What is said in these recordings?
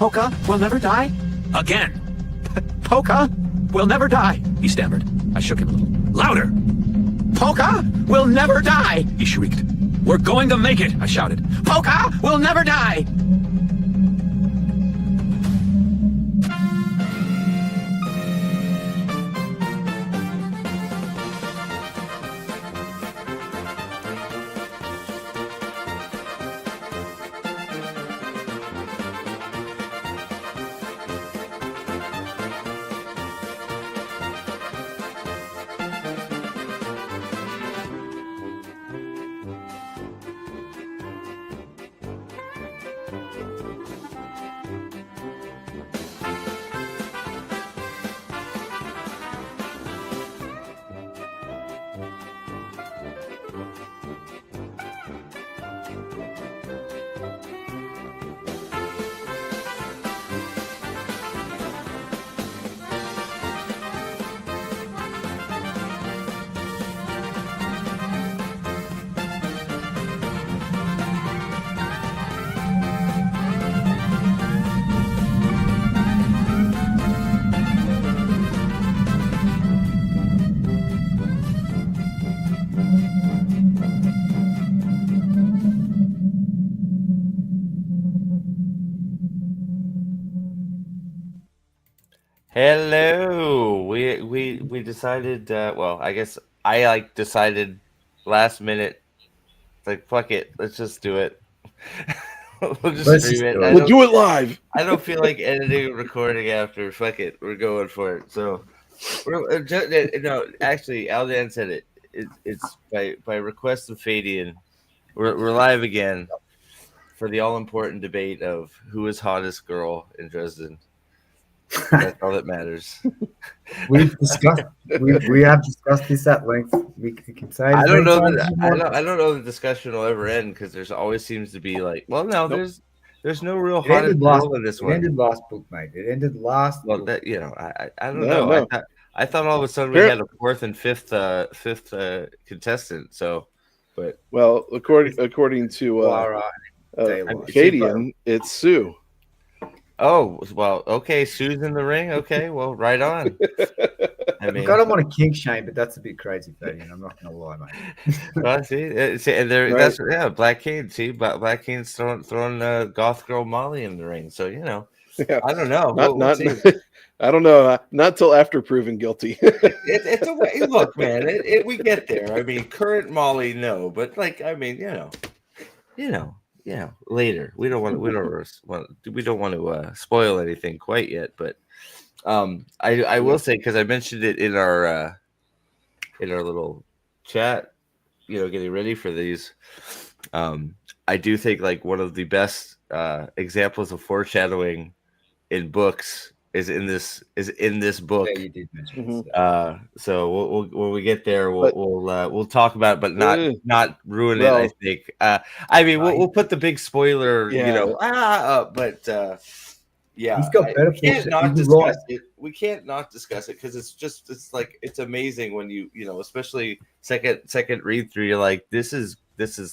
Polka will never die? Again. Polka will never die. He stammered. I shook him a little. Louder! Polka will never die. He shrieked. We're going to make it, I shouted. Polka will never die. Hello. We decided. Well, I guess I decided last minute. Like fuck it, let's just do it. We'll just stream it. We'll do it live. I don't feel like editing and recording after. Fuck it, we're going for it. So, no, actually, Aldan said it. It's by request of Fadian. We're live again for the all important debate of who is hottest girl in Dresden. That's all that matters. We've discussed. We have discussed this at length. We can say. I don't know. I don't know the discussion will ever end because there's always seems to be like. Well, no, there's no real hottest girl in this one. It ended last book, mate. It ended last. Well, book. that I don't know. No. I thought all of a sudden we had a fourth and fifth contestant. So, but well, according to Fadian, it's Sue. Oh, well, okay. Sue's in the ring. Okay, well, right on. I don't want to kink shame, but that's a bit crazy, Fadian. I'm not gonna lie, mate. Well, see, and there, right. That's Black Cane. See, Black Cane's throwing goth girl Molly in the ring. So I don't know. I don't know. Not till after proven guilty. It's a way. Look, man, we get there. I mean, current Molly, no, but later. We don't want to spoil anything quite yet, but I will say, because I mentioned it in our little chat, getting ready for these. I do think like one of the best examples of foreshadowing in books is in this book. Yeah, you did mention so we'll when we get there, we'll talk about it, but not ruin it. I think. I mean, we'll put the big spoiler, but yeah, he's got better. We can't not discuss it. We can't not discuss it because it's amazing when you especially second read through. You're like, this is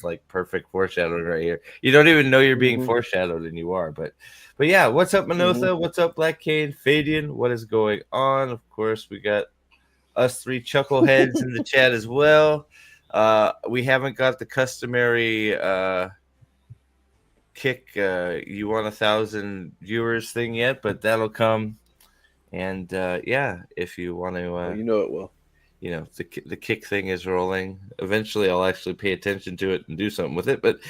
like perfect foreshadowing right here. You don't even know you're being foreshadowed, and you are, but yeah, what's up, Manotha? What's up, Black Cane? Fadian, what is going on? Of course, we got us three chuckleheads in the chat as well. We haven't got the customary kick you want 1,000 viewers thing yet, but that'll come. And if you want to, it will. The kick thing is rolling. Eventually, I'll actually pay attention to it and do something with it. But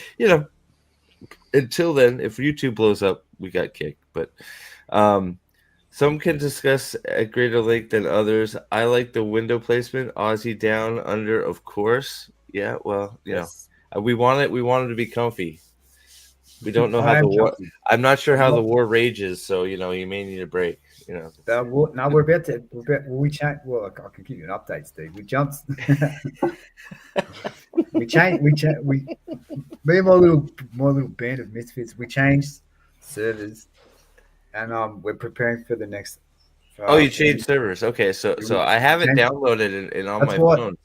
until then, if YouTube blows up, we got kicked. But some can discuss at greater length than others. I like the window placement. Aussie down under, of course. Yeah, well, yes. We want it to be comfy. We don't know how the war. I'm not sure how the war rages, so you may need a break. Now we're about to. We change. Well, I can give you an update, Steve. We jumped. We changed. Me and my little band of misfits. We changed servers, and we're preparing for the next. You changed servers. Okay, so I have it downloaded in on my phone.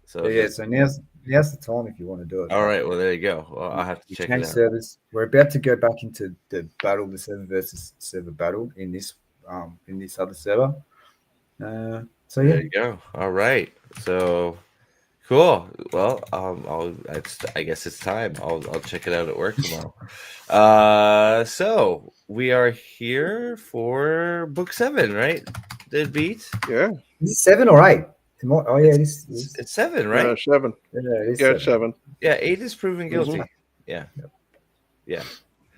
So yeah. So now now's the time if you want to do it. All right. Well, there you go. Well, I'll have to We check change it out. servers. We're about to go back into the battle, the server versus server battle in this other server. So yeah, There you go. All right. So cool. Well, I guess it's time. I'll check it out at work tomorrow. So we are here for book 7, right? Did beat? Yeah. is it 7 or 8? Oh yeah, it is. It's 7, right? 7. Yeah, it is Yeah, 7. 7. Yeah, 8 is proven guilty. Mhm. Yeah. Yeah.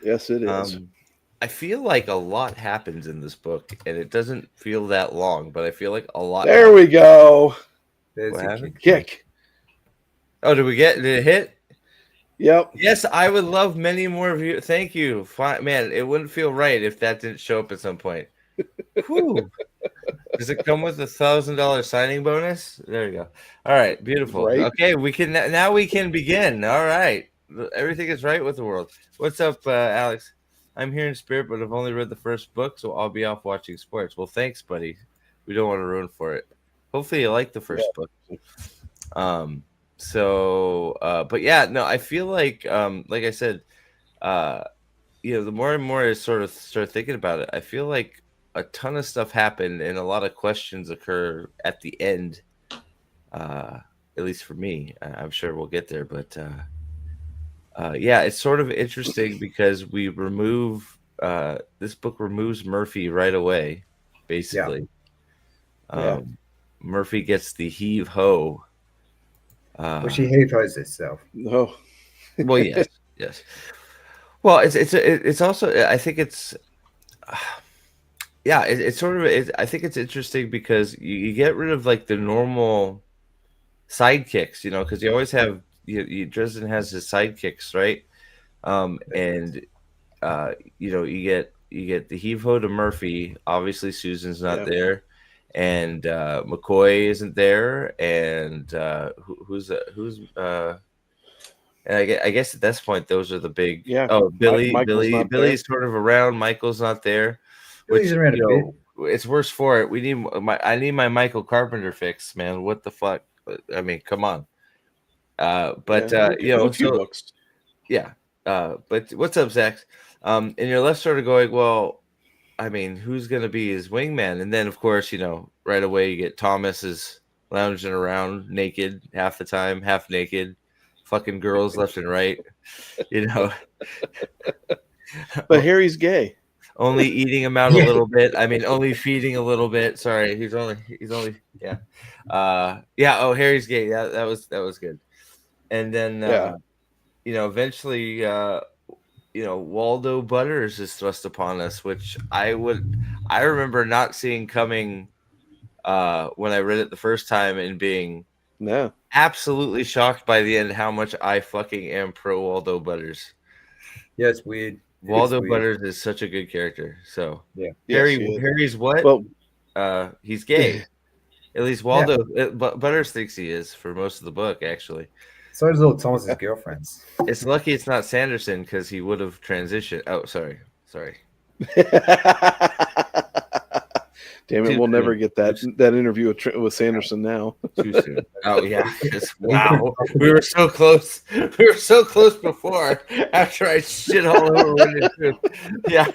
Yes, it is. I feel like a lot happens in this book, and it doesn't feel that long, but I feel like a lot. There we go. There's What a happened? Kick. Oh, did it hit? Yep. Yes, I would love many more of you. Thank you. Man, it wouldn't feel right if that didn't show up at some point. Whew. Does it come with a $1,000 signing bonus? There you go. All right, beautiful. Right. Okay, we can begin. All right, everything is right with the world. What's up, Alex? I'm here in spirit, but I've only read the first book, so I'll be off watching sports. Well, thanks, buddy. We don't want to ruin for it. Hopefully, you like the first book. But yeah, no, I feel like I said, the more and more I sort of start thinking about it, I feel like a ton of stuff happened and a lot of questions occur at the end. At least for me, I'm sure we'll get there, but yeah, it's sort of interesting because we remove this book removes Murphy right away, basically. Yeah. Murphy gets the heave ho. Well, she heave-hos herself. No. Well, yes. Well, it's also, I think it's it's sort of, I think it's interesting because you get rid of like the normal sidekicks, because you always have Dresden has his sidekicks, right? And you get the heave ho to Murphy. Obviously, Susan's not there, and McCoy isn't there, and who's and I guess at this point those are the big. Yeah. Oh, Billy's there. sort of around. Michael's not there. Billy's around a bit. It's worse for it. I need my Michael Carpenter fix, man. What the fuck? I mean, come on. But a few books. Yeah. But what's up, Zach? And you're left sort of going, well, I mean, who's going to be his wingman? And then, of course, right away you get Thomas is lounging around naked half the time, half naked, fucking girls left and right, But Harry's gay. Only eating him out a little bit. I mean, only feeding a little bit. Sorry, he's only yeah. Oh, Harry's gay. Yeah, that was good. And then eventually Waldo Butters is thrust upon us, which I remember not seeing coming when I read it the first time and being absolutely shocked by the end how much I fucking am pro Waldo Butters. Yeah, it's weird. Waldo Butters is such a good character. So yeah, Harry's what? Well, he's gay. At least Waldo Butters thinks he is for most of the book, actually. So does all Thomas's girlfriends. It's lucky it's not Sanderson because he would have transitioned. Oh, sorry. Damn it, we'll never get that interview with Sanderson now. Too soon. Oh yeah. Wow. We were so close. We were so close before. After I shit all over Winter Truth. Yeah.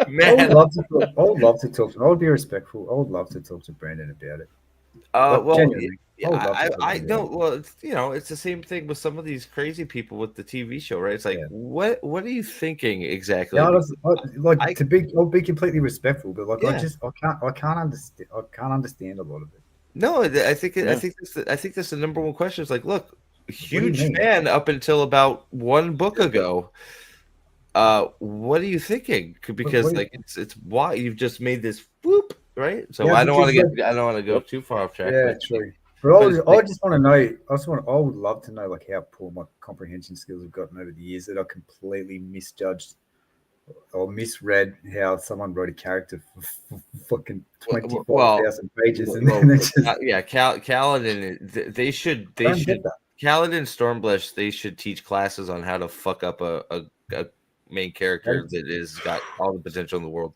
Man. I would love to talk. I would be respectful. I would love to talk to Brandon about it. I know. Well, it's the same thing with some of these crazy people with the TV show, right? It's like, what are you thinking exactly? Yeah, I'll be completely respectful, but I can't understand a lot of it. No, I think that's the number one question. It's like, look, huge fan up until about one book ago. What are you thinking? Because it's why you've just made this whoop. Right, so I don't want to go too far off track. Yeah, true. But I just want to know. I would love to know how poor my comprehension skills have gotten over the years. That I completely misjudged or misread how someone wrote a character for fucking 24,000 pages. Kaladin. They should. Kaladin Stormblush. They should teach classes on how to fuck up a main character that has got all the potential in the world.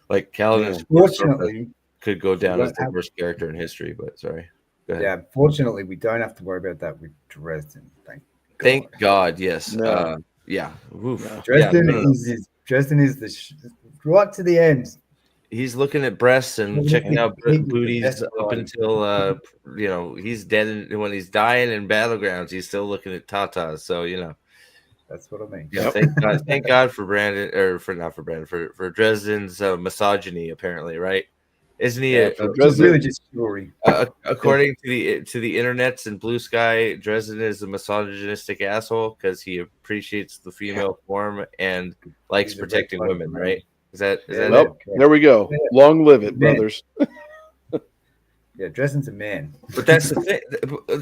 Like Kaladin, fortunately, could go down as the worst character in history. But sorry. Go ahead. Yeah, unfortunately, we don't have to worry about that with Dresden. Thank God. Yes. No. Yeah. Oof. No. Dresden Yeah, no. Dresden is right to the end. He's looking at breasts and Well, checking the out pig with the booties best up body. until he's dead. And when he's dying in battlegrounds, he's still looking at tatas. So That's what I mean. yeah. Thank God for Brandon, or for not for Brandon, for Dresden's misogyny. Apparently, right? Isn't he? Yeah, for It's Dresden, really just story. According to the internets and Blue Sky, Dresden is a misogynistic asshole because he appreciates the female form and likes He's a protecting red women. flag. Right? Is that Yeah, it? well, there we go. Yeah. Long live it, Man. brothers. Yeah, Dresden's a man. But that's the thing.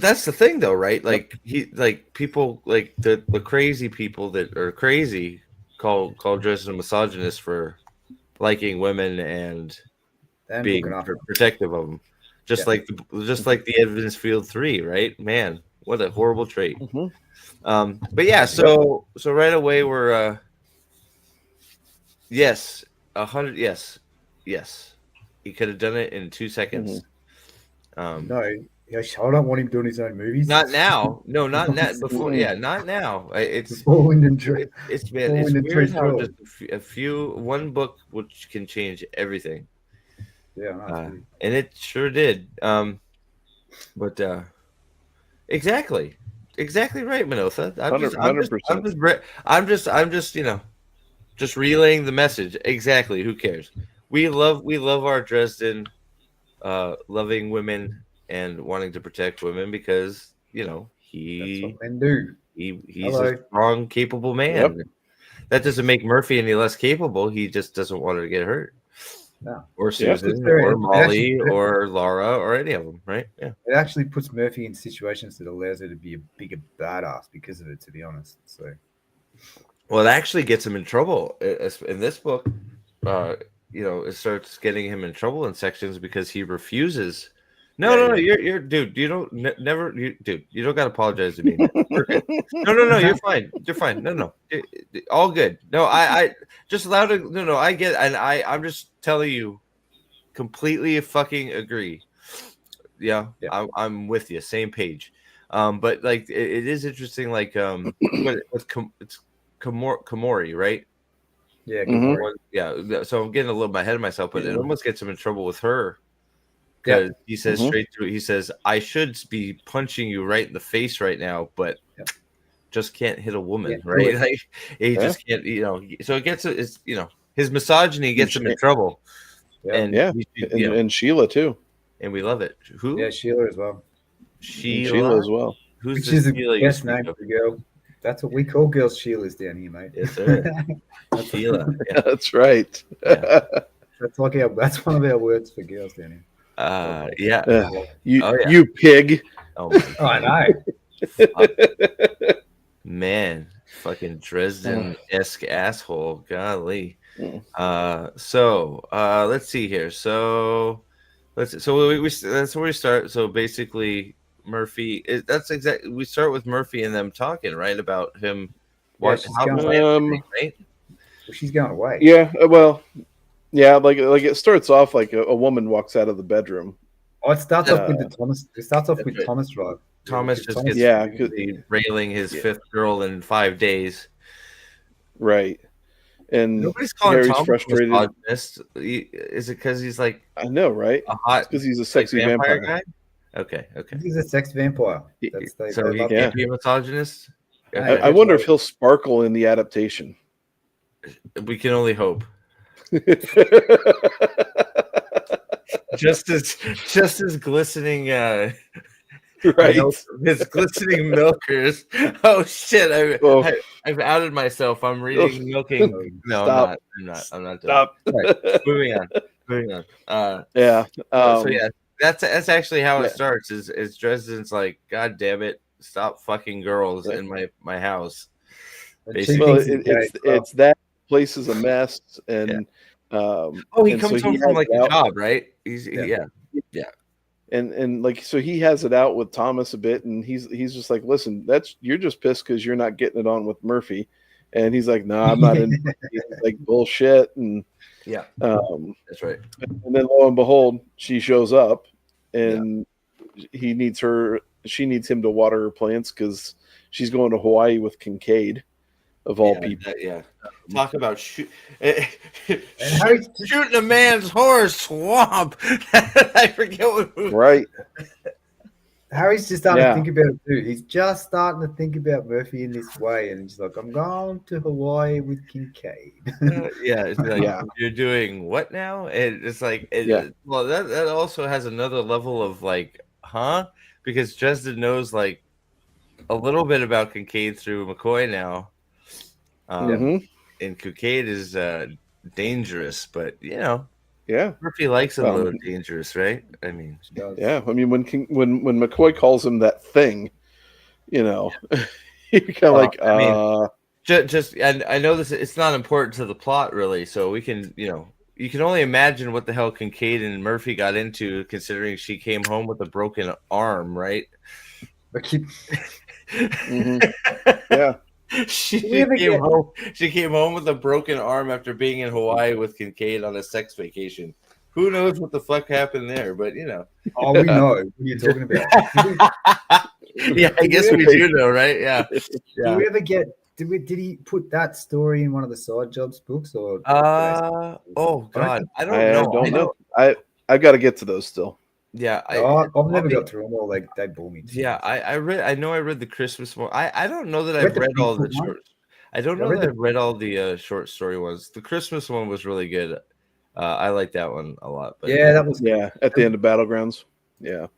That's the thing, though, right? Like people like the crazy people that are crazy call Dresden a misogynist for liking women and And being looking after. protective of them, just Yeah. like the Evansfield 3, right? Man, what a horrible trait. Mhm. But yeah, so right away we're yes, 100, yes, he could have done it in 2 seconds. No, yeah, I don't want him doing his own movies. Not now. No, not before. Yeah, not now. It's Before Wind and Dre- it's before man, it's Wind and weird Tree's how Joy. just one book which can change everything, Yeah, no, it's weird. and it sure did. But exactly right, Manotha. I'm just just relaying the message. Exactly. Who cares? We love our Dresden, loving women and wanting to protect women because That's what men do. he's a strong, capable man. Yep. That doesn't make Murphy any less capable. He just doesn't want her to get hurt. No. Or Yeah. Susan, Very- or Molly, actually- or Laura, or any of them, right? Yeah. It actually puts Murphy in situations that allows her to be a bigger badass because of it, to be honest. So Well, it actually gets him in trouble in this book. It starts getting him in trouble in sections because he refuses. No, you're dude. You don't dude. You don't got to apologize to me. We're good. No, you're fine. You're fine. No, all good. No, I just allowed to. No, I get, and I'm just telling you, completely fucking agree. Yeah. I'm with you. Same page. But like it is interesting. Like it's Komori, right? yeah, Mhm. Yeah. So I'm getting a little ahead of myself, but it almost gets him in trouble with her. Because he says straight through, he says, "I should be punching you right in the face right now, but just can't hit a woman, right? Like, he just can't, So it gets his misogyny gets him in trouble, and and Sheila too. and we love it. Who? Yeah, Sheila as well. Sheila as well. Who's Which the is the Sheila you best speak name of? for a girl. That's what we call girls Sheilas down here, mate. Yes, sir. Sheila. Yeah. That's right. That's that's one of our words for girls down here. Yeah. You pig. Oh my Oh, I God. know. Man, fucking Dresden-esque asshole. Golly. So let's see here. So that's where we start. So basically, Murphy. We start with Murphy and them talking, right, about him. She's going away. Yeah. Well. Yeah. Like it starts off like a woman walks out of the bedroom. Oh, it starts off with the Thomas. It starts off with right. Thomas, right? Thomas just gets railing his fifth girl in 5 days. Right. And nobody's calling Harry's Thomas frustrated. Misogynist. Is it because he's like I know, right? a hot? Because he's a sexy vampire guy. Okay. He's a sex vampire. So he can't be a misogynist. I wonder if he'll sparkle in the adaptation. We can only hope. just as glistening right, his glistening milkers. Oh shit, I've outed myself. I'm reading milking. No, Stop. I'm not Stop. Moving on. Yeah. So yeah, that's actually how it starts. Is Dresden's like, God damn it, stop fucking girls in my house. Basically. Well, it's that place is a mess, and he comes home from like a job, right? Yeah. And like, so he has it out with Thomas a bit, and he's just like, listen, you're just pissed because you're not getting it on with Murphy, and he's like, no, I'm not in like bullshit, and that's right. And then lo and behold, she shows up, and he needs her. She needs him to water her plants because she's going to Hawaii with Kincaid, of all people. Talk about shooting a man's horse swamp. I forget what movie. Right. Harry's just starting to think about it too. He's just starting to think about Murphy in this way, and he's like, "I'm going to Hawaii with Kincaid." It's like, you're doing what now? And it's like, well, that also has another level of like, huh? Because Dresden knows like a little bit about Kincaid through McCoy now. And Kincaid is dangerous, but Murphy likes him a little dangerous, right? I mean, I mean, when McCoy calls him that thing, you kind of like, I mean, just and I know this. It's not important to the plot, really. So we can, you can only imagine what the hell Kincaid and Murphy got into, considering she came home with a broken arm, right? Yeah. She came home with a broken arm after being in Hawaii with Kincaid on a sex vacation. Who knows what the fuck happened there? But Oh, we know. What are you talking about? I guess we do know, right? Yeah. Do we ever get? Did he put that story in one of the side jobs books or? Oh God, I don't know. I've got to get to those still. Yeah, I've never got through them all. They bore me. Yeah, I read the Christmas one. I don't know that I've read all the short. I don't know that I've read all the short story ones. The Christmas one was really good. I like that one a lot. But that was at the end of Battlegrounds. Yeah.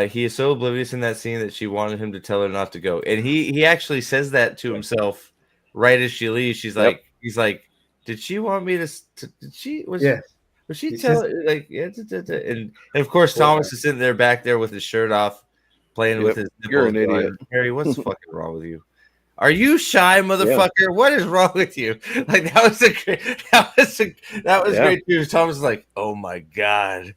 He is so oblivious in that scene that she wanted him to tell her not to go, and he actually says that to himself right as she leaves. He's like, did she want me to? Did she was? Yeah. But she tell like and of course Thomas is sitting there back there with his shirt off, playing with his nipples. You're an idiot, Harry. What's fucking wrong with you? Are you shy, motherfucker? Yeah. What is wrong with you? Like that was great too. Thomas was like, oh my god,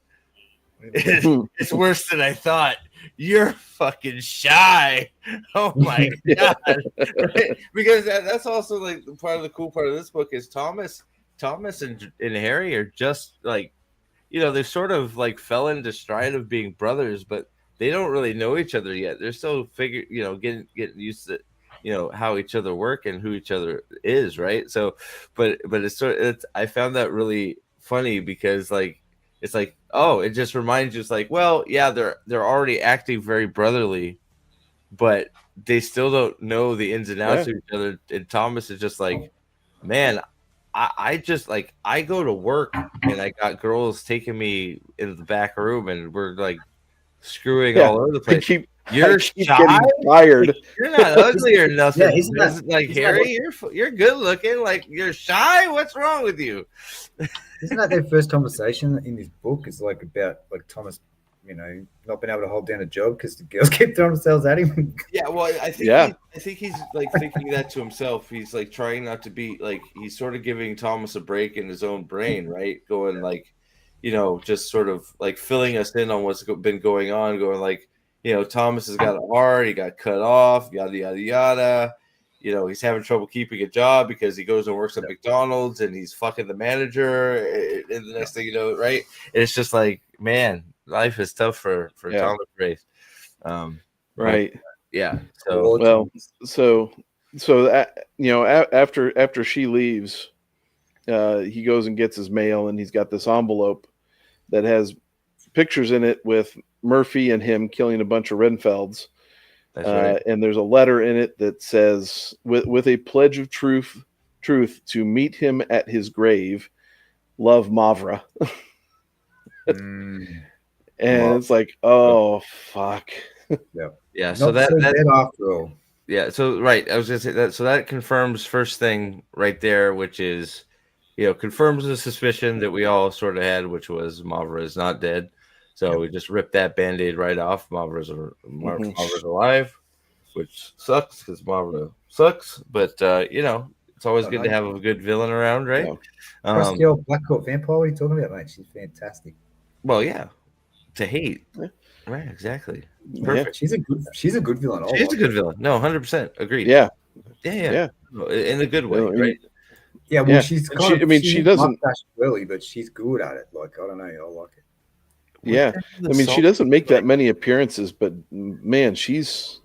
it's worse than I thought. You're fucking shy. Oh my god! Right? Because that's also like part of the cool part of this book is Thomas and Harry are just like, they sort of like fell into stride of being brothers, but they don't really know each other yet. They're still getting used to, how each other work and who each other is, right? So, but I found that really funny because like it's like, oh, it just reminds you, it's like, well, yeah, they're already acting very brotherly, but they still don't know the ins and outs of each other. And Thomas is just like, man, I just like I go to work and I got girls taking me in the back room and we're like screwing all over the place. You're shy, tired. Like, you're not ugly or nothing. Yeah, he's not, like Harry. You're good looking. Like you're shy. What's wrong with you? Isn't that their first conversation in this book? It's like about like Thomas, not being able to hold down a job because the girls keep throwing themselves at him. Yeah, well, I think he's like thinking that to himself. He's like trying not to be like he's sort of giving Thomas a break in his own brain, right? Going like, just sort of like filling us in on what's been going on. Going like, Thomas has got a heart. He got cut off. Yada yada yada. He's having trouble keeping a job because he goes and works at McDonald's and he's fucking the manager. And the next thing you know, right? And it's just like, man, life is tough for Thomas Race. Right. Yeah. So after she leaves, he goes and gets his mail and he's got this envelope that has pictures in it with Murphy and him killing a bunch of Renfelds. That's right. And there's a letter in it that says, with a pledge of truth to meet him at his grave, love Mavra. And it's like, oh fuck. Yeah. So that after all. Yeah. So right, I was gonna say that. So that confirms first thing right there, which is, confirms the suspicion that we all sort of had, which was Mavra is not dead. So we just ripped that Band-Aid right off. Mavra's alive, which sucks because Mavra sucks. But it's always good to have a good villain around, right? Cross the old Black Court Vampire. What are you talking about, mate? She's fantastic. Well, yeah. To hate. Right, exactly. Perfect. She's a good villain. She's a good villain. No, 100% agreed. Yeah. In a good way, right? Yeah, well, she's she doesn't early, but she's good at it. Like, I don't know, I like it. Yeah, I mean, she doesn't make that many appearances, but man, she's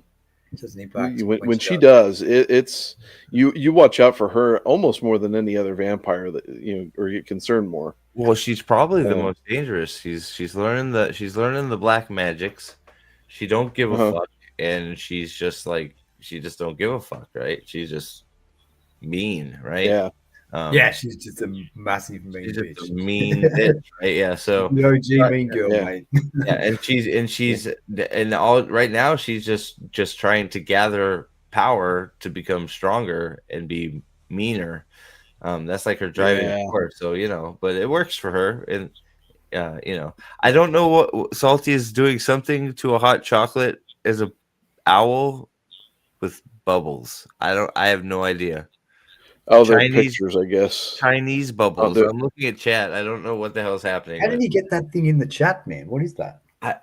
Just an impact when she does, it's you watch out for her almost more than any other vampire that or get concerned more. Well, she's probably the most dangerous. She's learning the black magics. She don't give a fuck, and she's just like she just don't give a fuck, right? She's just mean, right? Yeah. Yeah, she's just a massive mean She's bitch. just a mean bitch, right? Yeah. So the OG mean girl, yeah. mate. yeah, and all right now she's just trying to gather power to become stronger and be meaner. That's like her driving force. So but it works for her. And I don't know what Salty is doing something to a hot chocolate as a owl with bubbles. I have no idea. Oh, they're pictures, I guess. Chinese bubbles. I'm looking at chat. I don't know what the hell is happening. How did you get that thing in the chat, man? What is that? I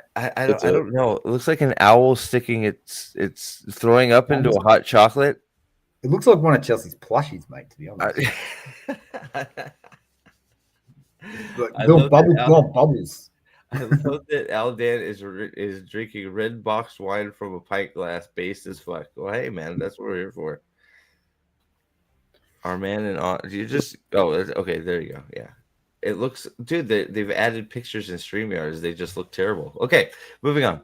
don't know. It looks like an owl sticking its throwing up into a hot chocolate. It looks like one of Chelsea's plushies, mate, to be honest. Bubbles. I love that Aldan is drinking red boxed wine from a pint glass, based as fuck. Well, hey man, that's what we're here for. Our man and you just okay. There you go. Yeah, it looks, dude. They've added pictures in StreamYards. They just look terrible. Okay, moving on.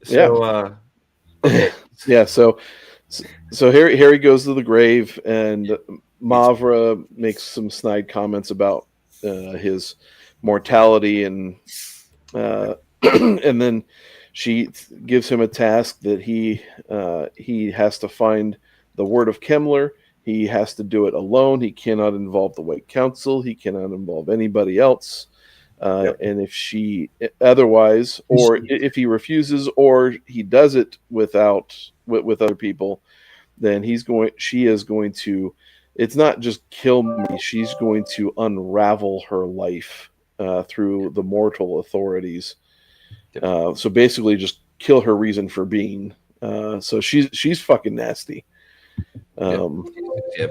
Okay. Yeah. So Harry goes to the grave, and Mavra makes some snide comments about his mortality, and and then she gives him a task that he has to find the word of Kemmler. He has to do it alone. He cannot involve the White Council. He cannot involve anybody else. And if she otherwise, or if he refuses, or he does it with other people, then she is going to, it's not just kill me. She's going to unravel her life through the mortal authorities. So basically just kill her reason for being. So she's fucking nasty. Well,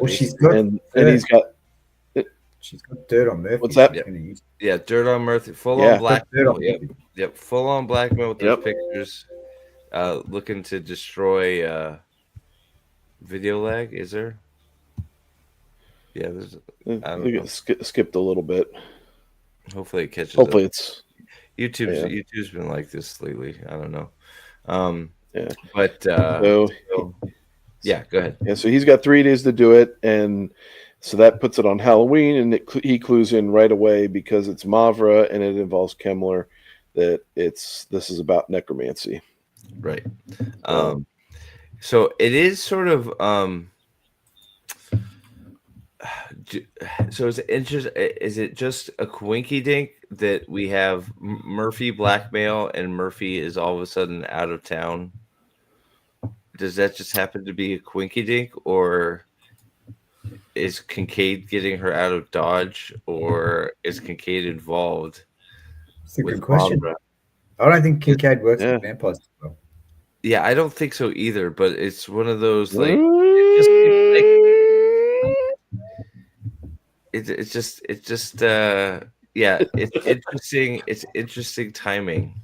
she's got and he's got dirt on Murphy. What's that? Yeah, dirt on Murphy. Full on blackmail. Yep. Full on blackmail with those pictures. Looking to destroy video lag. Is there? Yeah, there's. I think it skipped a little bit. Hopefully it catches. Hopefully up. It's YouTube's been like this lately. I don't know. But yeah, go ahead. Yeah, so he's got 3 days to do it, and so that puts it on Halloween, and he clues in right away because it's Mavra and it involves Kemmler that this is about necromancy. Right. So it is sort of so is it just a coinky dink that we have Murphy blackmail and Murphy is all of a sudden out of town? Does that just happen to be a quinky dink, or is Kincaid getting her out of Dodge, or is Kincaid involved? That's a good question. Barbara? I don't think Kincaid works with vampires as well. Yeah, I don't think so either, but it's one of those it's interesting. It's interesting timing,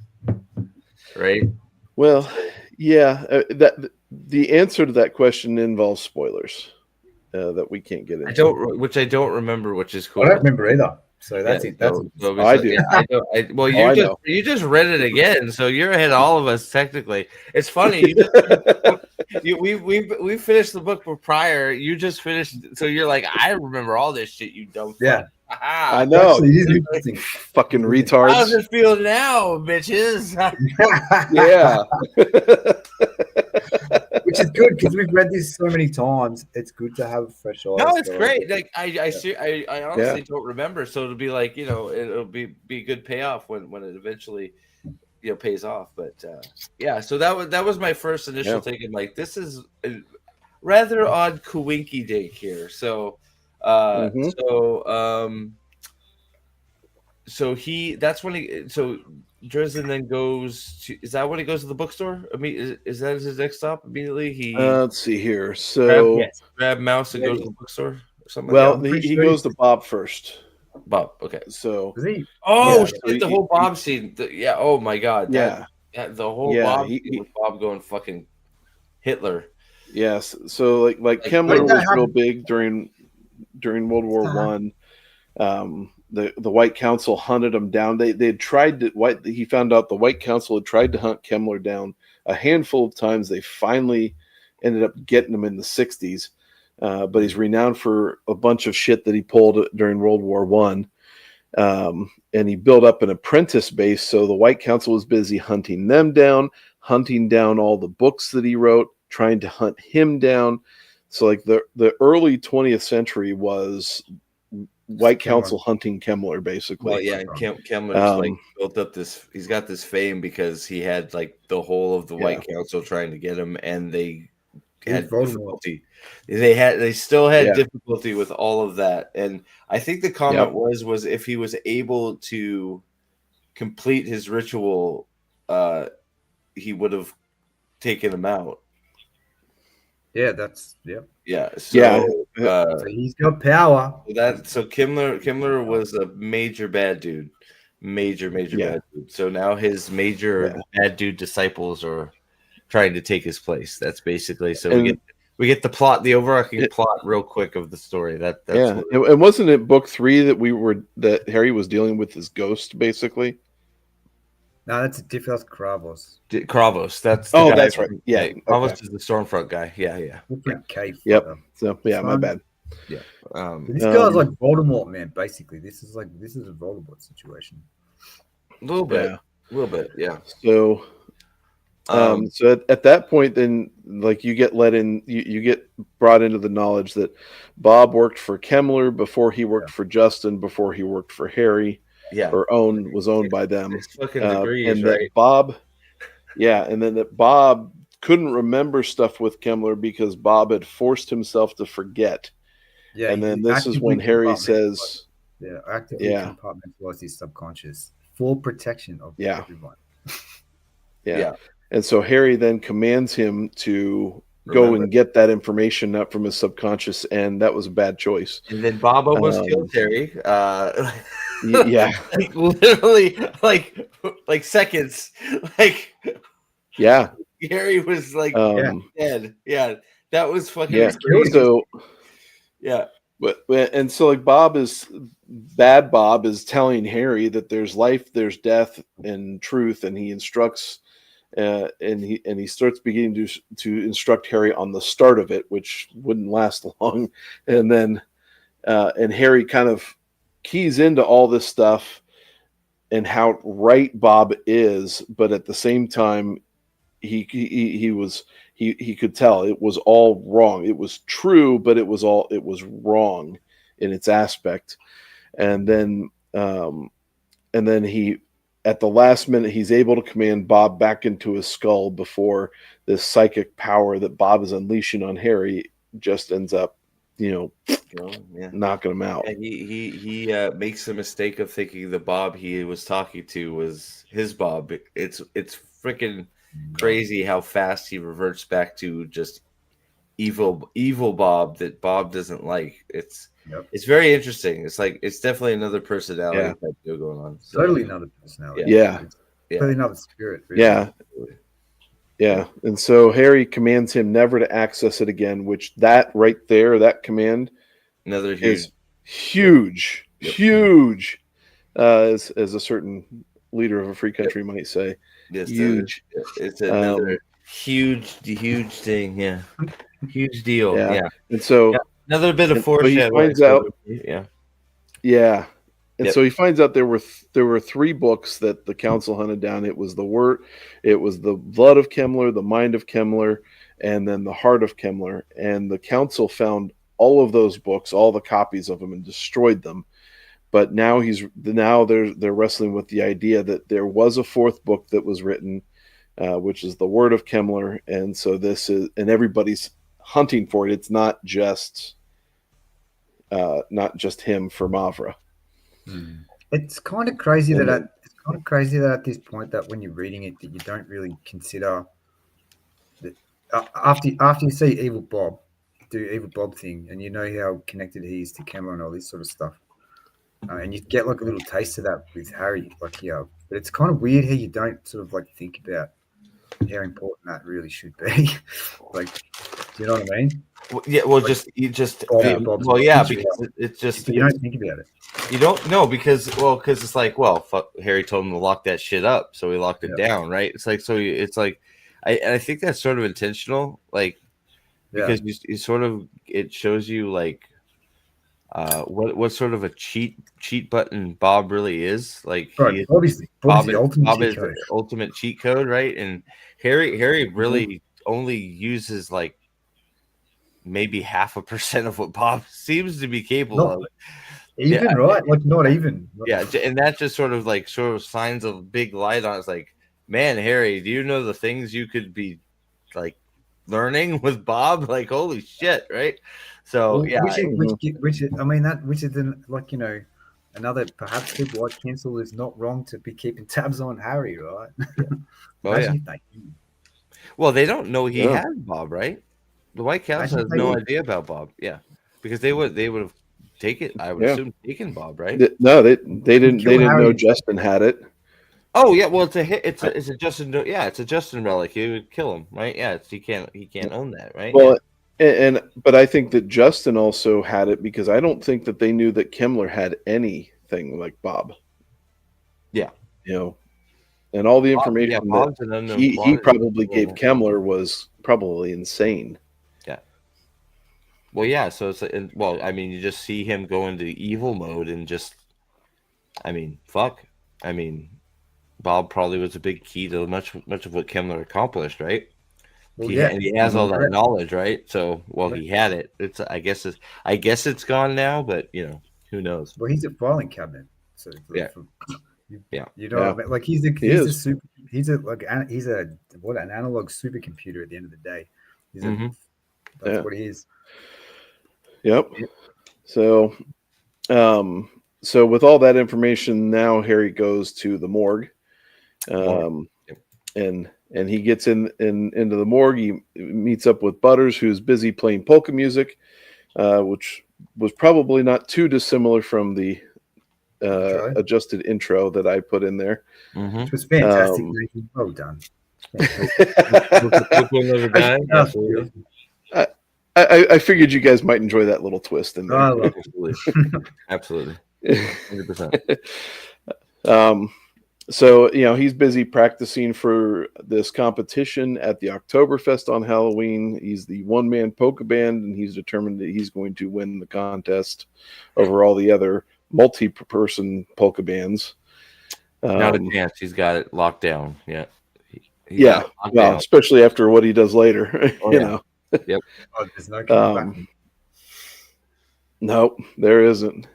right? Well, yeah, the answer to that question involves spoilers that we can't get into. I don't remember, which is cool. I don't remember either. So that's it. I do. Yeah, you just read it again, so you're ahead of all of us technically. It's funny. We finished the book prior. You just finished, so you're like, I remember all this shit. You don't. Yeah. I know. Fucking retards. How does it feel now, bitches? Yeah. Which is good because we've read this so many times. It's good to have fresh eyes. No, it's great. Like I honestly don't remember. So it'll be like, it'll be a good payoff when it eventually pays off. But so that was my first initial take. Like, this is a rather odd coinky dink here. So so Dresden then goes to, is that when he goes to the bookstore? I mean, is that his next stop immediately? Let's see here. So grab Mouse and go to the bookstore or something. Well, he goes to Bob first. Bob. Okay. So Was he? Oh Yeah, shit! so The whole Bob scene. Yeah. Oh my god. yeah, The whole yeah, Bob scene with Bob going fucking Hitler. yes. So like Like, What Kemmler did that was real happen? big during World War One. The White Council hunted him down. They had tried to he found out the White Council had tried to hunt Kemmler down a handful of times. They finally ended up getting him in the 60s. But he's renowned for a bunch of shit that he pulled during World War One. And he built up an apprentice base. So the White Council was busy hunting them down, hunting down all the books that he wrote, trying to hunt him down. So like the early 20th century was White Council hunting Kemmler, basically. Well, yeah, and Kemmler's like built up this. He's got this fame because he had like the whole of the White Council trying to get him, and they had difficulty. They still had difficulty with all of that, and I think the comment was if he was able to complete his ritual, he would have taken him out. Yeah, that's yeah. So, so he's got power. So Kemmler was a major bad dude, major bad dude. So now his major bad dude disciples are trying to take his place. That's basically we get the plot, the overarching plot, real quick of the story. That's and wasn't it book 3 that Harry was dealing with his ghost, basically? No, that's a different. That's Kravos. Kravos. That's the guy. That's right. Yeah, Kravos is the Stormfront guy. Yeah. Cave. Yep. So my bad. Yeah. This guy's like Voldemort, man. Basically, this is a Voldemort situation. A little bit. Yeah. So, so at that point, then like you get let in, you get brought into the knowledge that Bob worked for Kemmler before he worked for Justin, before he worked for Harry. Or was owned by them. And that Bob, and then that Bob couldn't remember stuff with Kemmler because Bob had forced himself to forget. Yeah, and then this is when Harry says, actively compartmentalize his subconscious for protection of everyone. And so Harry then commands him to go and get that information up from his subconscious, and that was a bad choice. And then Bob almost killed Harry. Like literally like seconds. Like Harry was like dead. Yeah. That was fucking crazy. So but and so like Bob is telling Harry that there's life, there's death, and truth, and he instructs and he starts beginning to instruct Harry on the start of it, which wouldn't last long. And then and Harry kind of keys into all this stuff and how right Bob is, but at the same time, he could tell it was all wrong. It was true, but it was wrong in its aspect. And then he, at the last minute, he's able to command Bob back into his skull before this psychic power that Bob is unleashing on Harry just ends up, knocking him out. Yeah, he makes the mistake of thinking the Bob he was talking to was his Bob. It's freaking crazy how fast he reverts back to just evil Bob that Bob doesn't like. It's very interesting. It's like it's definitely another personality type deal going on. So, totally another personality. Totally another spirit. Really. Yeah, and so Harry commands him never to access it again, which that right there, that command, another huge, as a certain leader of a free country might say. Yes, huge. It's another huge thing. Yeah, huge deal. Yeah, and so another bit of foreshadowing. He finds out. And so he finds out there were 3 books that the council hunted down. It was the blood of Kemmler, the mind of Kemmler, and then the heart of Kemmler. And the council found all of those books, all the copies of them, and destroyed them. But now they're wrestling with the idea that there was a 4th book that was written, which is the word of Kemmler. And so and everybody's hunting for it. It's not just him for Mavra. It's kind of crazy that at this point that when you're reading it that you don't really consider that after you see Evil Bob do Evil Bob thing and you know how connected he is to Kemmler and all this sort of stuff. And you get like a little taste of that with Harry, like yeah. But it's kind of weird how you don't sort of like think about how important that really should be. Like, do you know what I mean? Yeah, well, Like, Bob's well, yeah, picture, because it's just but you don't think about it. you don't know because it's like, well, fuck, Harry told him to lock that shit up, so he locked it down, right? It's like it's like I think that's sort of intentional, like because you sort of it shows you like what sort of a cheat button Bob really is. Like Right, Bob's the ultimate Bob cheat is code. the ultimate cheat code, right? And Harry really only uses like maybe 0.5% of what Bob seems to be capable Not of. even, right? Like not even. Yeah, and that just sort of signs a big light on. It's like, man, Harry, do you know the things you could be like learning with Bob? Like, holy shit, right? So Well, yeah, which is then like another perhaps people like cancel is not wrong to be keeping tabs on Harry, right? oh yeah. Imagine if they Well, they don't know he Yeah. has Bob, right? The White Council Imagine has if they no did. idea about Bob. Yeah, because they would have taken. I would Yeah. assume taken Bob, right? No, they didn't. Kill They didn't Harry know and Justin had it. Oh yeah, well it's a Justin. Yeah, it's a Justin relic. He would kill him, right? Yeah, he can't own that, right? Well, but I think that Justin also had it because I don't think that they knew that Kimmler had anything like Bob. Yeah. And all the Yeah, information Bob's that an unknown he quantity. probably gave Kimmler was probably insane. Yeah. Well, yeah. So it's well, I mean, you just see him go into evil mode and just, I mean, fuck. I mean, Bob probably was a big key to much of what Kimmler accomplished, right? Well, And he has all that correct. knowledge, right? So, he had it. I guess it's gone now, but who knows? Well, he's a filing cabinet, so Yeah. You know what I mean? Like he's He a is. super. He's an analog supercomputer at the end of the day. That's what he is. Yep. So, so with all that information, now Harry goes to the morgue, and he gets into the morgue. He meets up with Butters, who's busy playing polka music, which was probably not too dissimilar from the adjusted intro that I put in there. Which was fantastic. Well done. I figured you guys might enjoy that little twist in there. I love it. Absolutely. 100%. So, he's busy practicing for this competition at the Oktoberfest on Halloween. He's the one-man polka band, and he's determined that he's going to win the contest over all the other multi-person polka bands. Not a chance. He's got it locked down. Yeah. Yeah. Well, especially after what he does later, know. Yep. Oh, there's no coming back. Nope, there isn't.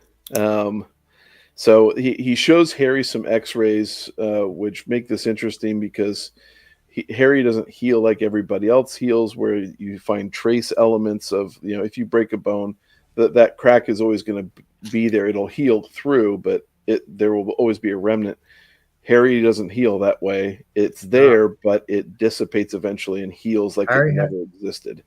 So he shows Harry some X-rays, which make this interesting because Harry doesn't heal like everybody else heals, where you find trace elements of, if you break a bone, that crack is always going to be there. It'll heal through, but there will always be a remnant. Harry doesn't heal that way. It's there, but it dissipates eventually and heals like it never existed.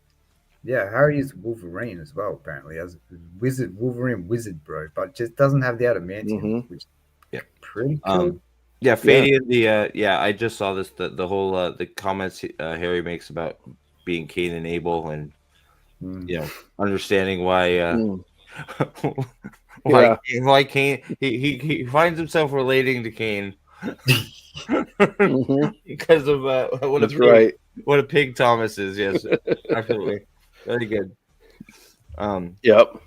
Yeah, Harry is Wolverine as well, apparently, as Wolverine wizard, bro, but just doesn't have the adamantium, which is pretty cool. Fady, I just saw this, the whole the comments Harry makes about being Cain and Abel, and understanding why why Cain he finds himself relating to Cain because of what a pig Thomas is. Yes, absolutely. Very good. Yep.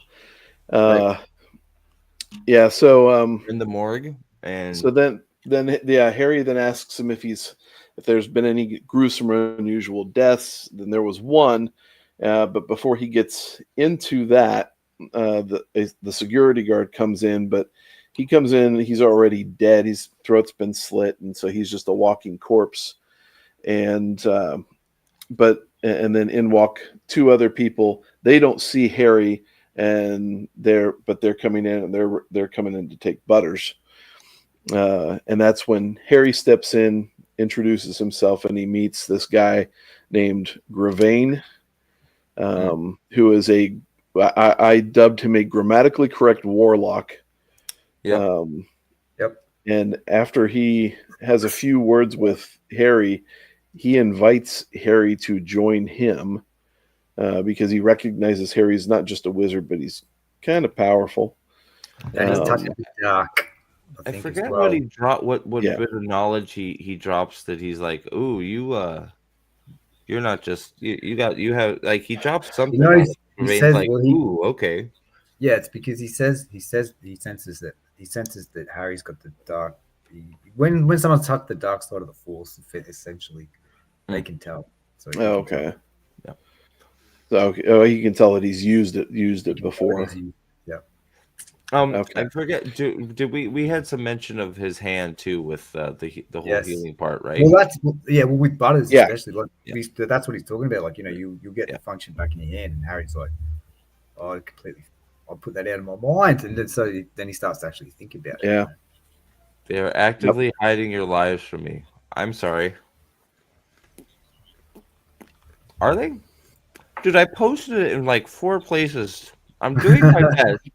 Yeah. So in the morgue, and so then Harry then asks him if there's been any gruesome or unusual deaths. Then there was one, but before he gets into that, the security guard comes in, but he comes in, he's already dead. His throat's been slit, and so he's just a walking corpse. And then in walk two other people. They don't see Harry, and they're coming in, and they're coming in to take Butters. And that's when Harry steps in, introduces himself, and he meets this guy named Gravane, who is I dubbed him a grammatically correct warlock. Yep. Yep. And after he has a few words with Harry, he invites Harry to join him because he recognizes Harry's not just a wizard, but he's kind of powerful. And he's touching the dark. I think, forget as well. what he dropped. What Yeah. bit of knowledge he drops that he's like, "Ooh, you're not just you have like." He drops something. You know, on he it. Remain's says, like, well, "Ooh, okay." yeah, it's because he senses that Harry's got the dark. When someone's touched the dark side of the Force, essentially, they can tell. So he can Okay. Yeah. So he can tell that he's used it before. Yeah. Okay. I forget. Did we had some mention of his hand too with the whole Yes. healing part, right? Well, well with Butters Yeah. especially. Like that's what he's talking about. Like you get Yeah. the function back in your hand, and Harry's like, oh, I'll put that out of my mind, and then he starts to actually think about it. Yeah. They are actively hiding your lives from me. I'm sorry. Are they? Dude, I posted it in like 4 places. I'm doing my best.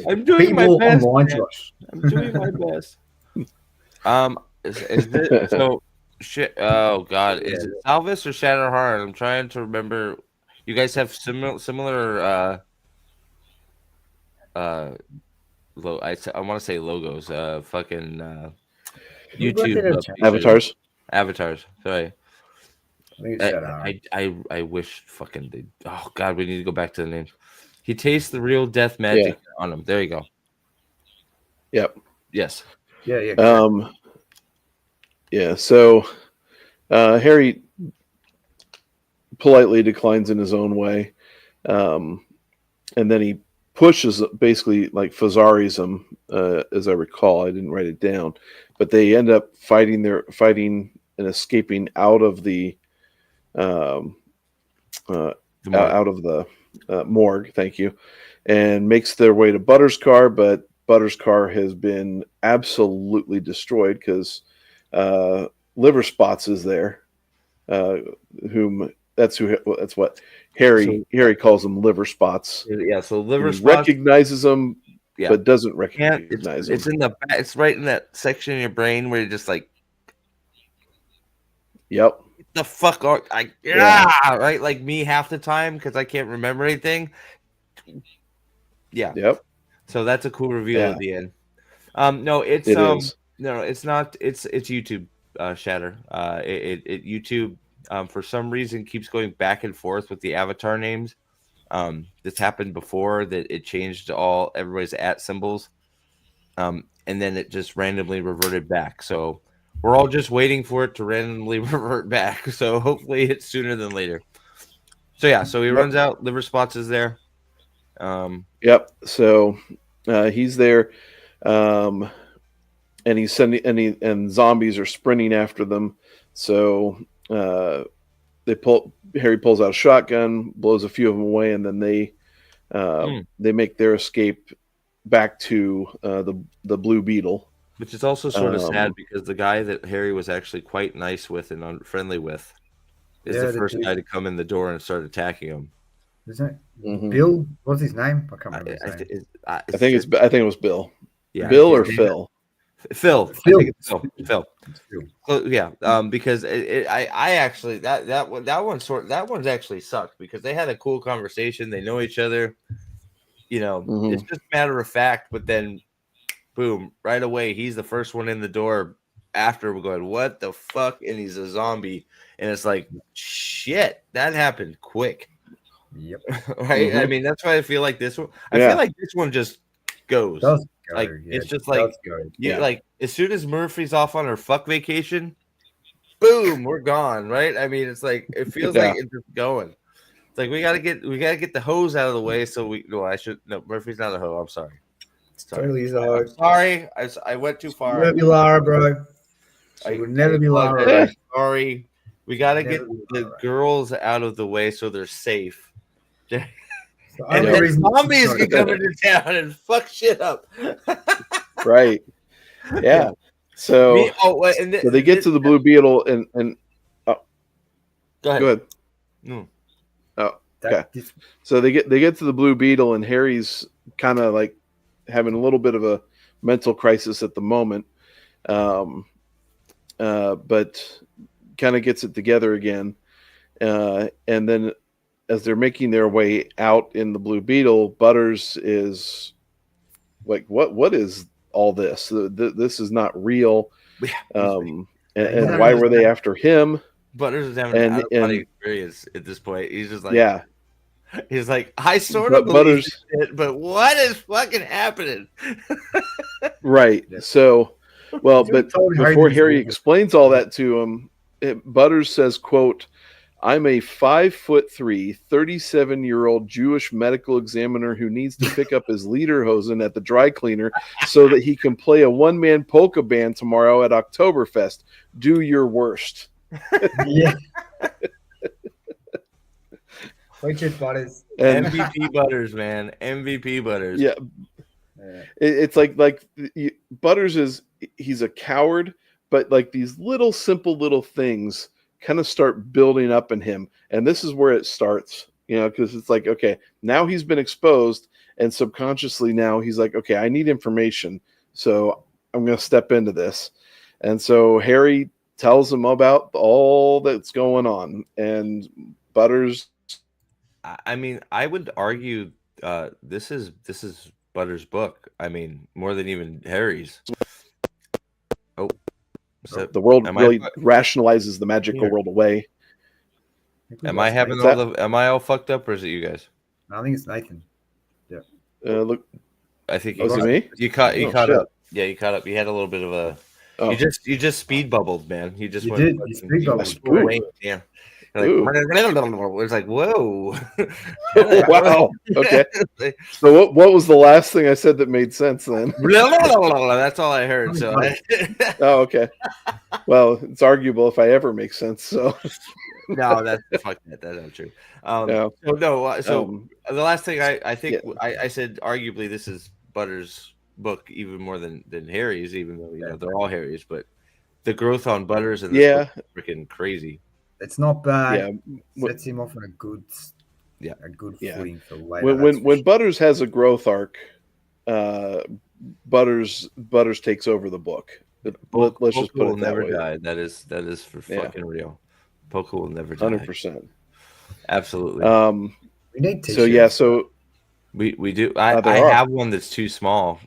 I'm doing my People best. online, man. Josh. I'm doing my best. Is it so? Shit. Oh God, is it Salvis or Shatterheart? I'm trying to remember. You guys have similar. I want to say logos. Fucking YouTube Avatars. Avatars. Sorry. I think it's Shatterheart. I wish fucking they. Oh God, we need to go back to the names. He tastes the real death magic on him. There you go. Yep. Yes. Yeah. Yeah. So Harry politely declines in his own way, and then he pushes, basically like Fazari's him, as I recall. I didn't write it down, but they end up fighting and escaping out of the out of the morgue. Thank you, and makes their way to Butter's car, but Butter's car has been absolutely destroyed because Liver Spots is there. That's what Harry calls them, Liver Spots. Yeah, so Liver He Spots recognizes them, but doesn't recognize them. It's in the back. It's right in that section of your brain where you're just like, Yep. the fuck are right? Like me half the time because I can't remember anything. Yeah. Yep. So that's a cool reveal at the end. No, it's It is. No, it's not. It's YouTube Shatter. It YouTube for some reason keeps going back and forth with the avatar names. This happened before that it changed everybody's @ symbols. And then it just randomly reverted back. So we're all just waiting for it to randomly revert back. So hopefully it's sooner than later. So yeah, so he runs out. Liver Spots is there. Yep. So he's there, and he's sending and zombies are sprinting after them. So Harry pulls out a shotgun, blows a few of them away, and then they make their escape back to the Blue Beetle. Which is also sort of sad because the guy that Harry was actually quite nice with and friendly with is the first guy to come in the door and start attacking him. Isn't it Bill? What's his name? I can't remember his name. I think it was Bill. Yeah, Bill or Phil? Phil. I think it's Phil. So, yeah, because I actually that one's actually sucked because they had a cool conversation. They know each other. You know, it's just matter of fact. But then, boom! Right away, he's the first one in the door. After we're going, what the fuck? And he's a zombie, and it's like, shit, that happened quick. Yep. Right. I mean, that's why I feel like this one. I feel like this one just goes. Like it's just like like as soon as Murphy's off on her fuck vacation, boom, we're gone. Right. I mean, it's like it feels like it's just going. It's like we gotta get the hose out of the way. So Murphy's not a hoe. I'm sorry. Totally is a hoe. I'm sorry. I went too far. Never be Lara, bro. I would never be Lara. Sorry. We gotta get the girls out of the way so they're safe. And then zombies can come into town and fuck shit up. Right. Yeah. So, so they get to the Blue Beetle and go ahead. Go ahead. Oh, okay. So they get to the Blue Beetle and Harry's kind of like having a little bit of a mental crisis at the moment, but kind of gets it together again. And then as they're making their way out in the Blue Beetle, Butters is like, what is all this? This is not real. And why were they after him? Butters is having an And out-of-body experience at this point. He's just like, yeah, he's like, I sort of believe Butters, it, but what is fucking happening? right? So, well, but before Harry explains all that to him, Butters says, "quote I'm a 5'3", 37-year-old Jewish medical examiner who needs to pick up his lederhosen at the dry cleaner so that he can play a one-man polka band tomorrow at Oktoberfest. Do your worst." Yeah. Richard Butters. MVP Butters, man. MVP Butters. Yeah. It's like Butters he's a coward, but like these little simple little things kind of start building up in him, and this is where it starts, because it's like, okay, now he's been exposed, and subconsciously now he's like, okay, I need information, so I'm going to step into this. And so Harry tells him about all that's going on, and Butters, I mean, I would argue this is Butters' book. I mean, more than even Harry's. Oh, the world really rationalizes the magical world away. Am I having am I all fucked up, or is it you guys? I think it's Nathan. Yeah. Look, I think was it me? You caught up. Yeah, you caught up. You had a little bit of a. Oh. You just speed bubbled, man. You just went. You speed bubbled. Yeah. It's like, whoa. Wow. Okay. So what was the last thing I said that made sense then? That's all I heard. So. Oh, okay. Well, it's arguable if I ever make sense. So. No, that's fuck that. That's not true. So the last thing I think I said, arguably this is Butters' book even more than Harry's, even though they're all Harry's, but the growth on Butters and this book is freaking crazy. It's not bad. Yeah, sets him off on a good footing for later. When Butters has a growth arc, Butters takes over the book. Let's just put it that way. Die. That is for fucking real. Poker will never die. 100%. Absolutely. We need t-shirts. So we do. I have one that's too small.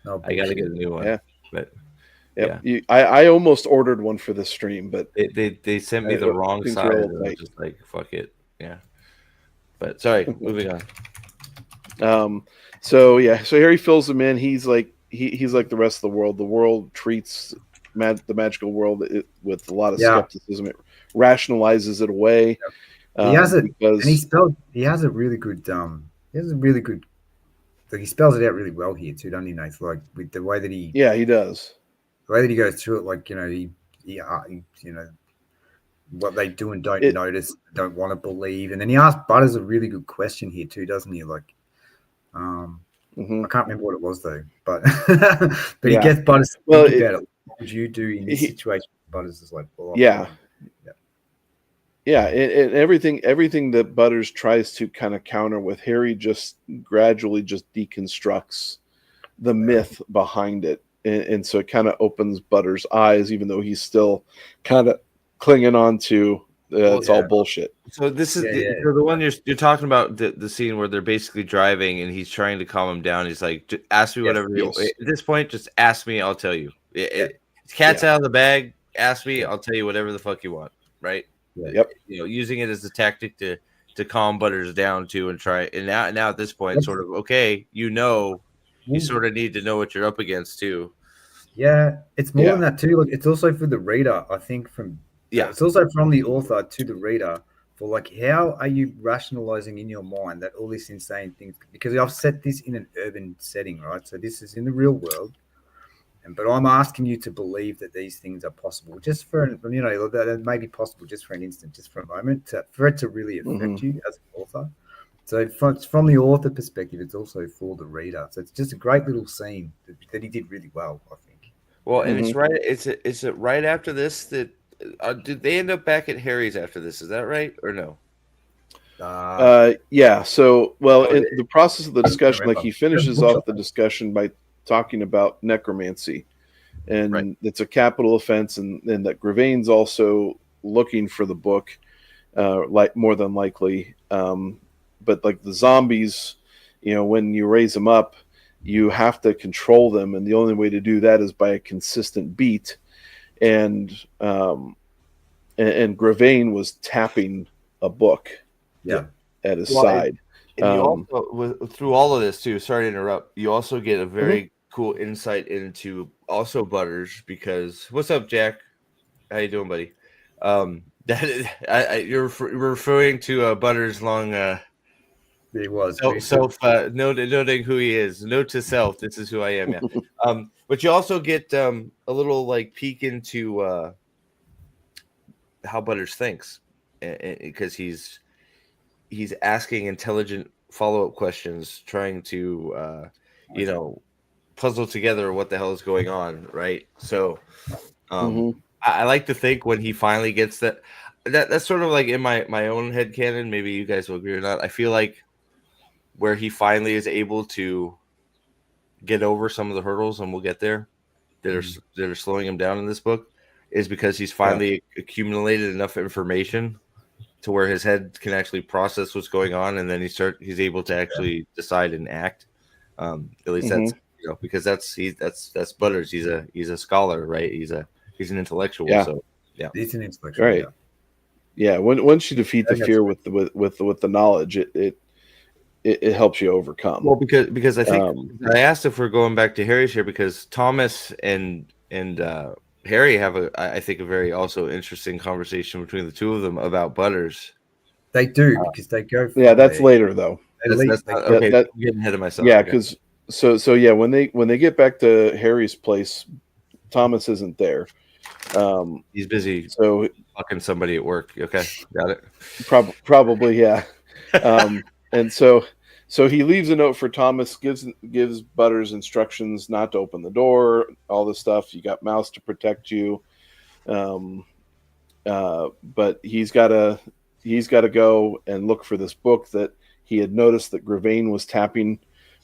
Oh, I got to get a new one. Yeah. But. Yep. Yeah, I almost ordered one for the stream, but they sent me the wrong size. And I was just like, fuck it, yeah. But sorry, moving on. So Harry fills him in. He's like the rest of the world. The world treats the magical world with a lot of skepticism. It rationalizes it away. He has it, and he has a really good. Like he spells it out really well here too, doesn't he, Nate? Like with the way that he. Yeah, he does. The way that he goes through it, like, he what they do and don't notice, don't want to believe. And then he asks Butters a really good question here too, doesn't he? Like, I can't remember what it was though, but he gets Butters to think about it. What would you do in this situation? Butters is like, well, and everything that Butters tries to kind of counter with, Harry just gradually just deconstructs the myth behind it. And so it kind of opens Butters' eyes, even though he's still kind of clinging on to it's all bullshit. So this is the one you're talking about, the scene where they're basically driving and he's trying to calm him down. He's like, ask me whatever you want. At this point, just ask me, I'll tell you. Cat's out of the bag. Ask me, I'll tell you whatever the fuck you want. Right? Yep. Using it as a tactic to calm Butters down too, and try. And now at this point, it's sort of okay. You sort of need to know what you're up against too. Yeah, it's more than that too. Like, it's also for the reader, I think. It's also from the author to the reader for like, how are you rationalizing in your mind that all these insane things? Because I've set this in an urban setting, right? So this is in the real world, but I'm asking you to believe that these things are possible, just for that may be possible just for an instant, just for a moment, for it to really affect you as an author. So from the author perspective, it's also for the reader. So it's just a great little scene that he did really well, I think. Well, and it's right. Is it right after this that did they end up back at Harry's after this? Is that right or no? Yeah. So, well, Oh, in the process of the discussion, like remember. he finishes Bookshop. off the discussion by talking about necromancy, and Right. it's a capital offense, and that Gravain's also looking for the book, like more than likely. But like the zombies, when you raise them up, you have to control them, and the only way to do that is by a consistent beat. And and Gravain was tapping a book Yeah. at his Well, side. And you also, through all of this too, sorry to interrupt, you also get a very cool insight into also Butters, because what's up, Jack? How you doing, buddy? That is, you're referring to Butters' long He was. noting who he is. Note to self: this is who I am. Yeah. But you also get a little like peek into how Butters thinks, because he's asking intelligent follow-up questions, trying to puzzle together what the hell is going on, right? So I like to think when he finally gets that's sort of like in my own head canon, maybe you guys will agree or not, I feel like where he finally is able to get over some of the hurdles, and we'll get there, that are slowing him down in this book, is because he's finally accumulated enough information to where his head can actually process what's going on, and then he's able to actually decide and act. At least that's because that's Butters. He's a scholar, right? He's an intellectual. Yeah. So yeah, He's an intellectual. Right. Yeah. Once you defeat the fear with the knowledge, it helps you overcome. Well, because I think I asked if we're going back to Harry's here, because Thomas and Harry have I think a very also interesting conversation between the two of them about Butters. They do, because they go. Yeah, that's later though. Okay, I'm getting ahead of myself. Yeah, because so yeah, when they get back to Harry's place, Thomas isn't there. He's busy. So fucking somebody at work. Okay, got it. Probably, yeah. And so he leaves a note for Thomas, gives Butters instructions not to open the door, all this stuff. You got Mouse to protect you, but he's got to go and look for this book that he had noticed that Gravain was tapping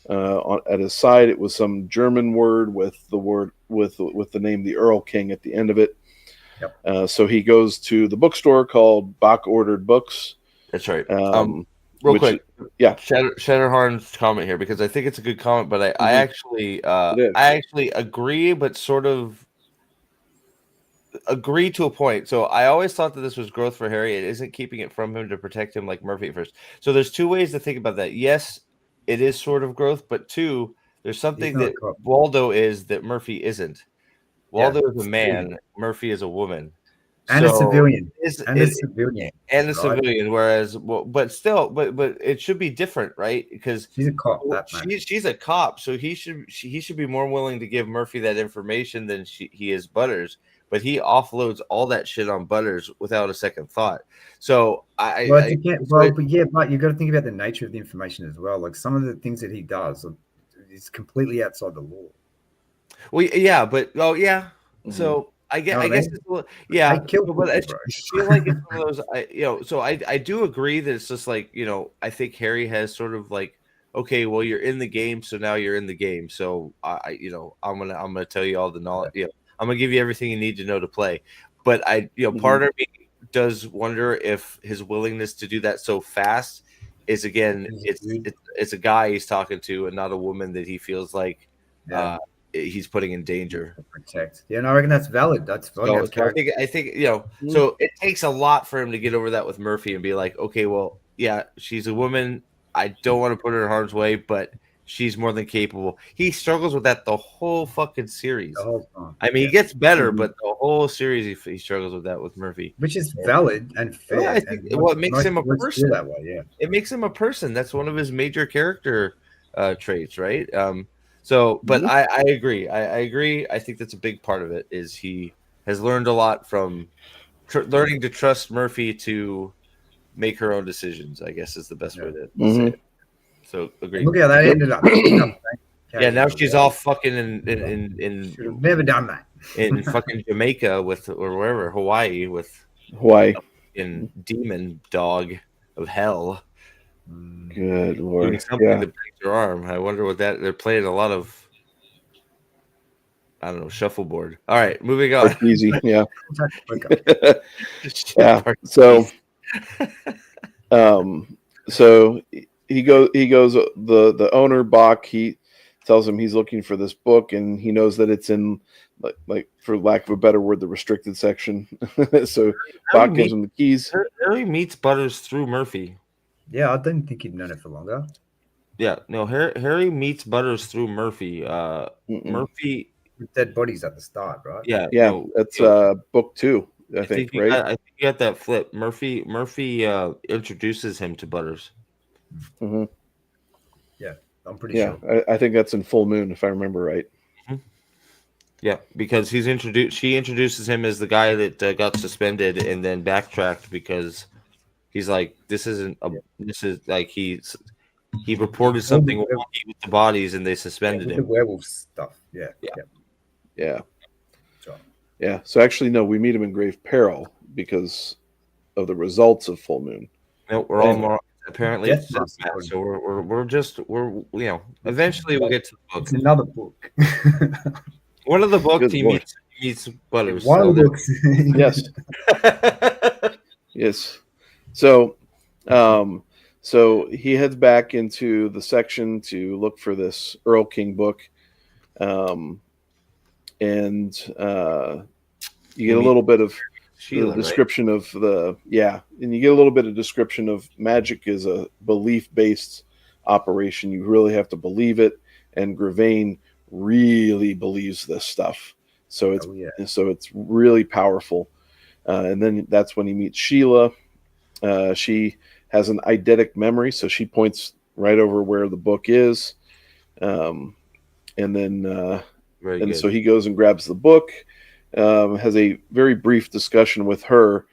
at his side. It was some German word with the name the Earl King at the end of it. Yep. So he goes to the bookstore called Bach Ordered Books. That's right. Real quick, yeah. Shatterhorn's comment here, because I think it's a good comment, but I actually agree, but sort of agree to a point. So I always thought that this was growth for Harry. It isn't keeping it from him to protect him like Murphy at first. So there's two ways to think about that. Yes, it is sort of growth, but two, there's something that Waldo is that Murphy isn't. Waldo is a man, Murphy is a woman. And a civilian. And a civilian, whereas, but it should be different, right? Because she's a cop. She's a cop, so he should be more willing to give Murphy that information than he is Butters. But he offloads all that shit on Butters without a second thought. So but you got to think about the nature of the information as well. Like some of the things that he does is completely outside the law. Well, yeah, but so. I guess it's a little, yeah, but I feel like it's one of those. So I do agree that it's just like, I think Harry has sort of like, okay, well, you're in the game, so now you're in the game. So I'm gonna tell you all the knowledge. I'm gonna give you everything you need to know to play. But part of me does wonder if his willingness to do that so fast is, again, it's a guy he's talking to and not a woman that he feels like. He's putting in danger. Protect. Yeah, no, I reckon that's valid. That's valid. So I think so it takes a lot for him to get over that with Murphy and be like, okay, well, yeah, she's a woman. I don't want to put her in harm's way, but she's more than capable. He struggles with that the whole fucking series. I mean, he gets better, but the whole series he struggles with that with Murphy, which is valid and fair. Yeah, I think what makes him a person. That way, yeah, it makes him a person. That's one of his major character traits, right? So, but I agree. I agree. I think that's a big part of it. Is he has learned a lot from learning to trust Murphy to make her own decisions, I guess is the best way to say it. So, agree. Look how that ended up. Yeah, now she's all fucking in should have never done that. In fucking Jamaica or wherever, Hawaii Hawaii in demon dog of hell. Good Doing lord. something Yeah. to break their arm. I wonder what that. They're playing a lot of. I don't know, shuffleboard. All right, moving on. Easy. Yeah. Okay. Yeah. So, so he goes the owner Bach, he tells him he's looking for this book, and he knows that it's in like for lack of a better word, the restricted section. So Bach gives him the keys. Harry meets Butters through Murphy. Yeah, I didn't think he'd known it for longer. Yeah, no, Harry meets Butters through Murphy. Murphy. With dead bodies at the start, right? Yeah, Yeah, no, that's book 2, I think, right? I think you got that flip. Murphy introduces him to Butters. Mm-hmm. Yeah, I'm pretty sure. I think that's in Full Moon, if I remember right. Yeah, because she introduces him as the guy that got suspended and then backtracked because he's like, this is like he reported something wonky with the bodies and they suspended him. The werewolf stuff. Yeah. Sure. Yeah. So actually, no, we meet him in grave peril because of the results of Full Moon. No, we're all more apparently. So we're eventually we'll get to the book. It's another book. One of the books he meets Butters. One of the books. Yes. Yes. So, so he heads back into the section to look for this Earl King book, and you get a little bit of Sheila, the description of and you get a little bit of description of magic is a belief-based operation. You really have to believe it, and Gravane really believes this stuff. So it's really powerful. And then that's when he meets Sheila. She has an eidetic memory, so she points right over where the book is. And then so he goes and grabs the book, has a very brief discussion with her,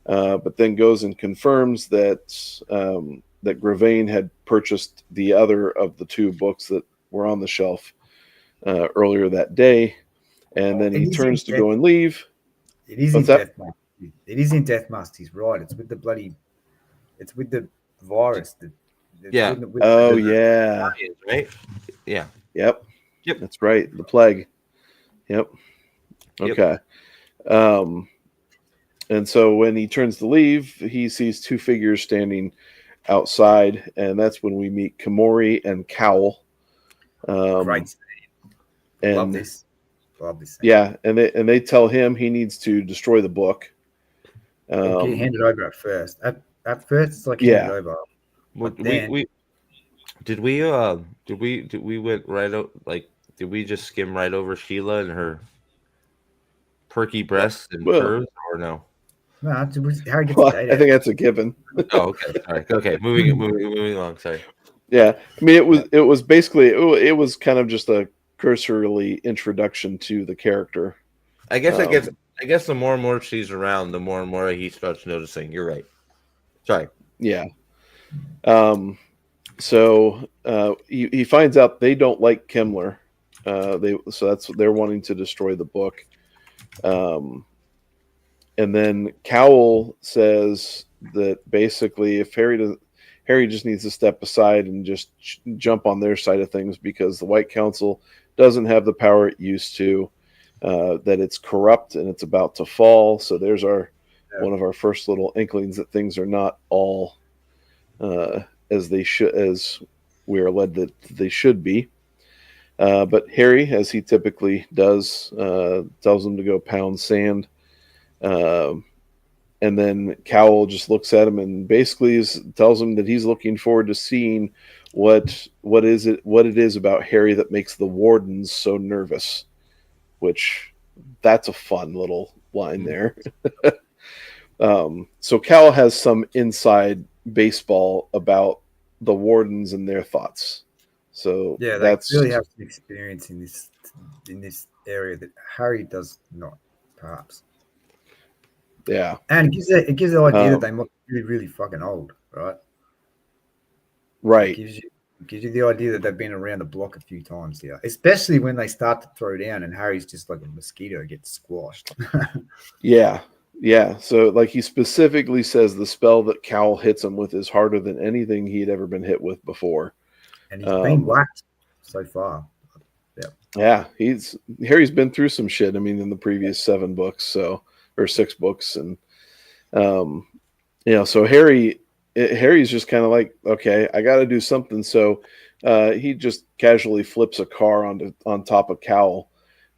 but then goes and confirms that that Gravane had purchased the other of the 2 books that were on the shelf earlier that day. And then he turns to go and leave. It is in Death Mask. It is in Death Mask. He's right. It's with the virus. Yeah. Right. Yeah. Yep. That's right. The plague. Yep. Okay. And so when he turns to leave, he sees 2 figures standing outside, and that's when we meet Kamori and Cowl. Great. And Love this. Yeah, and they tell him he needs to destroy the book. Get handed over at first. At first, it's like handed over. Did we just skim right over Sheila and her perky breasts and curves, or no? No, Harry gets I think that's a given. Oh, okay. Sorry. Okay, moving along. Sorry. Yeah, I mean it was basically it was kind of just a cursory introduction to the character. I guess the more and more she's around, the more and more he starts noticing. You're right. Sorry. Yeah. So he finds out they don't like Kemmler. They're wanting to destroy the book. And then Cowl says that basically if Harry just needs to step aside and just jump on their side of things because the White Council doesn't have the power it used to, that it's corrupt and it's about to fall. So there's one of our first little inklings that things are not all as we are led that they should be. But Harry, as he typically does, tells him to go pound sand. And then Cowl just looks at him and basically tells him that he's looking forward to seeing what it is about Harry that makes the wardens so nervous. Which that's a fun little line there. So Cowl has some inside baseball about the wardens and their thoughts. So yeah, that's really have some experience in this area that Harry does not, perhaps. Yeah, and it gives the idea that they must be really, really fucking old, right? Right. It gives you the idea that they've been around the block a few times here, especially when they start to throw down and Harry's just like a mosquito gets squashed. Yeah. Yeah, so like he specifically says the spell that Cal hits him with is harder than anything he had ever been hit with before. And he's been whacked so far. Yeah, Harry's been through some shit. I mean, in the previous 7 books, or 6 books, and so Harry's just kind of like, okay, I got to do something. So he just casually flips a car on top of Cal.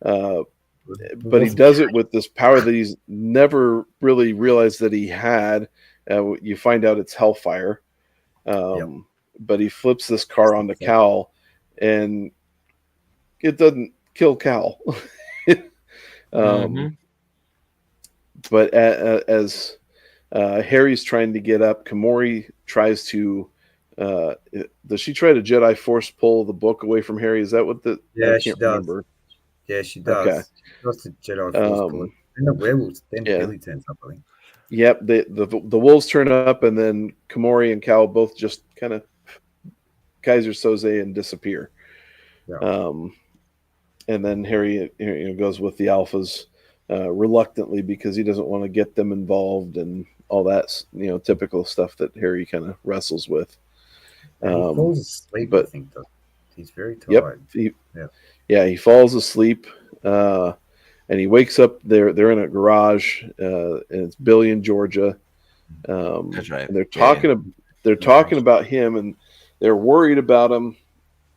But he does it with this power that he's never really realized that he had. You find out it's Hellfire. But he flips this car onto Cal, and it doesn't kill Cal. But as Harry's trying to get up, Komori tries to. Does she try to Jedi Force pull the book away from Harry? Is that what the? Yeah, I she can't does. remember. Yeah, she does. Okay. She does the Jedi Force pull. And the werewolves, then yeah. Billy turns up, I think. Yep, the wolves turn up, and then Komori and Cal both just kind of Kaiser Soze and disappear. Yeah. And then Harry goes with the alphas reluctantly because he doesn't want to get them involved and all that typical stuff that Harry kind of wrestles with. He falls asleep, I think. He's very tired. Yep. He falls asleep. And he wakes up. They're in a garage, and it's Billy in Georgia. That's right. And they're talking. They're talking about him, and they're worried about him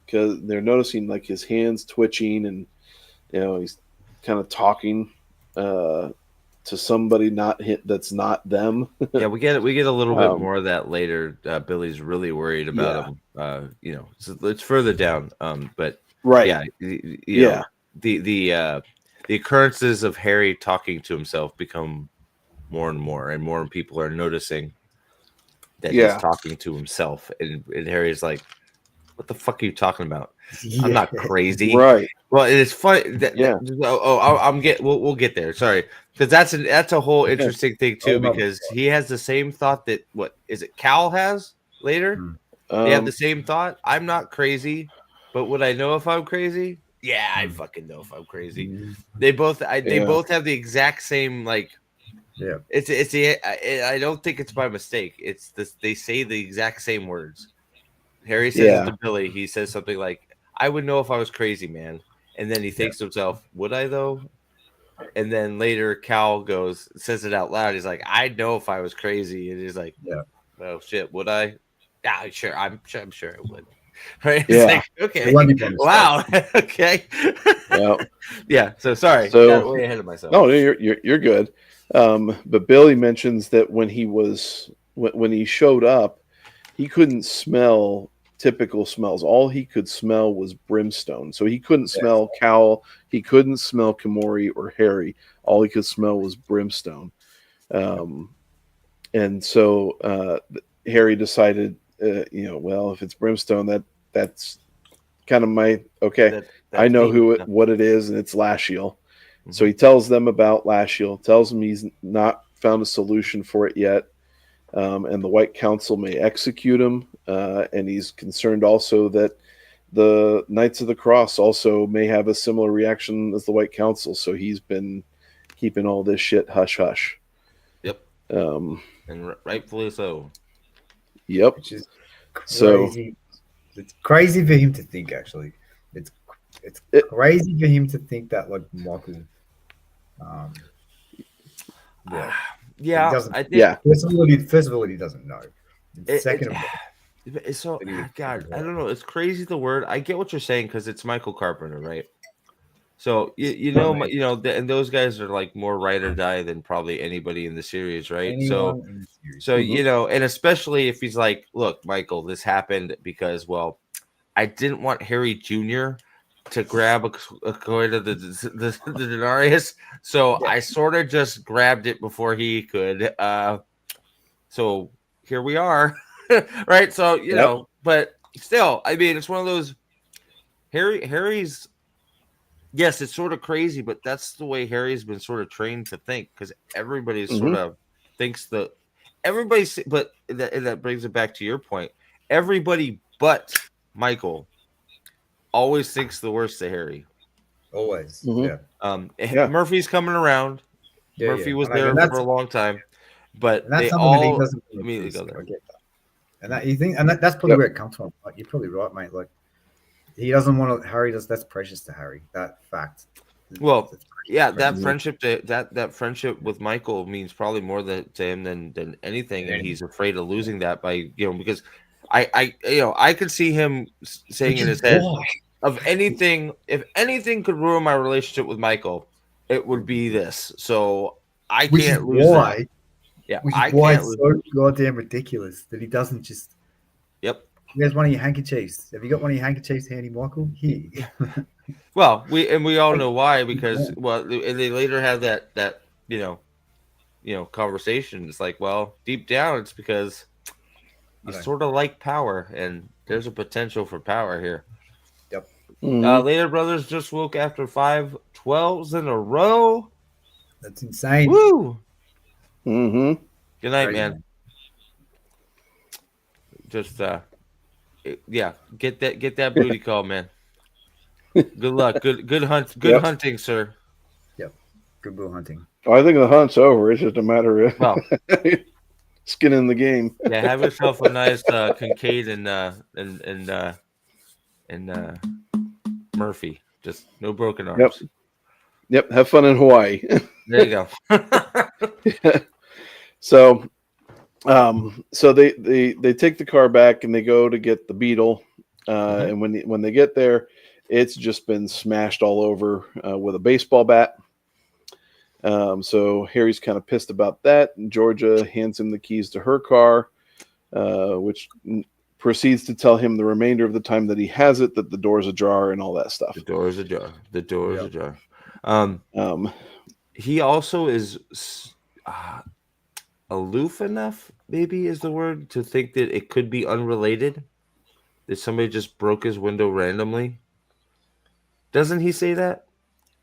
because they're noticing like his hands twitching, and he's kind of talking to somebody that's not them. Yeah, we get a little bit more of that later. Billy's really worried about him. It's further down. But right. The occurrences of Harry talking to himself become more and more people are noticing that he's talking to himself, and Harry's like, "What the fuck are you talking about? I'm not crazy." Right. Well, it's funny. We'll get there. Sorry, because that's a whole interesting thing too, because he has the same thought that what is it? Cal has later. They have the same thought. I'm not crazy, but would I know if I'm crazy? Yeah, I fucking know if I'm crazy. They both have the exact same I don't think it's by mistake. It's this. They say the exact same words. Harry says it to Billy. He says something like, "I would know if I was crazy, man." And then he thinks to himself, "Would I though?" And then later, Cal says it out loud. He's like, "I'd know if I was crazy." And he's like, "Oh shit, would I?" Yeah, sure. I'm sure it would. Right? It's like, okay. Wow. Okay. Yeah. So sorry. Got way ahead of myself. No, you're good. But Billy mentions that when he showed up, he couldn't smell typical smells. All he could smell was brimstone. So he couldn't smell Cal. He couldn't smell Komori or Harry. All he could smell was brimstone. And so Harry decided, well, if it's brimstone, that's kind of my I know what it is, and it's Lashiel. Mm-hmm. So he tells them about Lashiel, tells them he's not found a solution for it yet, and the White Council may execute him, and he's concerned also that the Knights of the Cross also may have a similar reaction as the White Council. So he's been keeping all this shit hush hush. Yep. And rightfully so. Yep. Which is crazy. It's crazy for him to think. Actually, it's crazy for him to think that like Michael. I think. First of all, he doesn't know. Second of all, so God, I don't know. It's crazy the word. I get what you're saying because it's Michael Carpenter, right? So and those guys are like more ride or die than probably anybody in the series, right? And especially if he's like, look, Michael, this happened because, well, I didn't want Harry Jr. to grab a coin of the denarius, so I sort of just grabbed it before he could. So here we are, right? So know, but still, I mean, it's one of those. Harry's. Yes, it's sort of crazy, but that's the way Harry's been sort of trained to think, because everybody sort of thinks that everybody, but that brings it back to your point. Everybody but Michael always thinks the worst of Harry. Always. Murphy's coming around. Murphy was And there that's, for a long time, but and that's they something that he all doesn't immediately really go do, there. I get that. And that you think, and that's probably Yep. where it comes from. Like, you're probably right, mate. Like, he doesn't want to. Harry does. That's precious to Harry. That fact. Well, That's yeah, precious. that friendship that friendship with Michael means probably more to him than anything, and he's afraid of losing that by because I could see him saying in his head of anything, if anything could ruin my relationship with Michael, it would be this. So I Which is can't lose why. that. Yeah, Which I is why can't it's lose. so goddamn ridiculous that he doesn't just. Yep. Here's one of your handkerchiefs. Have you got one of your handkerchiefs handy, Michael? Here. Well, we all know why, because they later have that conversation. It's like, well, deep down, it's because you sort of like power, and there's a potential for power here. Yep. Mhm. Later brothers just woke after 5 12s in a row. That's insane. Woo! Mhm. Good night, Crazy, man. Just get that booty call, man. Good luck. Good hunt. Good Yep. hunting, sir. Yep. Good bull hunting. Oh, I think the hunt's over. It's just a matter of Well, skin in the game. yeah, have yourself a nice Kincaid and Murphy. Just no broken arms. Yep. Have fun in Hawaii. There you go. So, so they take the car back and they go to get the Beetle. And when they get there, it's just been smashed all over with a baseball bat. So Harry's kind of pissed about that. And Georgia hands him the keys to her car, which proceeds to tell him the remainder of the time that he has it, that the door's ajar and all that stuff. The door is ajar. The door is ajar. He also is aloof enough, maybe is the word, to think that it could be unrelated. That somebody just broke his window randomly. Doesn't he say that?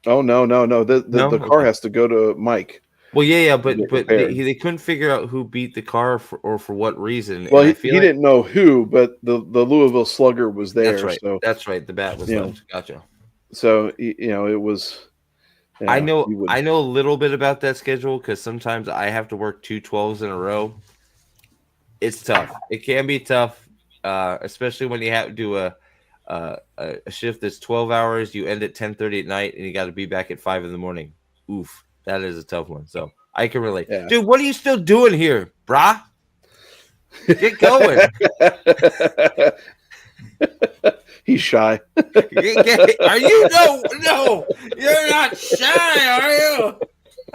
Oh, no. The car has to go to Mike. Well, yeah, but repaired. they couldn't figure out who beat the car or for what reason. Well, And he didn't know who, but the Louisville Slugger was there. That's right. So That's right. The bat was left. Gotcha. So it was. I know a little bit about that schedule because sometimes I have to work 2 12s in a row. It's tough. It can be tough, especially when you have to do a shift that's 12 hours. You end at 10:30 at night, and you got to be back at 5 in the morning. Oof, that is a tough one. So I can relate. Yeah. Dude, what are you still doing here, brah? Get going. He's shy. Are you? No, you're not shy, are you?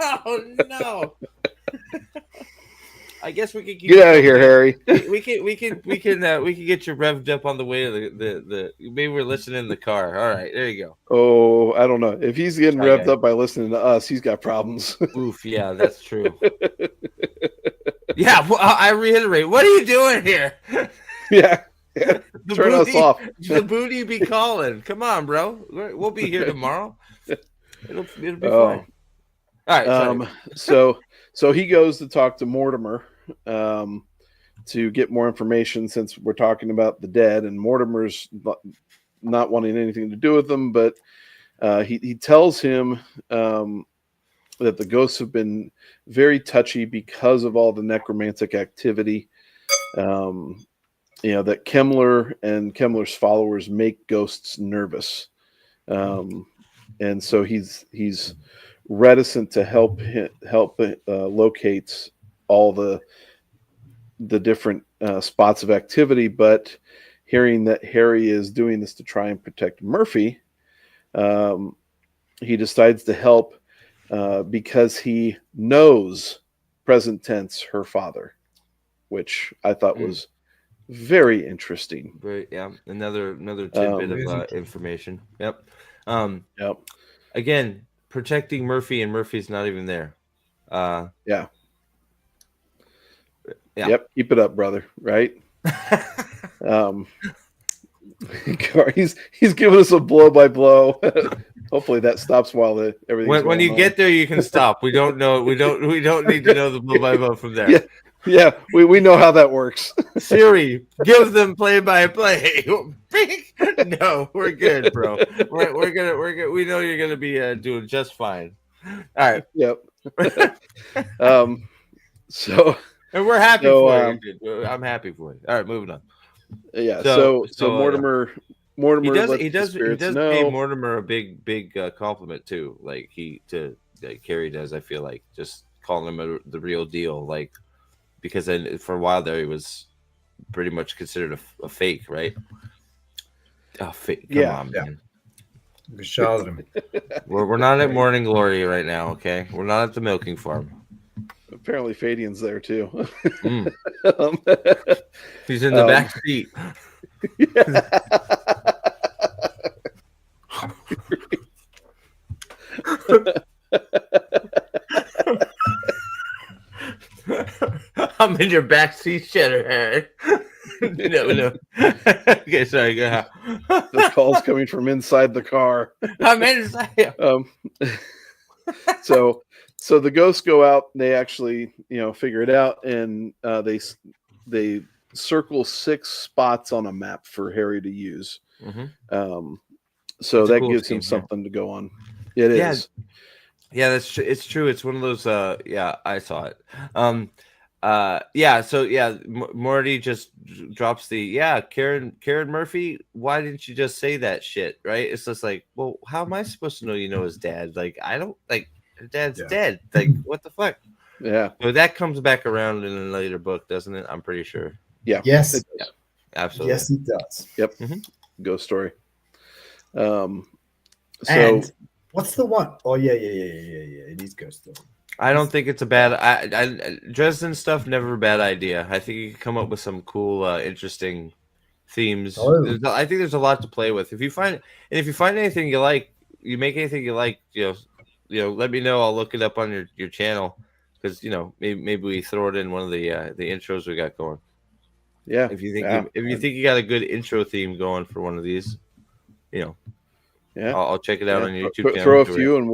Oh no. I guess we could Get out of here, Harry. We can get you revved up on the way to the maybe we're listening in the car. All right, there you go. Oh, I don't know. If he's getting Shy revved guy. up by listening to us, he's got problems. Oof, yeah, that's true. Yeah, well, I reiterate, what are you doing here? Yeah. The Turn us off. The booty be calling. Come on, bro. We'll be here tomorrow. It'll be fine. Oh. All right. So he goes to talk to Mortimer to get more information, since we're talking about the dead, and Mortimer's not wanting anything to do with them, but he tells him that the ghosts have been very touchy because of all the necromantic activity. That Kemmler and Kemmler's followers make ghosts nervous, and so he's reticent to help locate all the different spots of activity. But hearing that Harry is doing this to try and protect Murphy, he decides to help because he knows, present tense, her father, which I thought was very interesting. Great, yeah. Another tidbit of information. Yep. Yep. Again, protecting Murphy, and Murphy's not even there. Yeah. Yeah. Yep. Keep it up, brother. Right. He's giving us a blow by blow. Hopefully that stops while everything. When you get there, you can stop. We don't know. We don't need to know the blow by blow from there. Yeah. We know how that works. Siri, give them play by play. No, we're good, bro. We're good. We know you're gonna be doing just fine. All right. Yep. So And we're happy So, for you. Dude. I'm happy for you. All right, moving on. yeah. So- So Mortimer lets the spirits pay know. Mortimer a big compliment too. Like Carrie does. I feel like just calling him the real deal. Like because then for a while there he was pretty much considered a fake, right? Oh, fake! Come Yeah. on, man. Charlatan. We're not at Morning Glory right now. Okay, we're not at the milking farm. Apparently, Fadian's there too. Mm. Um, He's in the back seat. I'm in your back seat, Shatterhead. No. Okay, sorry. Go ahead. This call's coming from inside the car. I'm inside. So the ghosts go out. They actually, figure it out, and they circle 6 spots on a map for Harry to use. Mm-hmm. So It's a that cool gives him scheme, something to go on. It is. Yeah, that's true. It's true. It's one of those. Yeah, I saw it. Morty just drops the Karen Murphy. Why didn't you just say that shit? Right? It's just like, well, how am I supposed to know you know his dad? Like, I don't like. Her dad's dead. Like, what the fuck? Yeah. So that comes back around in a later book, doesn't it? I'm pretty sure. Yeah. Yes. Yeah, absolutely. Yes, it does. Yep. Mm-hmm. Ghost story. And what's the one? Oh yeah. It is Ghost Story. I don't think it's a bad. I Dresden stuff never a bad idea. I think you can come up with some cool, interesting themes. Oh. I think there's a lot to play with. If you find anything you like, you make anything you like. Let me know. I'll look it up on your channel because maybe we throw it in one of the intros we got going. Yeah. If you think you got a good intro theme going for one of these, yeah, I'll check it out on your YouTube channel. Throw a few, and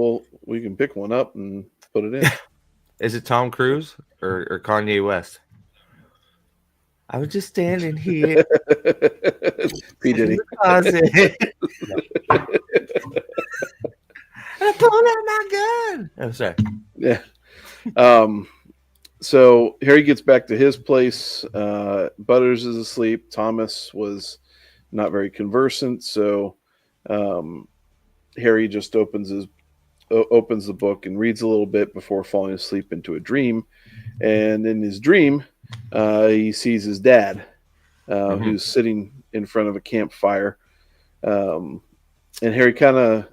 we can pick one up and put it in. Is it Tom Cruise or Kanye West? I was just standing here. P. Diddy. I pulled out my gun. I'm sorry. Yeah. So Harry gets back to his place. Butters is asleep. Thomas was not very conversant, so Harry just opens the book and reads a little bit before falling asleep into a dream. And in his dream, he sees his dad, who's sitting in front of a campfire. And Harry kind of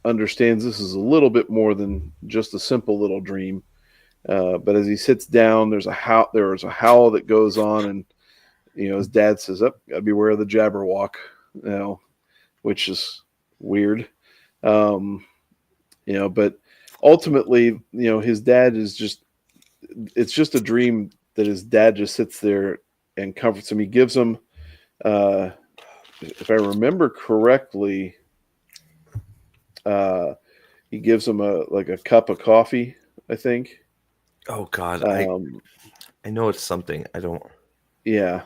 understands this is a little bit more than just a simple little dream. But as he sits down, there's a howl that goes on, and his dad says, gotta beware of the Jabberwock, which is weird. But ultimately, his dad is it's just a dream that his dad just sits there and comforts him. He gives him, if I remember correctly, he gives him a cup of coffee, I think. Oh God, I know it's something. I don't. Yeah.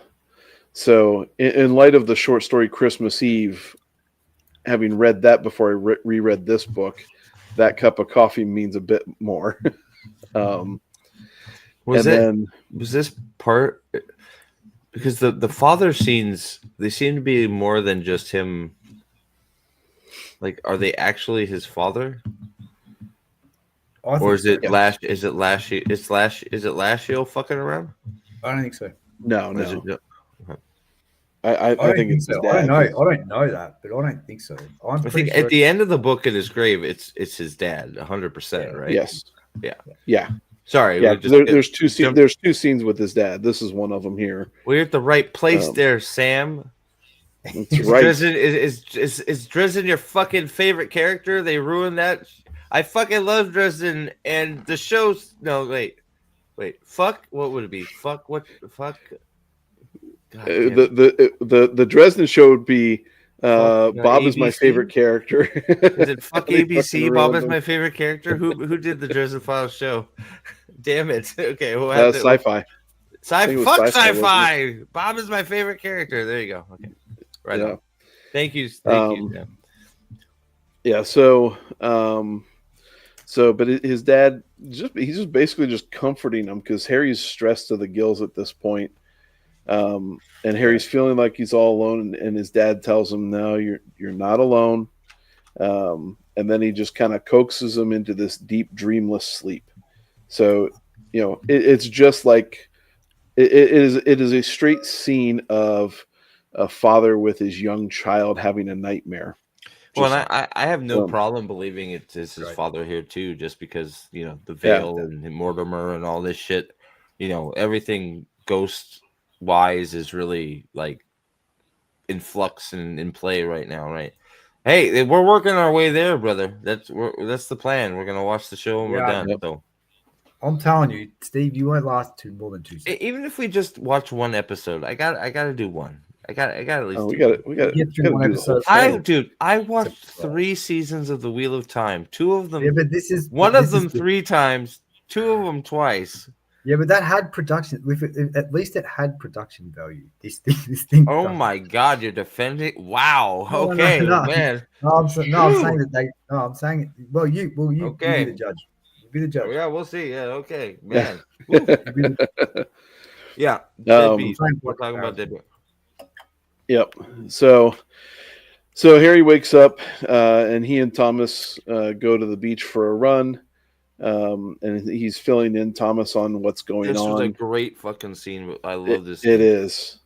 So in light of the short story Christmas Eve, having read that before I reread this book, that cup of coffee means a bit more. Was this part? Because the father scenes, they seem to be more than just him. Like, are they actually his father? Or is it Lash? Is it Lashy? Is it Lashio fucking around? I don't think so. No. Okay. I think it's his dad. I don't know that, but I don't think so. I think at the end of the book in his grave, it's his dad, 100%, right? Yes. Yeah. Sorry. Yeah. There's two scenes. There's 2 scenes with his dad. This is one of them here. We're at the right place there, Sam. That's right. Dresden, is Dresden your fucking favorite character? They ruined that. I fucking love Dresden, and the show's wait. Fuck. What would it be? Fuck. What? Fuck. The Dresden show would be Bob ABC? is my favorite character. Is it fuck ABC? Bob is my favorite character. Who did the Dresden Files show? Damn it. Okay. Well, Sci-fi. Fuck sci-fi. Bob is my favorite character. There you go. Okay. Right on. Thank you. Yeah. So, but his dad he's just basically just comforting him because Harry's stressed to the gills at this point. And Harry's feeling like he's all alone, and his dad tells him, "No, you're not alone." And then he just kind of coaxes him into this deep, dreamless sleep. So, it's just like it is a straight scene of a father with his young child having a nightmare. Well, and I have no problem believing it's his father here too, just because the veil and Mortimer and all this shit, everything ghost wise is really like in flux and in play right now, right? Hey, we're working our way there, brother. That's the plan. We're gonna watch the show and we're done. So I'm telling you, Steve, you won't last more than 2 seconds. Even if we just watch one episode, I gotta do one. I got at least. We got get through one episode. I watched 3 seasons of The Wheel of Time. 2 of them. Yeah, but this is one of them 3 times. 2 of them twice. Yeah, but that had production. At least it had production value. This thing. Oh my God, you're defending. Wow. Okay, man. I'm saying that they. No, I'm saying. Well, you. Okay. You be the judge. You be the judge. Yeah, we'll see. Yeah. Okay, man. Yeah. We're talking about Deadbeat. Yep. So Harry wakes up, and he and Thomas go to the beach for a run. And he's filling in Thomas on what's going on. This was a great fucking scene. I love this. It is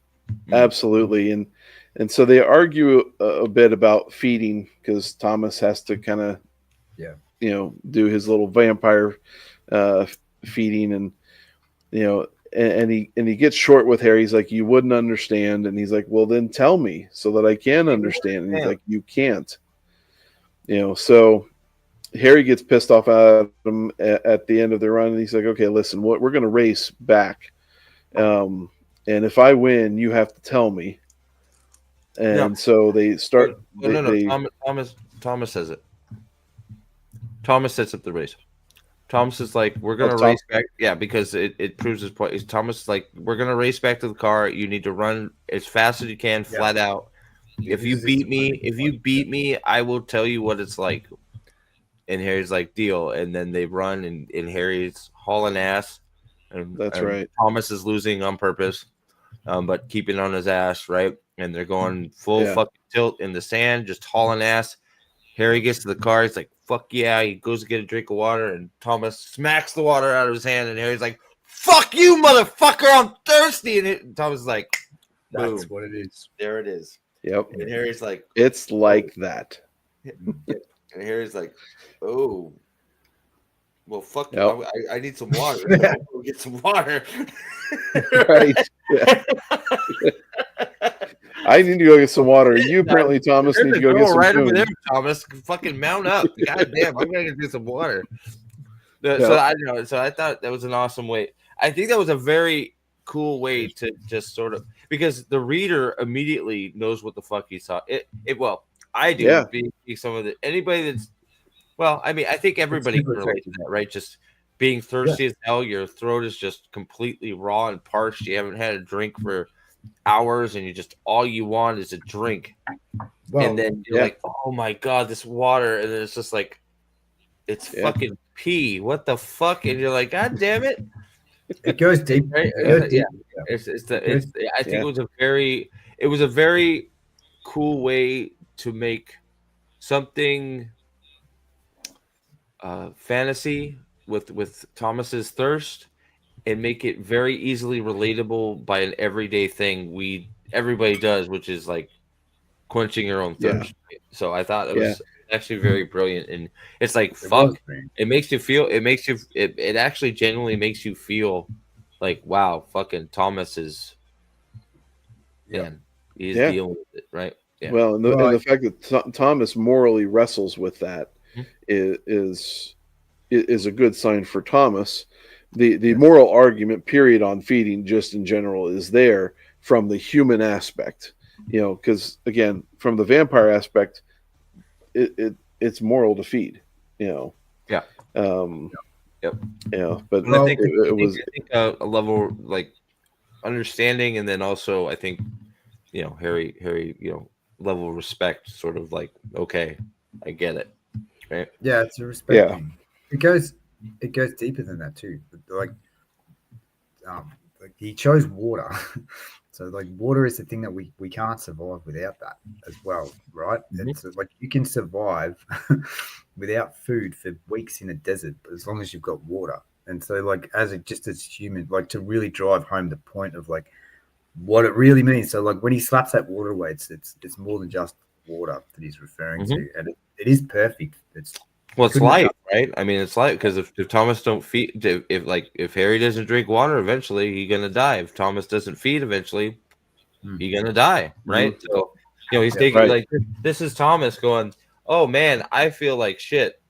absolutely, and so they argue a bit about feeding because Thomas has to kind of, do his little vampire feeding, and and he gets short with Harry. He's like, "You wouldn't understand," and he's like, "Well, then tell me so that I can understand." And he's like, "You can't," so. Harry gets pissed off at him at the end of the run, and he's like, "Okay, listen, we're going to race back, and if I win, you have to tell me." And so they start. Thomas says it. Thomas sets up the race. Thomas is like, "We're going to race back." Yeah, because it proves his point. Thomas is like, "We're going to race back to the car. You need to run as fast as you can, flat out. If you beat me, I will tell you what it's like." And Harry's like, "Deal." And then they run, and Harry's hauling ass. And, That's right. Thomas is losing on purpose, but keeping on his ass, right? And they're going full fucking tilt in the sand, just hauling ass. Harry gets to the car. He's like, "Fuck yeah." He goes to get a drink of water, and Thomas smacks the water out of his hand. And Harry's like, "Fuck you, motherfucker. I'm thirsty." And Thomas is like, boom. That's what it is. There it is. Yep. And Harry's like, "It's like that." And Harry's like, "Oh, well, fuck. Yep. I need some water. Go get some water." Right. Yeah. I need to go get some water. You apparently, Thomas, need to go get some right food. over there, Thomas. Fucking mount up. God damn, I'm gonna get some water. So I thought that was an awesome way. I think that was a very cool way to just sort of, because the reader immediately knows what the fuck he saw. I do. Yeah. Being some of anybody that's, well, I mean, I think everybody can relate to that, right? Just being thirsty as hell, your throat is just completely raw and parched. You haven't had a drink for hours, and all you want is a drink. Well, and then you're like, "Oh my God, this water!" And then it's just like, it's fucking pee. What the fuck? And you're like, "God damn it!" It goes deep. Right? I think it was a very cool way to make something fantasy with Thomas's thirst, and make it very easily relatable by an everyday thing everybody does, which is like quenching your own thirst. So I thought it was actually very brilliant, and it's like it makes you feel. It actually genuinely makes you feel like, wow, fucking Thomas is, he's dealing with it, right? Yeah. Well, and the fact that Thomas morally wrestles with that is a good sign for Thomas. The moral argument, period, on feeding just in general is there from the human aspect, because again, from the vampire aspect, it's moral to feed, Yep. But I think it was a level like understanding, and then also I think Harry level of respect, sort of like, okay, I get it, right? Yeah, it's a respect thing. It goes it goes deeper than that too. Like he chose water. So like water is the thing that we can't survive without that as well, right? Mhm. It's like you can survive without food for weeks in a desert, but as long as you've got water. And so like just as human, like to really drive home the point of like what it really means. So like when he slaps that water away, it's more than just water that he's referring Mhm. to, and it is perfect. It's It's light, right? I mean, it's light because if Thomas don't feed, if Harry doesn't drink water, eventually he's gonna die. If Thomas doesn't feed, eventually he's gonna die, right? So, he's taking right. like this is Thomas going, "Oh man, I feel like shit."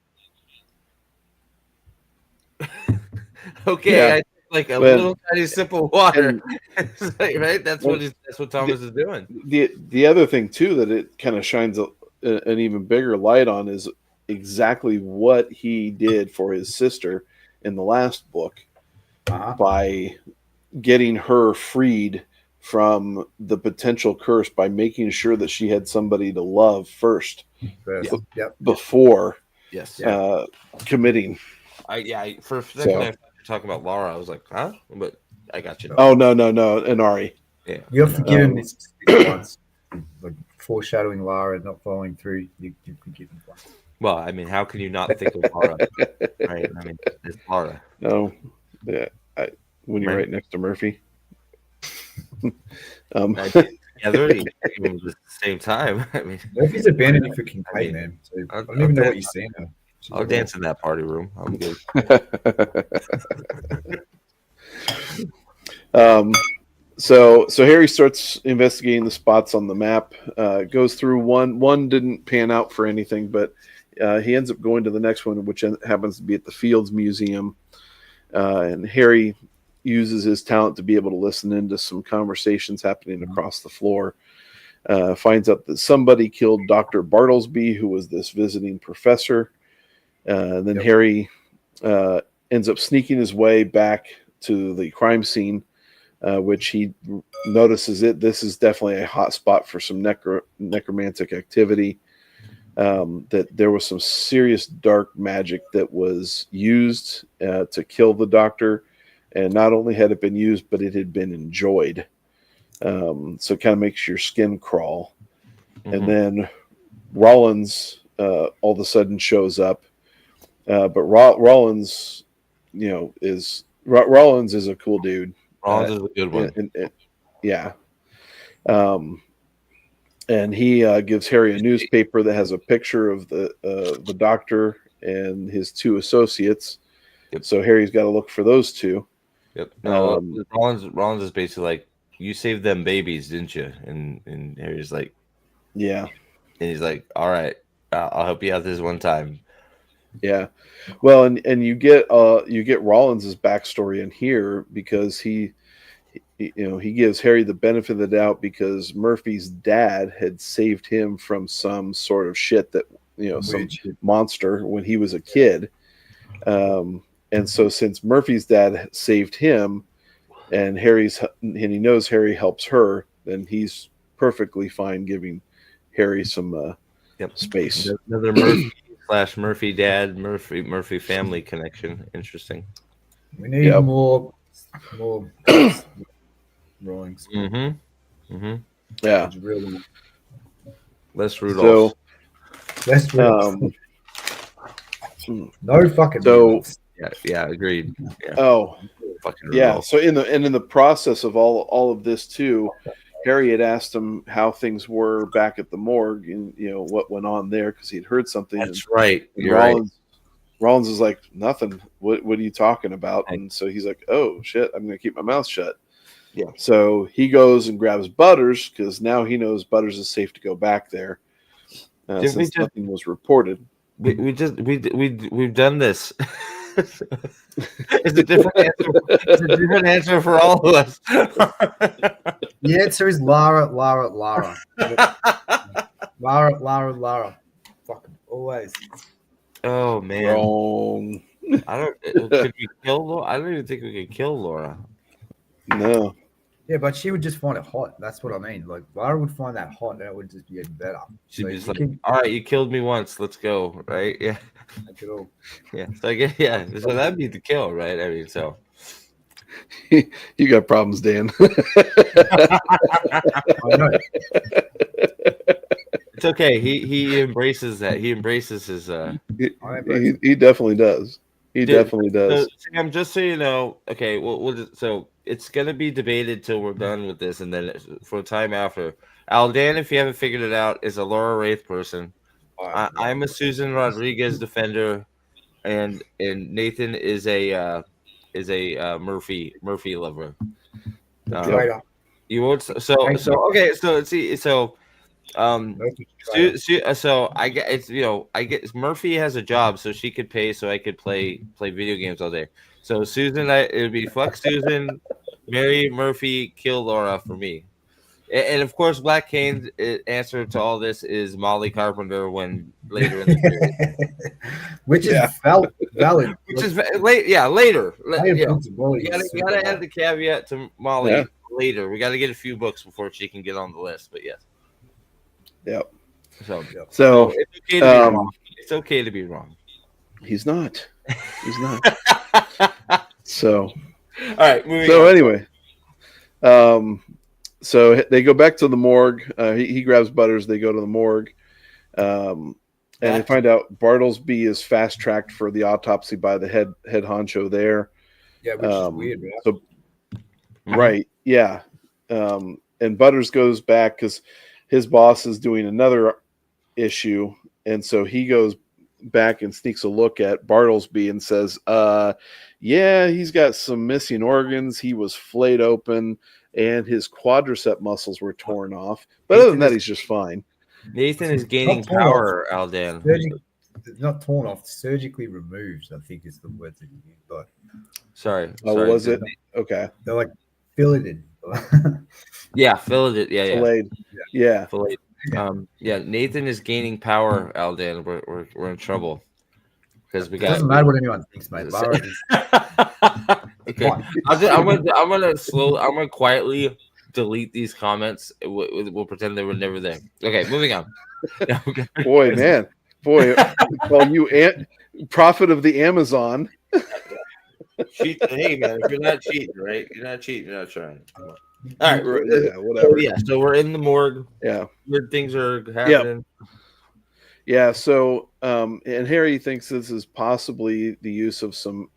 Okay, Yeah. I took like a But- little tiny sip of water, and- right? That's what Thomas is doing. The other thing too that it kind of shines an even bigger light on is exactly what he did for his sister in the last book by getting her freed from the potential curse by making sure that she had somebody to love first before Yes. committing. For a second, I thought you were talking about Laura. I was like, huh? But I got you. Oh no, Inari. Yeah. You have to give him this once, like foreshadowing Lara not following through. You can give him once. Well, I mean, how can you not think of Laura? Right? I mean, it's Laura. No, yeah. When you're right next to Murphy. Together, even at the same time. I mean, Murphy's a vanity for King Kate, man. So I don't even know what you're saying now. I'll dance in that party room. I'm good. So Harry starts investigating the spots on the map. Goes through one didn't pan out for anything, but he ends up going to the next one, which happens to be at the Fields Museum. And Harry uses his talent to be able to listen into some conversations happening across the floor. Finds out that somebody killed Dr. Bartlesby, who was this visiting professor. Then Harry ends up sneaking his way back to the crime scene, which he notices this is definitely a hot spot for some necromantic activity. That there was some serious dark magic that was used to kill the doctor, and not only had it been used, but it had been enjoyed. So it kind of makes your skin crawl. Mm-hmm. And then Rollins all of a sudden shows up, but Rollins, Rollins is a cool dude. Rollins is a good one. Yeah. And he gives Harry a newspaper that has a picture of the doctor and his two associates. Yep. So Harry's got to look for those two. Yep. Rollins is basically like, you saved them babies, didn't you? And Harry's like, yeah. And he's like, all right, I'll help you out this one time. Yeah. Well, and you get Rollins's backstory in here because he gives Harry the benefit of the doubt because Murphy's dad had saved him from some sort of shit that, some monster when he was a kid. And so since Murphy's dad saved him and he knows Harry helps her, then he's perfectly fine giving Harry some space. Another Murphy dad, Murphy family connection. Interesting. We need more drawings. Mm-hmm. Mm-hmm. Yeah. Really... Less Rudolph. Less Rudolph. No fucking Rudolph. Yeah, agreed. Yeah. Oh, fucking yeah. So in the process of all of this too, Harry had asked him how things were back at the morgue and what went on there because he'd heard something. That's right. Rollins is like, nothing. What are you talking about? And so he's like, oh shit, I'm gonna keep my mouth shut. Yeah. So he goes and grabs Butters because now he knows Butters is safe to go back there since nothing was reported. We've done this. It's a different answer. It's a different answer for all of us. The answer is Lara. Lara. Fucking always. Oh man. Wrong. Could we kill Laura? I don't even think we could kill Laura. No. Yeah, but she would just find it hot. That's what I mean. Like Lara would find that hot, and it would just be even better. She'd So be just you like, can all right, you killed me once, let's go, right? Yeah, make it all. yeah. So I guess, yeah. So that'd be the kill, right? I mean, so You got problems, Dan. I know. it's okay. He embraces that. He embraces his he definitely does. He Dude, definitely So, does. Sam, just so you know, okay, we'll just, so it's gonna be debated till we're done with this, and then for a time after. Aldan, if you haven't figured it out, is a Laura Wraith person. I'm a Susan Rodriguez defender, and Nathan is a Murphy lover. Traitor. You won't. So okay. So let's see. So so I get it's I get Murphy has a job, so she could pay, so I could play video games all day. So Susan, it would be fuck Susan, marry Murphy, kill Laura for me, and of course Black Kane's answer to all this is Molly Carpenter when later in the series, Which is valid. which is late. Yeah, later. You You gotta add the caveat to Molly later. We got to get a few books before she can get on the list. But yes. Yep. So it's okay to be wrong. It's okay to be wrong. He's not. He's not. So, all right. So anyway, so they go back to the morgue. He grabs Butters. They go to the morgue, and they find out Bartlesby is fast tracked for the autopsy by the head honcho there. Yeah, which is weird. Man. So, right, yeah, and Butters goes back because his boss is doing another issue, and so he goes back and sneaks a look at Bartlesby and says, yeah, he's got some missing organs. He was flayed open and his quadricep muscles were torn off. But other than that, he's just fine. Nathan is gaining power, Aldan. Not torn off, surgically removed, I think is the word that you use. But sorry. Was it? Okay. They're like filleted. Yeah, filleted. Yeah, Filleted. Yeah. Filleted. Yeah, Nathan is gaining power, Aldan. We're in trouble because we got. It doesn't matter what anyone thinks, mate. Okay, I'm gonna quietly delete these comments. We'll pretend they were never there. Okay, moving on. Boy, call you prophet of the Amazon. Hey man, if you're not cheating, right? You're not cheating. You're not trying. All right, whatever. So we're in the morgue. Yeah, weird things are happening. Yeah. So, and Harry thinks this is possibly the use of some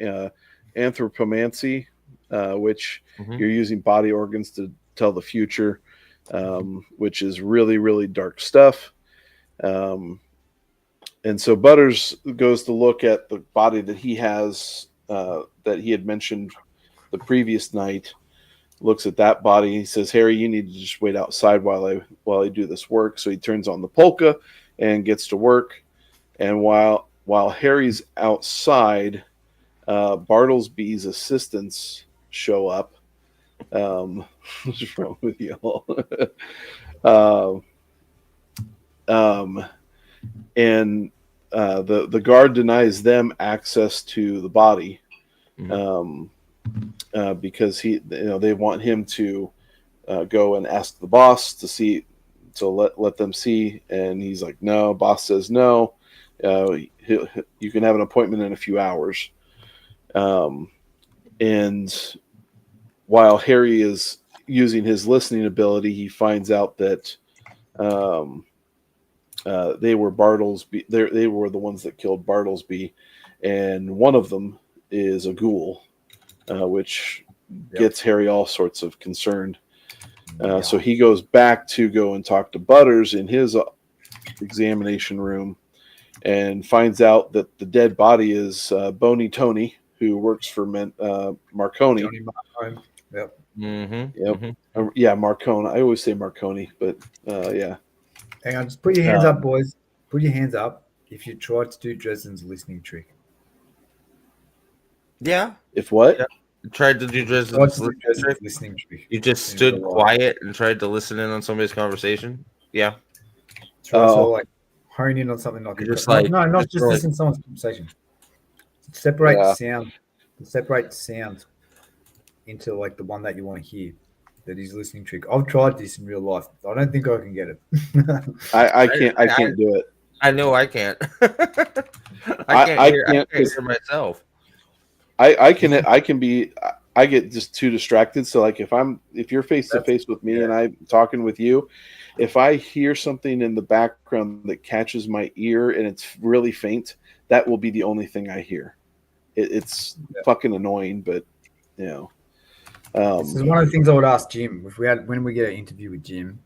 anthropomancy, which you're using body organs to tell the future, which is really, really dark stuff. And so Butters goes to look at the body that he has, that he had mentioned the previous night. Looks at that body. He says, "Harry, you need to just wait outside while I do this work." So he turns on the polka and gets to work. And while Harry's outside, Bartlesby's assistants show up. What's wrong with y'all? And the guard denies them access to the body, because they want him to go and ask the boss to let them see, and he's like, no. Boss says no. You can have an appointment in a few hours. And while Harry is using his listening ability, he finds out that they were Bartlesby. They were the ones that killed Bartlesby, and one of them is a ghoul, which gets Harry all sorts of concerned. So he goes back to go and talk to Butters in his examination room, and finds out that the dead body is Boney Tony, who works for Marconi. Yep. Yeah, Marconi. I always say Marconi, but yeah. Hang on, just put your hands up, boys. Put your hands up if you tried to do Dresden's listening trick. Yeah. If what? Yeah. Tried to do Dresden's listening trick. You just stood quiet and tried to listen in on somebody's conversation? Yeah. So like hone in on something like just not just listen to someone's conversation. Separate sound into like the one that you want to hear. that his listening trick. I've tried this in real life. I don't think I can get it. I can't do it. I know I can't. I I can't can't hear myself. I get just too distracted. So like if you're face to face with me and I'm talking with you, if I hear something in the background that catches my ear and it's really faint, that will be the only thing I hear. It's fucking annoying, but you know. This is one of the things I would ask Jim. When we get an interview with Jim,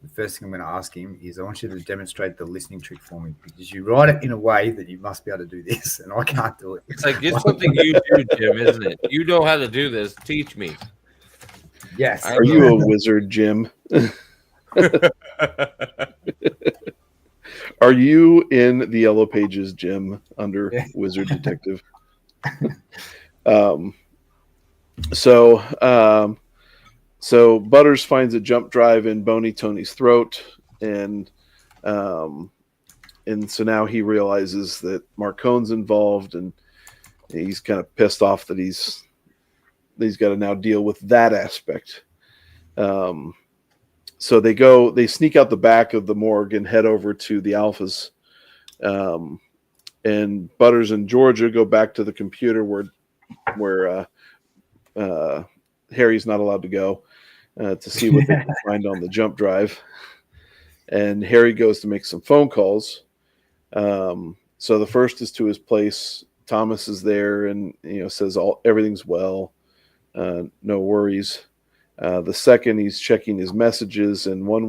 the first thing I'm going to ask him is, I want you to demonstrate the listening trick for me, because you write it in a way that you must be able to do this, and I can't do it. It's like, it's something you do, Jim, isn't it? You know how to do this. Teach me. Yes. Are you a wizard, Jim? Are you in the Yellow Pages, Jim, under Wizard Detective? So Butters finds a jump drive in Boney Tony's throat, and so now he realizes that Marcone's involved, and he's kind of pissed off that he's got to now deal with that aspect. So they sneak out the back of the morgue and head over to the Alphas. And Butters and Georgia go back to the computer where Harry's not allowed to go to see what they can find on the jump drive. And Harry goes to make some phone calls. So the first is to his place. Thomas is there and says everything's well, no worries. The second, he's checking his messages, and one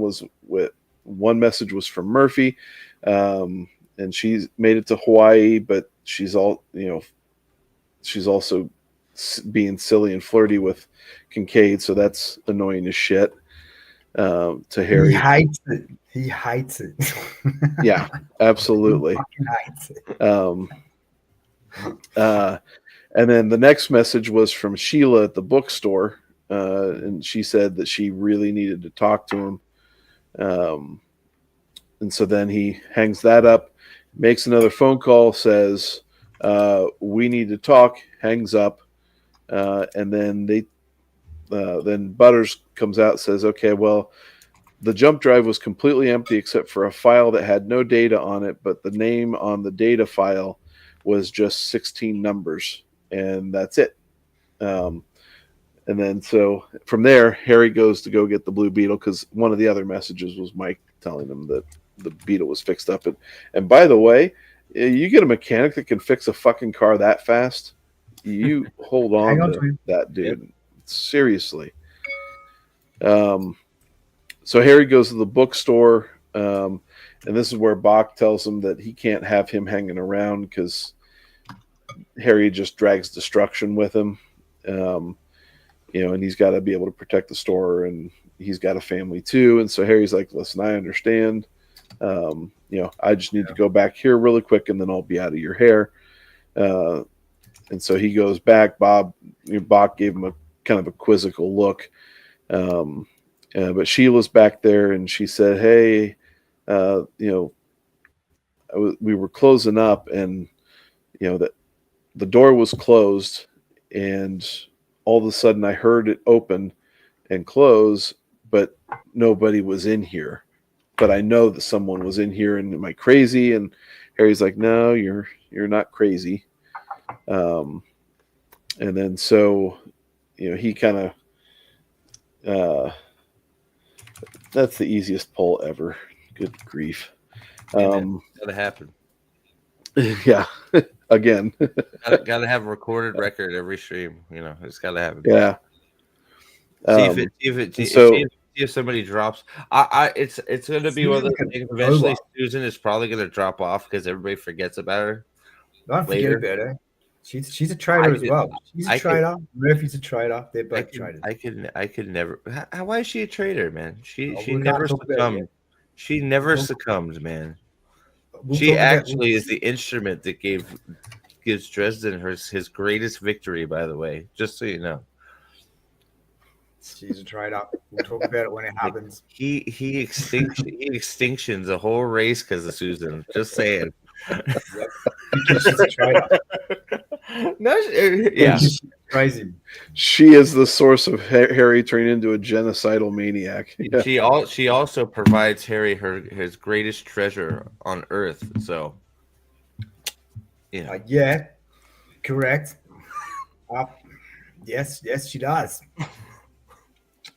message was from Murphy, and she's made it to Hawaii, but she's also being silly and flirty with Kincaid, so that's annoying as shit to Harry. He hates it. Yeah, absolutely. He hates it. And then the next message was from Sheila at the bookstore. And she said that she really needed to talk to him. And so then he hangs that up, makes another phone call, says, we need to talk, hangs up. And then then Butters comes out and says, okay, well, the jump drive was completely empty except for a file that had no data on it, but the name on the data file was just 16 numbers, and that's it. And then so from there, Harry goes to go get the Blue Beetle, because one of the other messages was Mike telling him that the Beetle was fixed up. And by the way, you get a mechanic that can fix a fucking car that fast, you hold on to that dude. Yep. Seriously. So Harry goes to the bookstore, and this is where Bach tells him that he can't have him hanging around because Harry just drags destruction with him. And he's got to be able to protect the store, and he's got a family too. And so Harry's like, listen, I understand. I just need to go back here really quick, and then I'll be out of your hair. And so he goes back. Bach gave him a kind of a quizzical look. But Sheila's back there, and she said, hey, we were closing up, and, that the door was closed, and all of a sudden I heard it open and close, but nobody was in here. But I know that someone was in here, and am I crazy? And Harry's like, no, you're not crazy. And then so, he kind of, that's the easiest poll ever. Good grief. Gotta happen. Yeah. Again. gotta have a recorded record every stream. It's gotta happen. Yeah. See if somebody drops. It's gonna be one of those things. Eventually, Susan is probably gonna drop off because everybody forgets about her. Don't forget about her. She's a traitor as well. She's a traitor. Murphy's a traitor. They're both traitors. I could never. Why is she a traitor, man? She never succumbed. She never succumbed, man. She actually is the instrument that gives Dresden his greatest victory. By the way, just so you know, she's a traitor. We'll talk about it when it happens. He extinctions a whole race because of Susan. Just saying. Because she's a traitor. No, yeah. crazy. She is the source of Harry turning into a genocidal maniac. Yeah. She also provides Harry his greatest treasure on Earth. So, yeah. Yeah, correct. Yes, she does.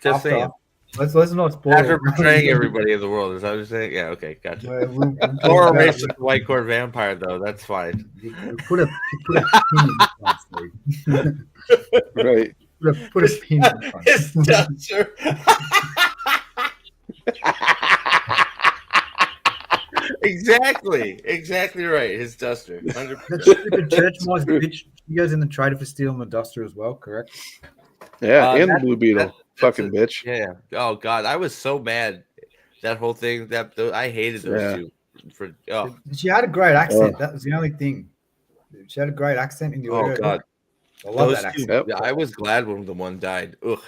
Just saying. Let's not spoil. After betraying everybody in the world, is that what you're saying? Yeah, okay, gotcha. We'll Or a racist white cord vampire, though. That's fine. put a pin in the front, Steve. Right. Put a pin in the front. His duster. Exactly right. His duster. 100%. That stupid church mouse bitch. She goes in the trader for stealing the duster as well, correct? Yeah, and the Blue Beetle. Fucking bitch. Yeah. Oh God, I was so mad. That whole thing. I hated those two. She had a great accent. That was the only thing. She had a great accent in the audio. Oh God, I love that accent. Yep. Yeah, I was glad when the one died. Ugh.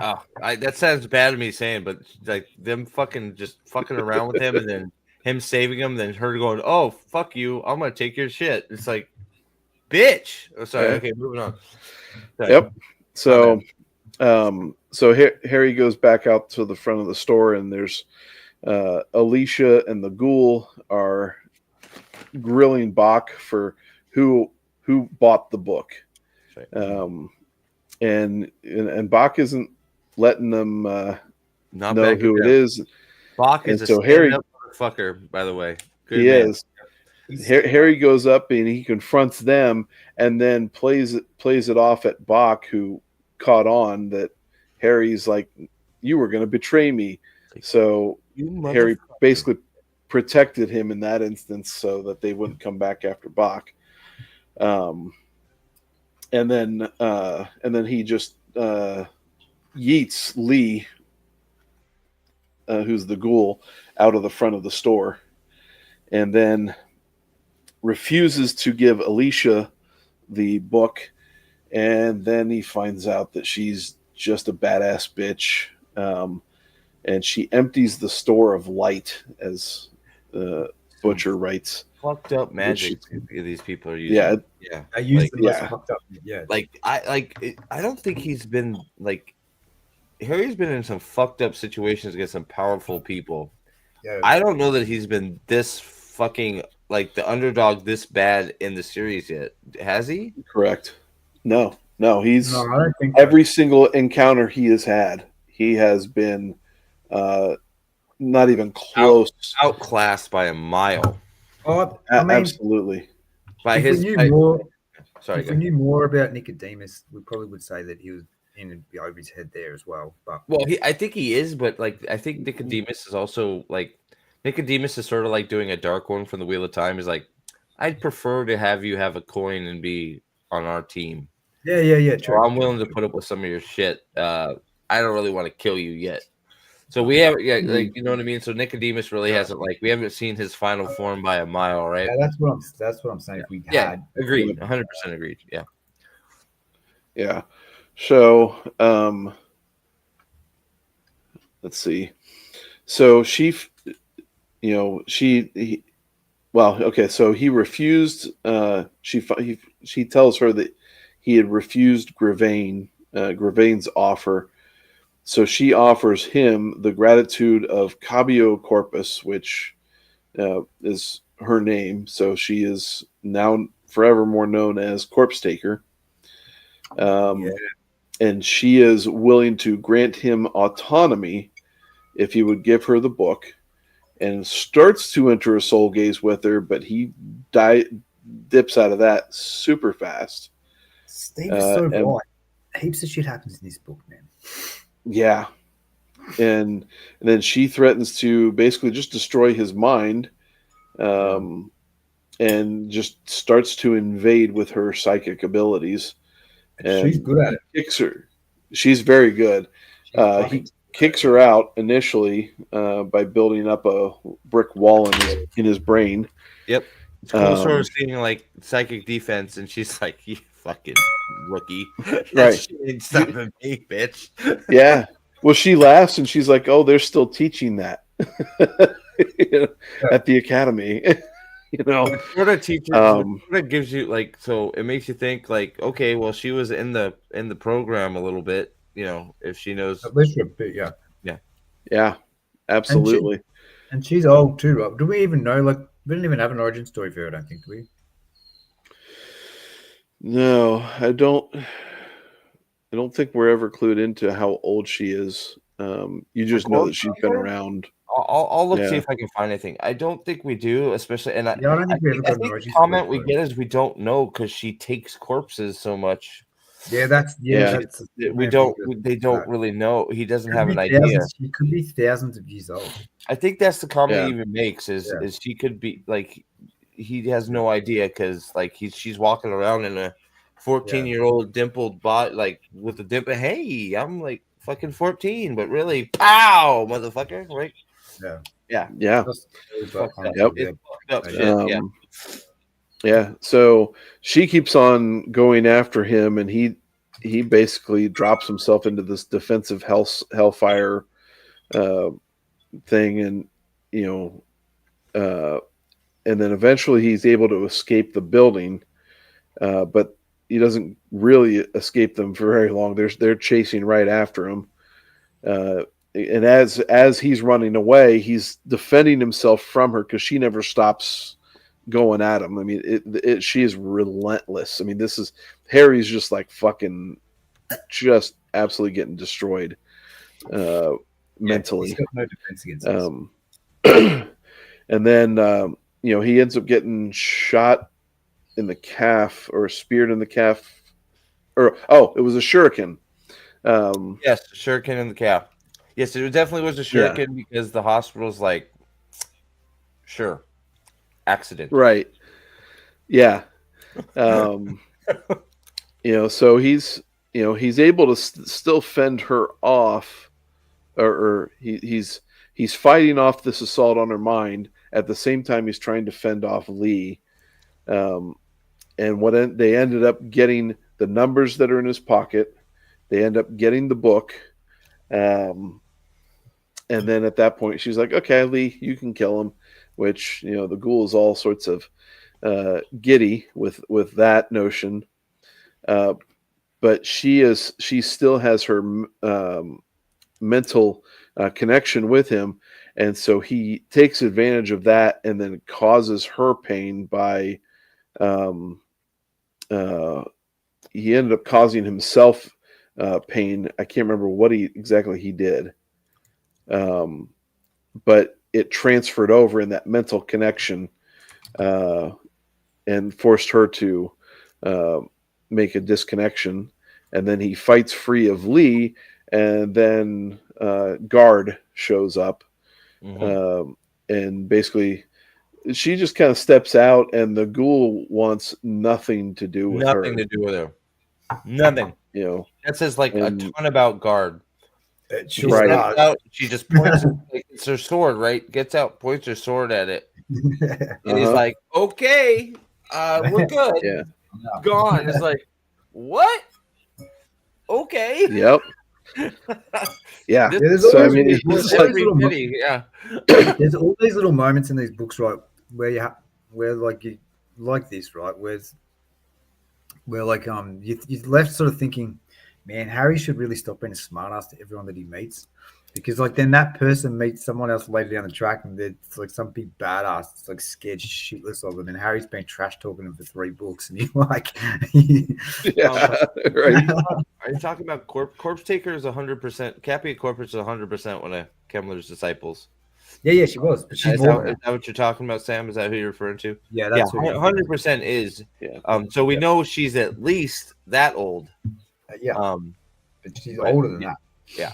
Oh, that sounds bad to me saying, but like them just fucking around with him, and then him saving him, then her going, "Oh fuck you, I'm gonna take your shit." It's like, bitch. Oh, sorry. Yeah. Okay, moving on. Sorry. Yep. So, Harry goes back out to the front of the store, and there's Alicia and the Ghoul are grilling Bach for who bought the book, and Bach isn't letting them know who it is. Bach is so a Harry motherfucker, by the way. Good he man. is. Harry goes up and he confronts them, and then plays it off at Bach, who caught on that Harry's like, "You were going to betray me." So Harry basically protected him in that instance so that they wouldn't come back after Bach. And then he just yeets Lee, who's the Ghoul, out of the front of the store, and then refuses to give Alicia the book. And then he finds out that she's just a badass bitch. And she empties the store of light, as Butcher writes. Fucked up magic these people are using. Yeah. I use the most fucked up. Yeah. I don't think he's been Harry's been in some fucked up situations against some powerful people. Yeah. I don't know that he's been this fucking the underdog this bad in the series yet. Has he? Correct. No, he's I don't think every single encounter he has had, he has been not even close. Outclassed by a mile. Oh, I mean, absolutely. If we knew more about Nicodemus, we probably would say that he was in and be over his head there as well. But I think he is, but I think Nicodemus is also Nicodemus is sort of like doing a dark one from the Wheel of Time. Is like, I'd prefer to have you have a coin and be on our team. Yeah. True. Or I'm willing to put up with some of your shit. I don't really want to kill you yet. So we have, you know what I mean. So Nicodemus really hasn't we haven't seen his final form by a mile, right? Yeah, that's what I'm saying. If we had, agreed, 100% agreed. Yeah. So, let's see. So so he refused. She tells her that he had refused Gravaine's offer. So she offers him the gratitude of Cabio Corpus, which is her name. So she is now forevermore known as Corpse Taker. And she is willing to grant him autonomy if he would give her the book, and starts to enter a soul gaze with her, but he dips out of that super fast. Steve is so right. Heaps of shit happens in this book, man. Yeah. And then she threatens to basically just destroy his mind, and just starts to invade with her psychic abilities. And she's good at it. Kicks her. She's very good. He kicks her out initially by building up a brick wall in his brain. Yep. It's cool sort of seeing psychic defense, and she's like, "You fucking rookie, right? She ain't stopping me, bitch." Yeah. Well, she laughs and she's like, "Oh, they're still teaching that at the academy." you know. It sort of teaches, it Um, sort of gives you like, so it makes you think like, okay, well, she was in the program a little bit, you know, if she knows. At least for a bit, yeah. Yeah. yeah, And she absolutely. and she's old too, right? Do we even know? Like, we didn't even have an origin story for her. I don't think, do we? No, I don't. I don't think we're ever clued into how old she is. You For just know that corpse she's been Hunter? around. I'll look see Yeah, if I can find anything. I don't think we do, especially, and Yeah, I don't think we ever I got an think the origin story comment we for her. get is we don't know because she takes corpses so much. Yeah, that's Yeah. We don't. They don't really know. He doesn't have an idea. She could be thousands of years old. I think that's the comment Yeah. he even makes is Yeah. she could be like he has no idea because like she's walking around in a 14-year-old dimpled bot like with a dimple. Hey, I'm like fucking 14, but really, pow, motherfucker, right? Yeah. Yeah, Yeah. Just fucked up. Yep. It's fucked up shit. Yeah, Yeah. So she keeps on going after him, and he basically drops himself into this defensive hellfire thing, and you and then eventually he's able to escape the building, but he doesn't really escape them for very long. They're chasing right after him, and as he's running away, he's defending himself from her because she never stops going at him. I mean, she is relentless. I mean, this is Harry's just like fucking, just absolutely getting destroyed mentally. He's got no defense against us. And then he ends up getting shot in the calf or speared in the calf, or it was a shuriken. yes, shuriken in the calf. Yes, it definitely was a shuriken because the hospital's like, sure, accident. Right. Yeah. So he's able to still fend her off, or he's fighting off this assault on her mind at the same time he's trying to fend off Lee. And they ended up getting the numbers that are in his pocket. They end up getting the book. And then at that point, she's like, okay, Lee, you can kill him, which, the ghoul is all sorts of giddy with that notion. But she still has her mental connection with him. And so he takes advantage of that and then causes her pain by, he ended up causing himself pain. I can't remember what exactly he did. But it transferred over in that mental connection and forced her to make a disconnection. And then he fights free of Lee, and then Guard shows up. And basically she just kind of steps out, and the ghoul wants nothing to do with her. Nothing to do with her. Nothing. That says like a ton about Guard. She steps out, she just points like it's her sword, right? Gets out, points her sword at it. And he's like, okay, we're good. Yeah. Gone. It's like, what? Okay. Yep. Yeah. There's So I always- mean, there's he's always like, little yeah. There's all these little moments in these books, right, where like you like this, right, where like you're left sort of thinking, man, Harry should really stop being a smartass to everyone that he meets, because like then that person meets someone else later down the track, and it's like some big badass that's like scared shitless of them, and Harry's been trash talking them for 3 books, and he's like, yeah, right. Are you talking about corpse taker is 100%? Cappy Corpus is 100% one of Kemmler's disciples. Yeah, she was, but she's Is more. that what you're talking about, Sam? Is that who you're referring to? Yeah, that's 100% is. Yeah. So we know she's at least that old. Yeah. But she's older than that. Yeah.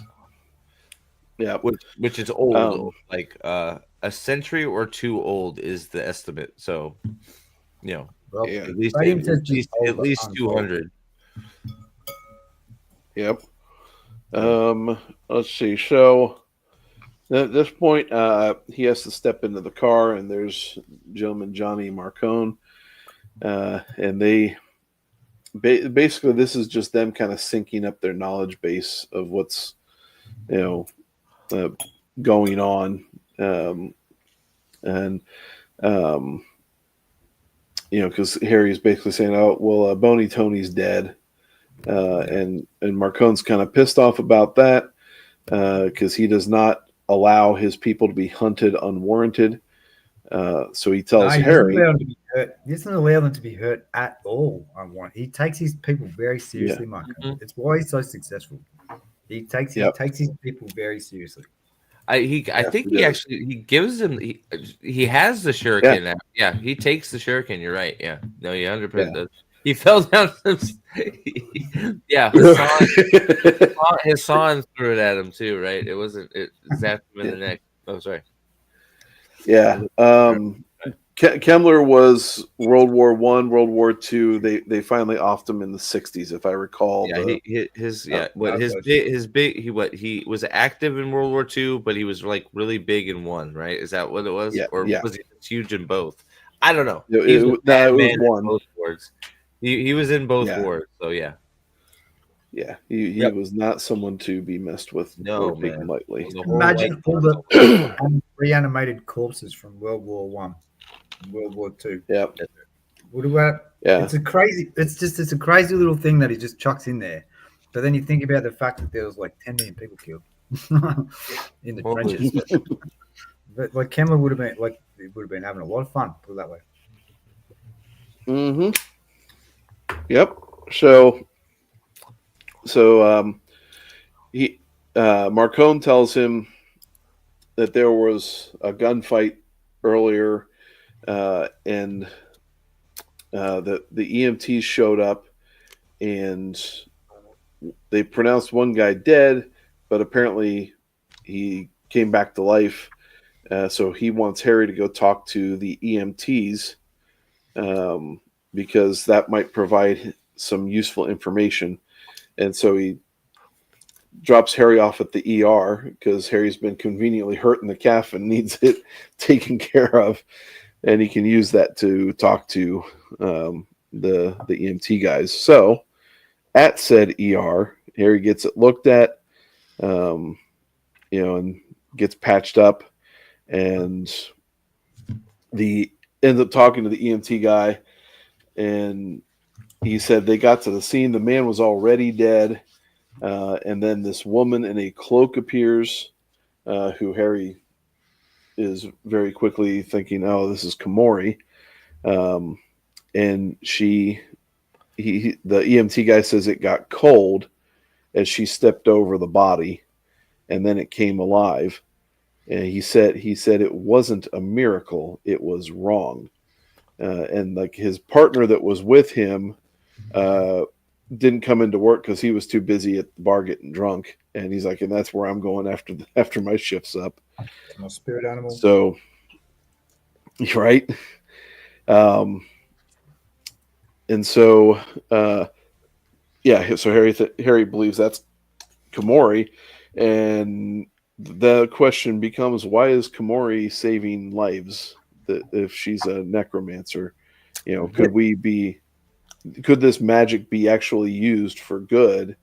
Yeah. Which is old. Like a century or 2 old is the estimate. So, Well, at least Graham says just at least 200. Yep. Let's see. So at this point, he has to step into the car, and there's gentleman Johnny Marcone, and they basically this is just them kind of syncing up their knowledge base of what's going on, and because Harry's basically saying, "Oh, well, Boney Tony's dead," and Marcone's kind of pissed off about that because he does not allow his people to be hunted unwarranted. So he tells He Harry, doesn't allow them to be hurt. He doesn't allow them to be hurt at all. He takes his people very seriously, Mark. It's why he's so successful. He takes his people very seriously. I think he actually gives him he has the shuriken now. Yeah, he takes the shuriken. You're right. Yeah, no, he 100% does. He fell down. Yeah, Hassan threw it at him too, right? It wasn't. It zapped him in the neck. Oh, sorry. Yeah. Kemmler was World War I, World War II. They finally offed him in the 60s, if I recall. Yeah, he was active in World War II, but he was like really big in one, right? Is that what it was? Yeah, or yeah. was he huge in both? I don't know. It was one. Both wars. He was in both wars, so yeah. Yeah, he was not someone to be messed with or taken lightly. Imagine all the reanimated corpses from World War One. World War II. Yeah. What about? Yeah. It's a crazy little thing that he just chucks in there. But then you think about the fact that there was like 10 million people killed in the trenches. But like Kemmler would have been having a lot of fun, put it that way. Mm-hmm. Yep. So he Marcone tells him that there was a gunfight earlier. And the EMTs showed up, and they pronounced one guy dead, but apparently he came back to life. So he wants Harry to go talk to the EMTs because that might provide some useful information. And so he drops Harry off at the ER because Harry's been conveniently hurt in the calf and needs it taken care of. And he can use that to talk to the EMT guys. So at said ER, Harry gets it looked at, and gets patched up, and ends up talking to the EMT guy, and he said they got to the scene. The man was already dead, and then this woman in a cloak appears, who Harry is very quickly thinking, oh, this is Komori. And the EMT guy says it got cold as she stepped over the body, and then it came alive. And he said it wasn't a miracle, it was wrong. And like his partner that was with him didn't come into work because he was too busy at the bar getting drunk. And he's like, and that's where I'm going after my shift's up. My spirit animal. So, right. And so, so Harry believes that's Komori. And the question becomes, why is Komori saving lives if she's a necromancer? Could this magic be actually used for good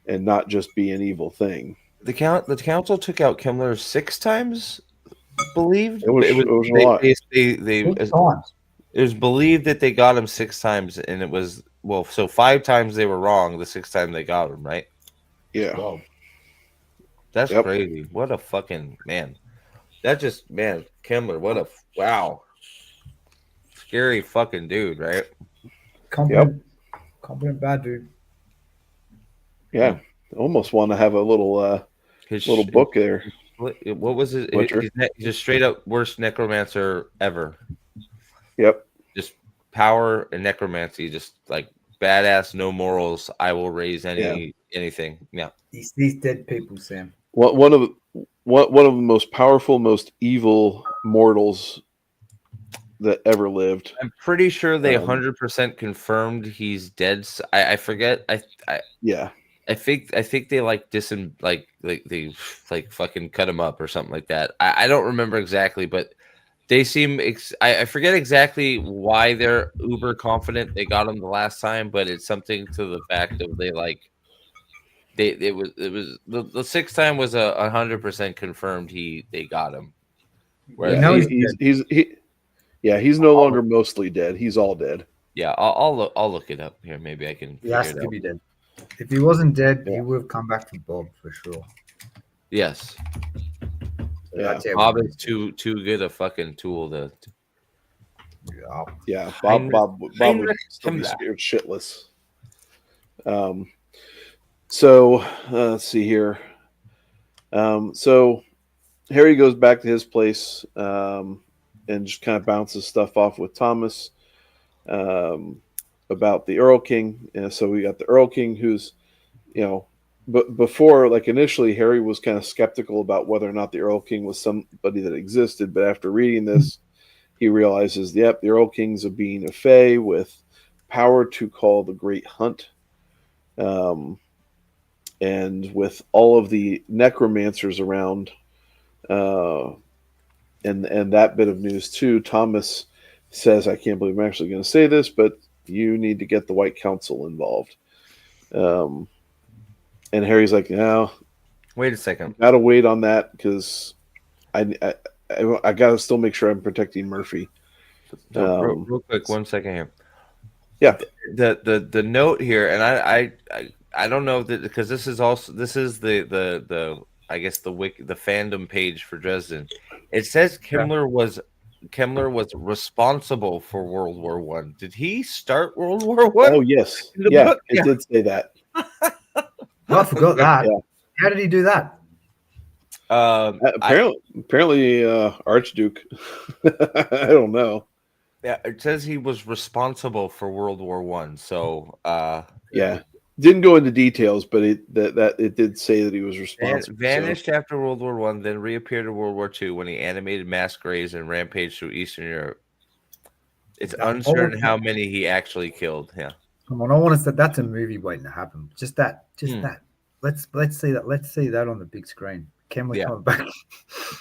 and not just be an evil thing? The council took out Kemmler 6 times, believed. It was a lot. It was believed that they got him 6 times, and it was so 5 times they were wrong. The 6th time they got him right. Yeah, wow. That's crazy. What a fucking man! Kemmler. What a scary fucking dude, right? Confident bad dude. Yeah, almost want to have a little book there. What was it? He's a straight up worst necromancer ever. Yep. Just power and necromancy, just like badass, no morals. I will raise anything. Yeah. These dead people, Sam. One of the most powerful, most evil mortals that ever lived. I'm pretty sure they 100% confirmed he's dead. I forget. I think they they fucking cut him up or something like that. I don't remember exactly, but they seem. I forget exactly why they're uber confident they got him the last time, but it's something to the fact of the 6th time was 100% confirmed they got him. Where Yeah, he's no longer mostly dead. He's all dead. Yeah, I'll look it up here. Maybe I can He has figure it to out. be dead. If he wasn't dead, Yeah. he would have come back for Bob for sure. Yes, So Yeah. that's how Bob we- is too good a fucking tool to. Yeah. Yeah, Bob would Heinrich still be Himmler. scared shitless. So let's see here. So Harry goes back to his place and just kind of bounces stuff off with Thomas about the Earl King. And so we got the Earl King, who's, but before, like initially, Harry was kind of skeptical about whether or not the Earl King was somebody that existed. But after reading this, he realizes, yep, the Earl King's a being of Fae with power to call the Great Hunt. And with all of the necromancers around, and that bit of news too, Thomas says, I can't believe I'm actually going to say this, but you need to get the White Council involved. And Harry's like, no, Wait a second. gotta wait on that because I gotta still make sure I'm protecting Murphy. No, real quick, 1 second here. Yeah. The note here, and I don't know that because this is the I guess the fandom page for Dresden. It says Himmler was responsible for World War One. Did he start World War One? Oh yes, In the yeah, book? it did say that. Oh, I forgot that. Yeah. How did he do that? Apparently, Archduke. I don't know. Yeah, it says he was responsible for World War One. So Yeah, didn't go into details, but it did say that he was responsible. vanished after World War One, then reappeared in World War Two when he animated mass graves and rampaged through Eastern Europe. It's uncertain how many he actually killed. Yeah. Come on, I want to say that's a movie waiting to happen. Just that. Let's see that. Let's see that on the big screen. Can we come back?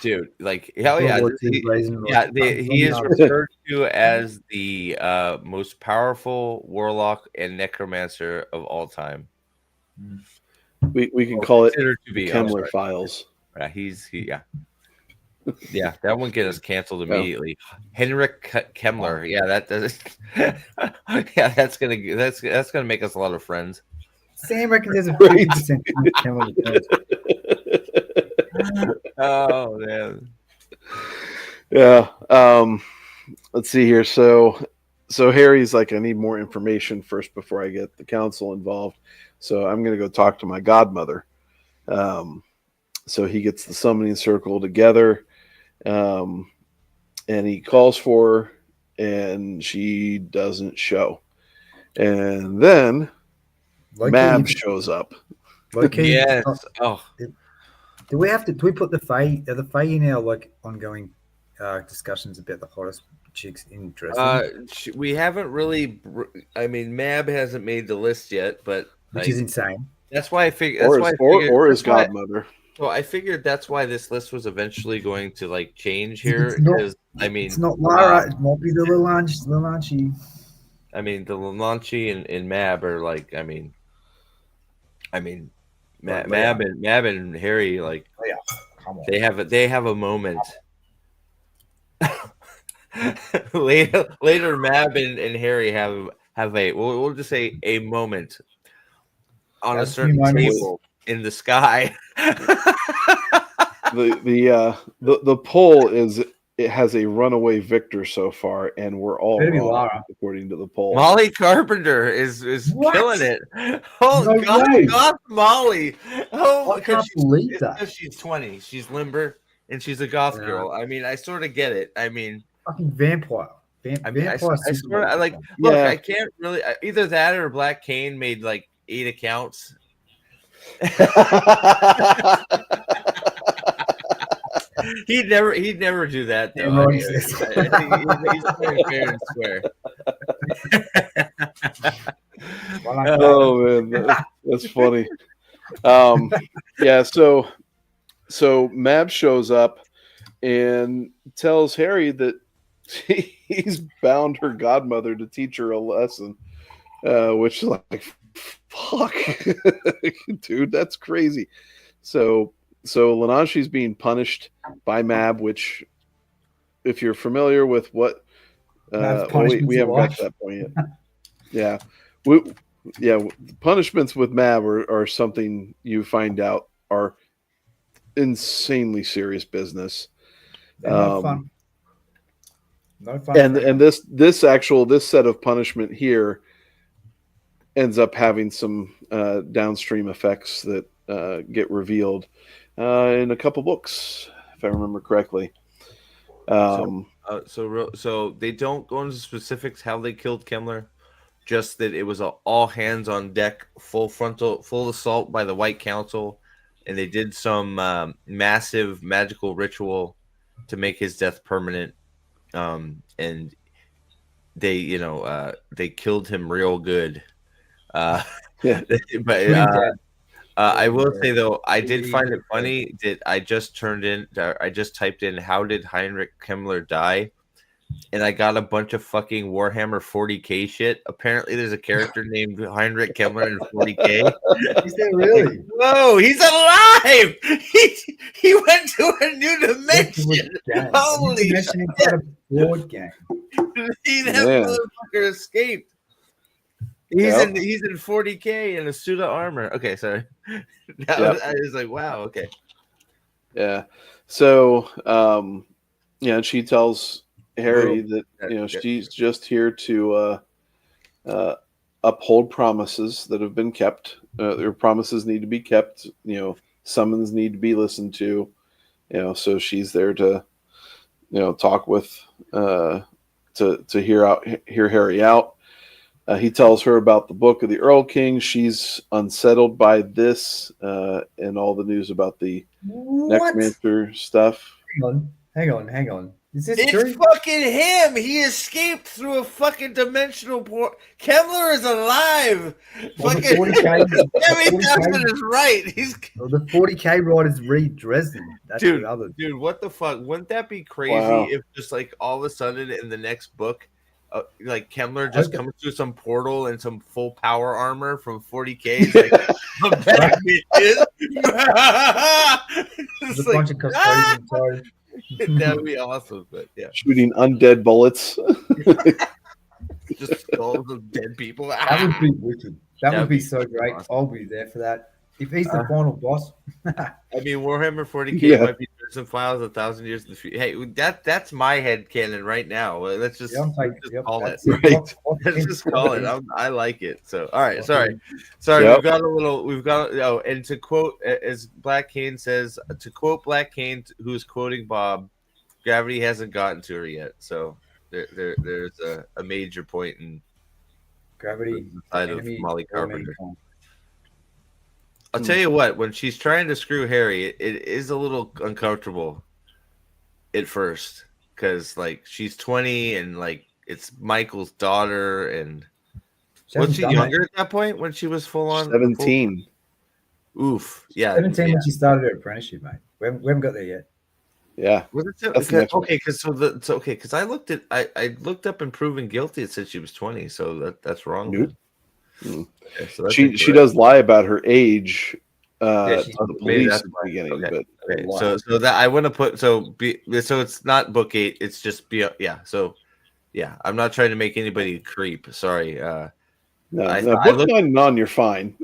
Dude, like hell yeah. He is referred to as the most powerful warlock and necromancer of all time. We can call it Considered to be Kemmler Files. Yeah, yeah, that won't get us canceled immediately. Heinrich Kemmler, yeah, that does. Yeah, that's gonna make us a lot of friends. Sam reckons there's a 50% Oh man. Yeah. Let's see here. So Harry's like, I need more information first before I get the council involved. So I'm gonna go talk to my godmother. So he gets the summoning circle together, and he calls for her, and she doesn't show. And then Mab shows up. Yes. Oh. Do we put the Fae? Are the Fae in our like ongoing discussions about the hottest chicks in Dresden? We haven't really. I mean, Mab hasn't made the list yet, but which is insane. That's why I figured. Or his godmother. So I figured that's why this list was eventually going to like change here. Because it's not Lara. It might be the Lalanchi. I mean, the Lalanchi and Mab are like. Mab and Harry like. Oh, yeah. Come on. They have a moment. later, Mab and Harry have a we'll just say a moment on a certain table in the sky. The poll is it has a runaway victor so far, and we're all wrong, according to the poll. Molly Carpenter is killing it. Oh no God, way. God, Molly! Oh, I can't believe that. She's 20. She's limber and she's a goth girl. I mean, I sort of get it. I mean, fucking vampire. I swear, I like. Look, I can't really either that or Black Cane made like 8 accounts. He'd never do that though. He's very fair and square. Oh man, that's funny. Yeah, so Mab shows up and tells Harry that he's bound her godmother to teach her a lesson, which is like, fuck, dude, that's crazy. So Lananshi's being punished by Mab, which, if you're familiar with what That's we haven't got to that point yet. Yeah, punishments with Mab are something you find out are insanely serious business. No fun. No fun. And this set of punishment here ends up having some downstream effects that get revealed in a couple books, if I remember correctly. So they don't go into specifics how they killed Kemmler, just that it was a all hands on deck, full assault by the White Council, and they did some massive magical ritual to make his death permanent. And they killed him real good. Yeah, but I will say though, I did find it funny that I just typed in how did Heinrich Kemmler die, and I got a bunch of fucking Warhammer 40k shit. Apparently, there's a character named Heinrich Kemmler in 40k. Is that really? Whoa, he's alive! He went to a new dimension. Holy shit! Board game. That motherfucker escaped. He's in 40k in a suit of armor. Okay, sorry. I was like, wow. Okay. Yeah. So, she tells Harry that she's just here to uphold promises that have been kept. Their promises need to be kept. Summons need to be listened to. So she's there to talk with to hear Harry out. He tells her about the book of the Earl King. She's unsettled by this and all the news about the necromancer stuff. Hang on. Is this it's true? fucking him. He escaped through a fucking dimensional port. Kemmler is alive. Well, fucking Jimmy Dawson is right. The 40k riders read Dresden. That's dude, what the fuck? Wouldn't that be crazy if just like all of a sudden in the next book, like Kemmler just comes through some portal and some full power armor from 40k? He's like, I'm back, bitches. There's a bunch of custodians inside. That would be awesome, but yeah. Shooting undead bullets. Just skulls of dead people. That would be wicked. That would be so great. Awesome. I'll be there for that. If he's the final boss. I mean, Warhammer 40k might be Dresden Files 1,000 years in the future. Hey, that's my head canon right now. Let's just call it. Right. Let's just call it. I like it. So, all right. Sorry. We've got and to quote, as Black Cane says, to quote Black Cane, who's quoting Bob, gravity hasn't gotten to her yet. So there's a major point in gravity side of Molly Carpenter. I'll tell you what, when she's trying to screw Harry, it is a little uncomfortable at first because, like, she's 20 and, like, it's Michael's daughter. And was she younger at that point when she was full on? 17. Oof. Yeah. 17 when she started her apprenticeship, mate. We haven't got there yet. Yeah. Was it okay? Because I looked up and proven guilty. It said she was 20, so that's wrong. Nope. Okay, so she does lie about her age to the police at the beginning. Okay. But so that I want to put so it's not book 8. It's just I'm not trying to make anybody creep. Sorry. Book 9 and on, you're fine.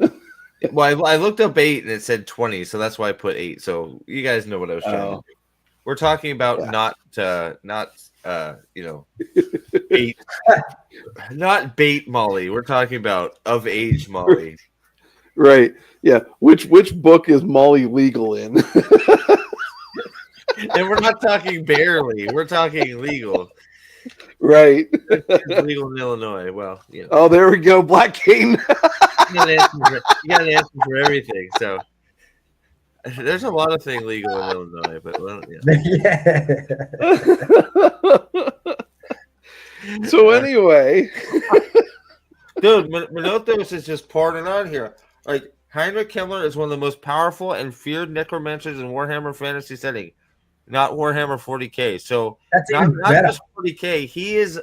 Well, I looked up 8 and it said 20, so that's why I put 8. So you guys know what I was trying to do. We're talking about not bait, not bait Molly. We're talking about of age Molly. Right. Yeah. Which book is Molly legal in? And we're not talking barely. We're talking legal. Right. It's legal in Illinois. Well, Oh, there we go. Black Cane. You got an answer for everything. So there's a lot of things legal in Illinois, but So anyway, dude, Minotaurus is just parting on here. Like, Heinrich Kemmler is one of the most powerful and feared necromancers in Warhammer fantasy setting, not Warhammer 40k. So that's not better. Just 40k. He is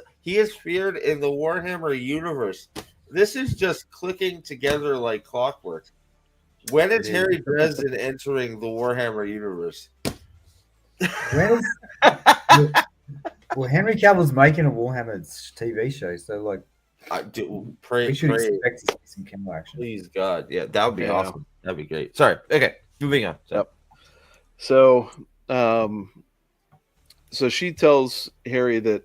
feared in the Warhammer universe. This is just clicking together like clockwork. When is Harry Dresden Well, Henry Cavill's making a Warhammer TV show, so like Pray, we should pray, expect to see some camera action. please God, yeah, that would be Yeah. awesome. That'd be great. Sorry. Okay, moving on. Sorry. Yep. So, so she tells Harry that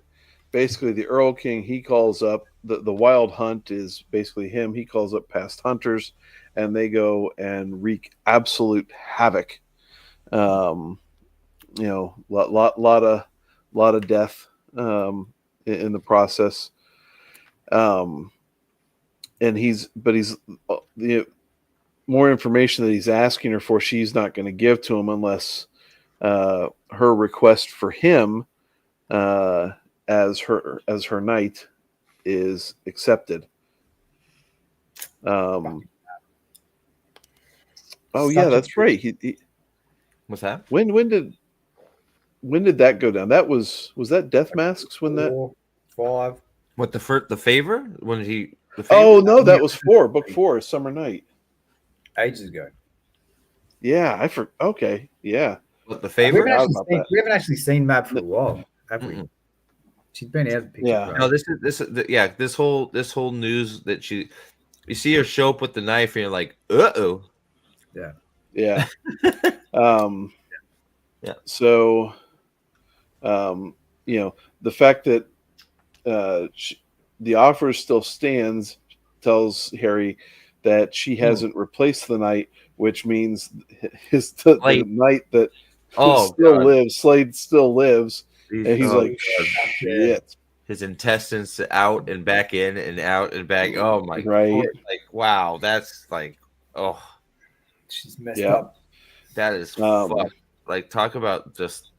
basically the Earl King, he calls up the Wild Hunt is basically him. He calls up past hunters, and they go and wreak absolute havoc. You know, lot of death in the process. And he's the more information that he's asking her for, she's not going to give to him unless her request for him as her knight is accepted. Oh yeah, that's right. He What's that? when did that go down? That was that Death Masks when that? 4, 5. What the favor? When did he? The Oh favor? no, that was book 4, Summer Night. Ages ago. Yeah, okay, yeah. What the We favor? haven't actually seen Matt for a while, have we? Mm-mm. She's been out of the picture. Yeah. bro. No, this whole news that you see her show up with the knife and you're like, uh-oh. Yeah. Yeah. So, you know, the fact that the offer still stands tells Harry that she hasn't replaced the knight, which means the knight that Slade still lives. And he's like, shit. His intestines out and back in and out and back. Oh my Right. God. Like, wow, that's like, oh, She's messed up. that is fucked. Like, talk about just,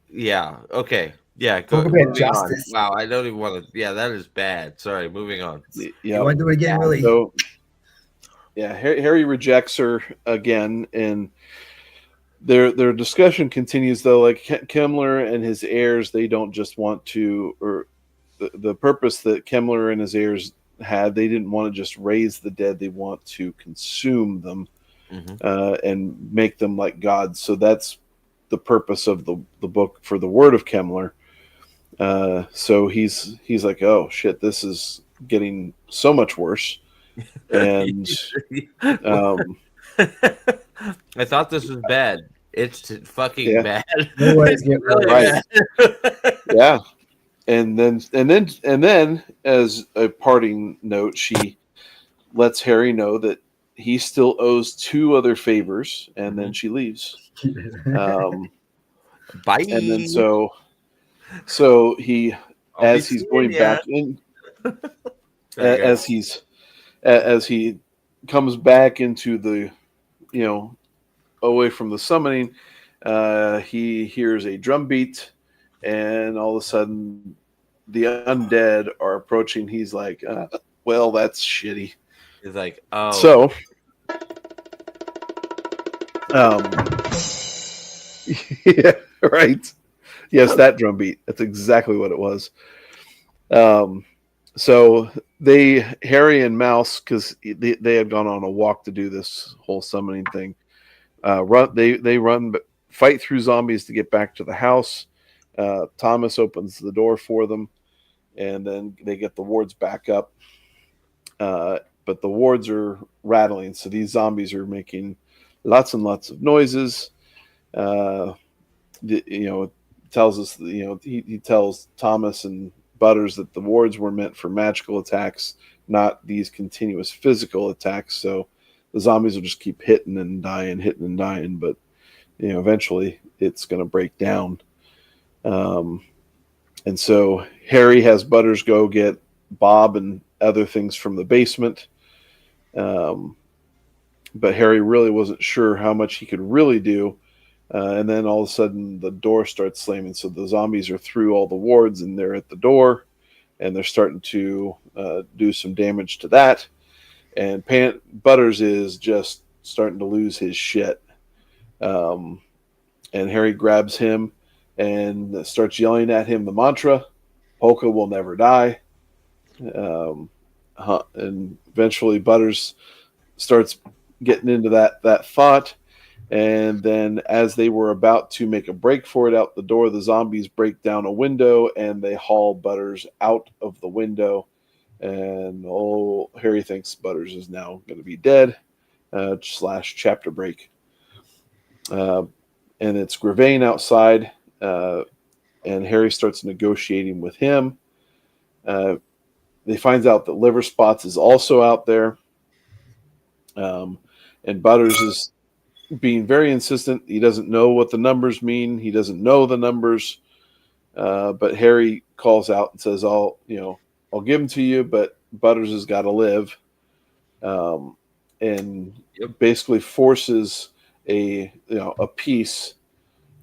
yeah, okay. Yeah, Talk about moving justice. on. Wow, I don't even want to. Yeah, that is bad. Sorry, moving on. You won't do it again, Willie. So, yeah, Harry rejects her again, and their discussion continues. Though, like Kemmler and his heirs, they don't just want to, or the purpose that Kemmler and his heirs had, they didn't want to just raise the dead; they want to consume them and make them like gods. So that's the purpose of the book for the Word of Kemmler. So he's like, oh shit, this is getting so much worse. And I thought this was bad. It's fucking bad. Always get right. Yeah. And then as a parting note, she lets Harry know that he still owes 2 other favors, and then she leaves. Bye. And then so he, as he's going back in, as he comes back into the, you know, away from the summoning, he hears a drum beat, and all of a sudden the undead are approaching. He's like, well, that's shitty. He's like, oh. So, yeah, right. Yes, that drum beat. That's exactly what it was. So Harry and Mouse, because they had gone on a walk to do this whole summoning thing, fight through zombies to get back to the house. Thomas opens the door for them, and then they get the wards back up. But the wards are rattling, so these zombies are making lots and lots of noises. Tells us, he tells Thomas and Butters that the wards were meant for magical attacks, not these continuous physical attacks. So the zombies will just keep hitting and dying, but eventually it's going to break down. And so Harry has Butters go get Bob and other things from the basement. But Harry really wasn't sure how much he could really do. And then all of a sudden the door starts slamming. So the zombies are through all the wards and they're at the door, and they're starting to do some damage to that. And Butters is just starting to lose his shit. And Harry grabs him and starts yelling at him the mantra, Polka will never die. And eventually Butters starts getting into that thought. And then as they were about to make a break for it out the door, the zombies break down a window and they haul Butters out of the window. And Harry thinks Butters is now going to be dead. / chapter break. And it's Gravane outside. And Harry starts negotiating with him. They find out that Liver Spots is also out there. And Butters is being very insistent. He doesn't know what the numbers mean. He doesn't know the numbers. But Harry calls out and says, I'll give them to you, but Butters has got to live. And basically forces a peace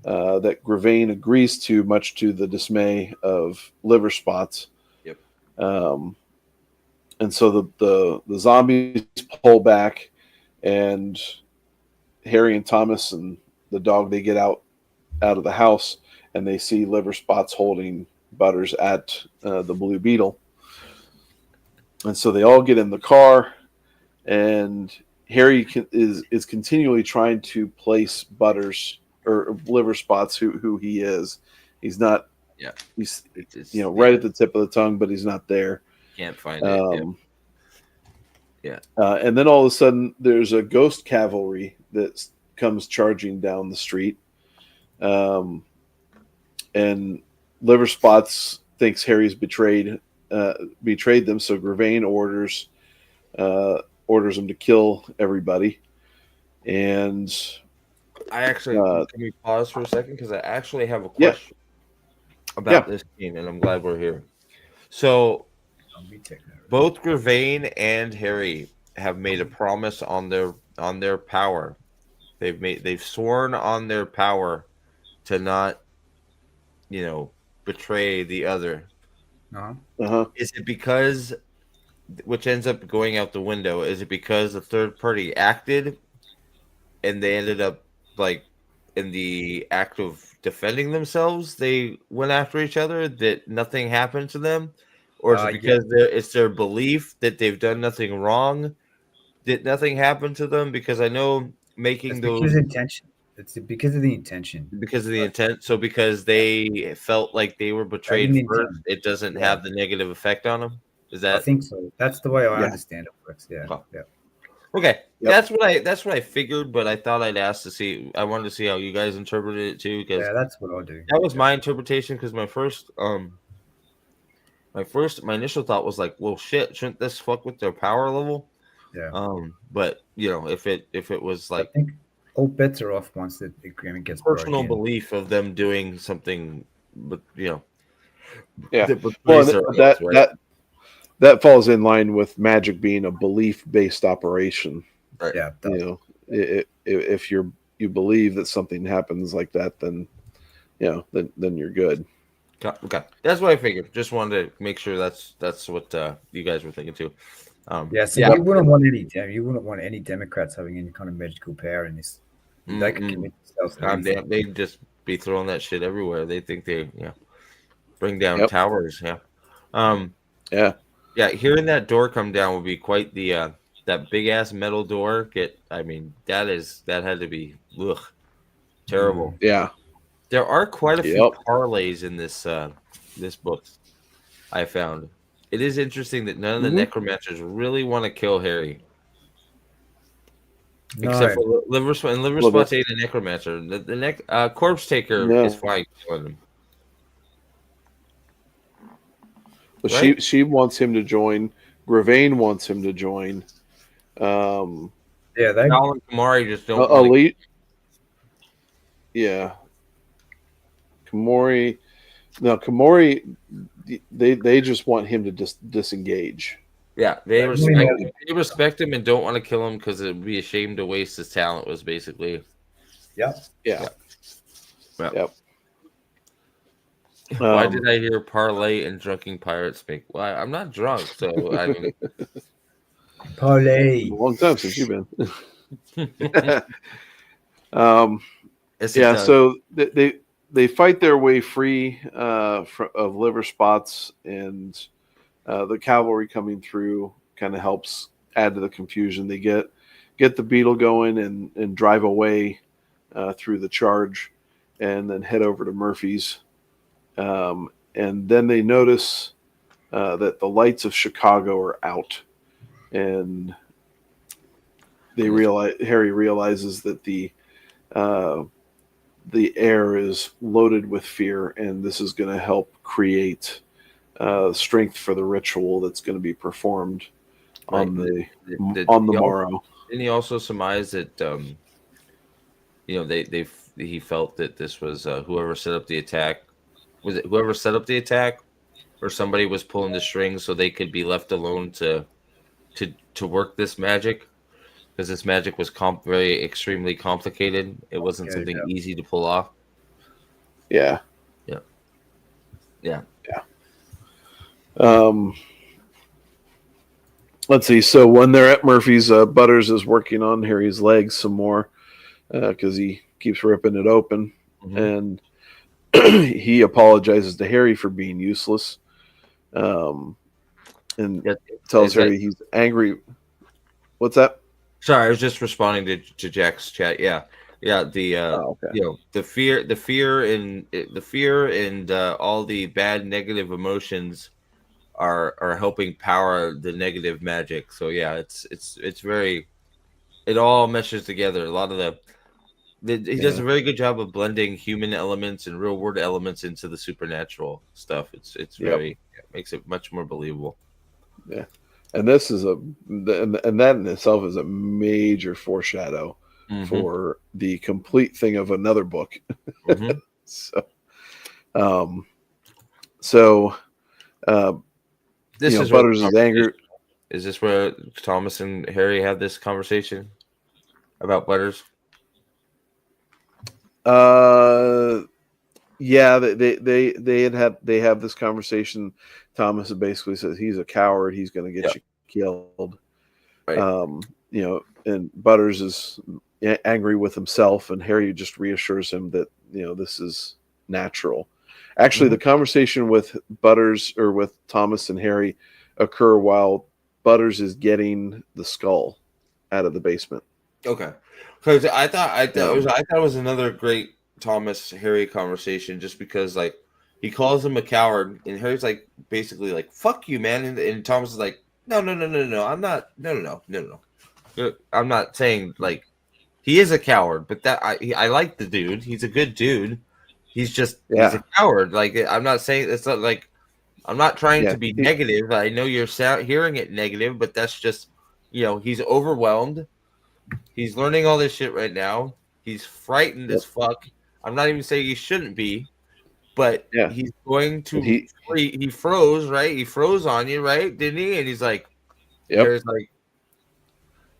that Gravane agrees to, much to the dismay of Liver Spots. Yep. And so the zombies pull back, and Harry and Thomas and the dog, they get out of the house, and they see Liver Spots holding Butters at the Blue Beetle. And so they all get in the car, and Harry is continually trying to place Butters or Liver Spots who he is. He's not. Yeah. He's right at the tip of the tongue, but he's not there. Can't find it. And then all of a sudden, there's a ghost cavalry that comes charging down the street. And Liver Spots thinks Harry's betrayed them, so Gravane orders him to kill everybody. And I actually can we pause for a second, because I actually have a question about this scene, and I'm glad we're here. So both Gravane and Harry have made a promise on their power. They've sworn on their power to not, betray the other. Is it because, which ends up going out the window, is it because the third party acted and they ended up, like, in the act of defending themselves, they went after each other, that nothing happened to them? Or is it because it's their belief that they've done nothing wrong, that nothing happened to them? Because I know making those... Because intention. It's because of the intention. Because of the intent. So because they felt like they were betrayed first, it doesn't have the negative effect on them? Is that... I think so. That's the way I understand it works. Yeah. Oh. Yeah. Okay. Yep. That's what I figured, but I thought I'd ask to see. I wanted to see how you guys interpreted it too. Yeah, that's what I'll do. That was my interpretation, because my initial thought was like, well, shit, shouldn't this fuck with their power level? Yeah. But if it was like, I think all bets are off once the agreement gets personal belief of them doing something, but Well, that falls in line with magic being a belief-based operation. Right. Yeah. If you believe that something happens like that, then then you're good. Okay, that's what I figured. Just wanted to make sure that's what you guys were thinking too. You wouldn't want any Democrats having any kind of magical power in this. They could commit themselves. They'd just be throwing that shit everywhere. They think they bring down towers. Hearing that door come down would be quite the that big ass metal door. That had to be terrible. Yeah. There are quite a few parlays in this book. I found it is interesting that none of the necromancers really want to kill Harry, except for Liver Spots ain't a necromancer. The corpse taker is fine killing him. But she wants him to join. Gravane wants him to join. Cal and Kamari just don't. Elite. Yeah. Kamori, they just want him to disengage. Yeah, they respect him and don't want to kill him because it would be a shame to waste his talent. Was basically. Yep. Why did I hear parlay and drunken pirates speak? Well, I'm not drunk, so I mean. Parlay. A long time since you've been. So they fight their way free of Liver Spots, and the cavalry coming through kind of helps add to the confusion. They get the beetle going and drive away through the charge, and then head over to Murphy's. And then they notice that the lights of Chicago are out, and Harry realizes that the air is loaded with fear, and this is going to help create strength for the ritual that's going to be performed on the morrow. Didn't he also surmise that he felt that this was whoever set up the attack? Was it whoever set up the attack, or somebody was pulling the strings so they could be left alone to work this magic? Because this magic was very extremely complicated. It wasn't something easy to pull off. Yeah. Let's see. So when they're at Murphy's, Butters is working on Harry's legs some more because he keeps ripping it open, and he apologizes to Harry for being useless, and tells Harry he's angry. What's that? Sorry, I was just responding to Jack's chat. Yeah. The fear and all the bad negative emotions are helping power the negative magic. So yeah, it's very, it all meshes together. A lot of he does a very good job of blending human elements and real world elements into the supernatural stuff. It's very it makes it much more believable. Yeah. And this is and that in itself is a major foreshadow for the complete thing of another book. This is Butters is angry. Is this where Thomas and Harry have this conversation about Butters? Yeah, they have this conversation. Thomas basically says he's a coward. He's going to get you killed. Right. And Butters is angry with himself, and Harry just reassures him that this is natural. Actually, the conversation with Butters or with Thomas and Harry occur while Butters is getting the skull out of the basement. Okay, because I thought it was another great Thomas Harry conversation, just because like he calls him a coward, and Harry's like basically like "fuck you, man," and Thomas is like, no, I'm not, no. I'm not saying like he is a coward, but that I like the dude. He's a good dude. He's just he's a coward. Like I'm not saying it's not like I'm not trying to be negative. I know you're hearing it negative, but that's just he's overwhelmed. He's learning all this shit right now. He's frightened as fuck. I'm not even saying he shouldn't be, but he's going to. He froze, right? He froze on you, right? Didn't he? And he's like, there's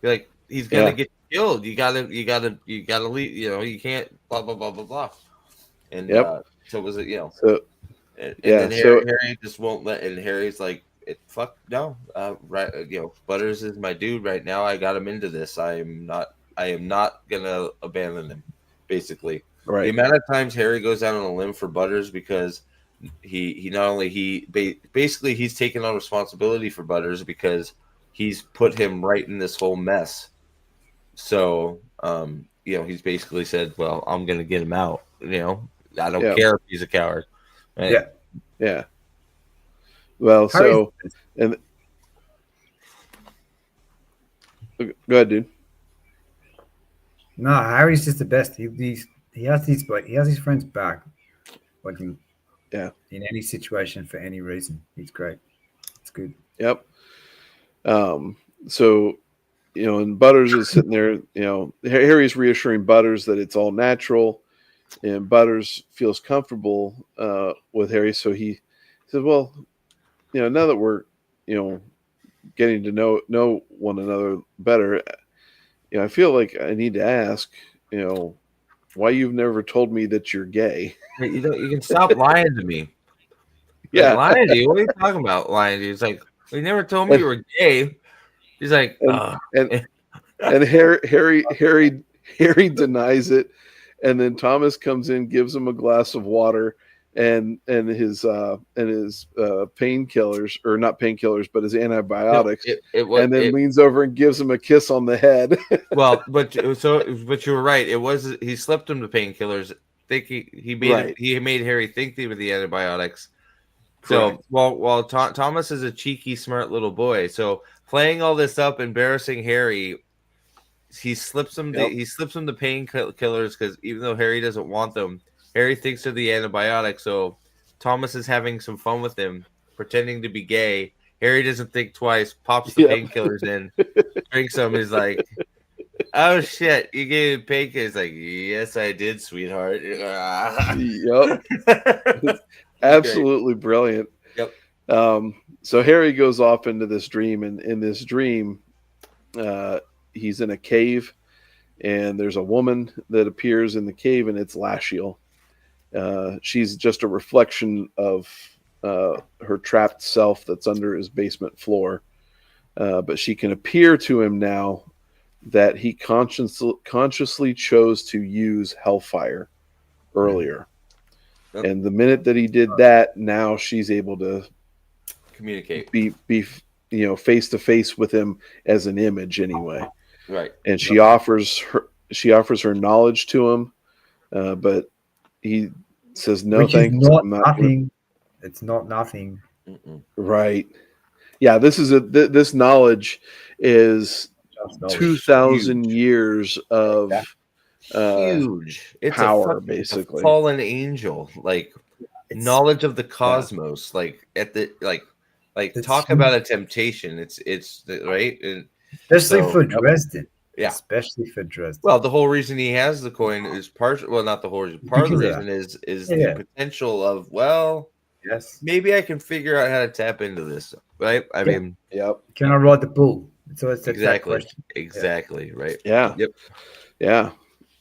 like he's gonna get killed. You gotta leave. You can't. Blah blah blah blah blah. And so was it? Then Harry just won't let. And Harry's like, fuck no, right? Butters is my dude right now. I got him into this. I am not gonna abandon him. Basically, right. The amount of times Harry goes out on a limb for Butters because he not only basically he's taken on responsibility for Butters because he's put him right in this whole mess. So he's basically said, well, I'm gonna get him out. I don't care if he's a coward. Right? Yeah. Well, so and go ahead, dude. No, Harry's just the best. He has his friends back, like in any situation for any reason. He's great. It's good. Yep. So, and Butters is sitting there. Harry's reassuring Butters that it's all natural, and Butters feels comfortable with Harry. So he says, "Well, now that we're getting to know one another better, I feel like I need to ask, why you've never told me that you're gay." You can stop lying to me. Yeah, like, lying to you. What are you talking about? Lying to you? It's like you never told me you were gay. He's like, and Harry denies it, and then Thomas comes in, gives him a glass of water, and his painkillers, or not painkillers, but his antibiotics, and then leans over and gives him a kiss on the head. Well, but you were right. It was he slipped him the painkillers. He made Harry think they were the antibiotics. Correct. So while Thomas is a cheeky, smart little boy, so playing all this up, embarrassing Harry, he slips him the painkillers because even though Harry doesn't want them, Harry thinks they're the antibiotics. So Thomas is having some fun with him, pretending to be gay. Harry doesn't think twice, pops the painkillers in, drinks them. He's like, "Oh shit, you gave me painkillers." He's like, "Yes, I did, sweetheart." Yep. Absolutely brilliant. Yep. So Harry goes off into this dream, and in this dream, he's in a cave, and there's a woman that appears in the cave, and it's Lashiel. She's just a reflection of her trapped self that's under his basement floor. But she can appear to him now that he consciously chose to use Hellfire earlier. Yep. And the minute that he did that, now she's able to communicate, be face to face with him as an image anyway. Right. And she offers her knowledge to him, but he says no. Which thanks. is not nothing. It's not nothing. Right. Yeah. This knowledge is 2,000 years of huge. It's power, basically. A fallen angel, like knowledge of the cosmos, like talk about a temptation. It's right, especially for Dresden. Yeah, especially for Dresden. Well, the whole reason he has the coin is not the whole reason. Part of the reason is the potential of, well, yes, maybe I can figure out how to tap into this, right? I mean, yep. Can I ride the bull? So it's exactly, right. Yeah. Yep. Yeah.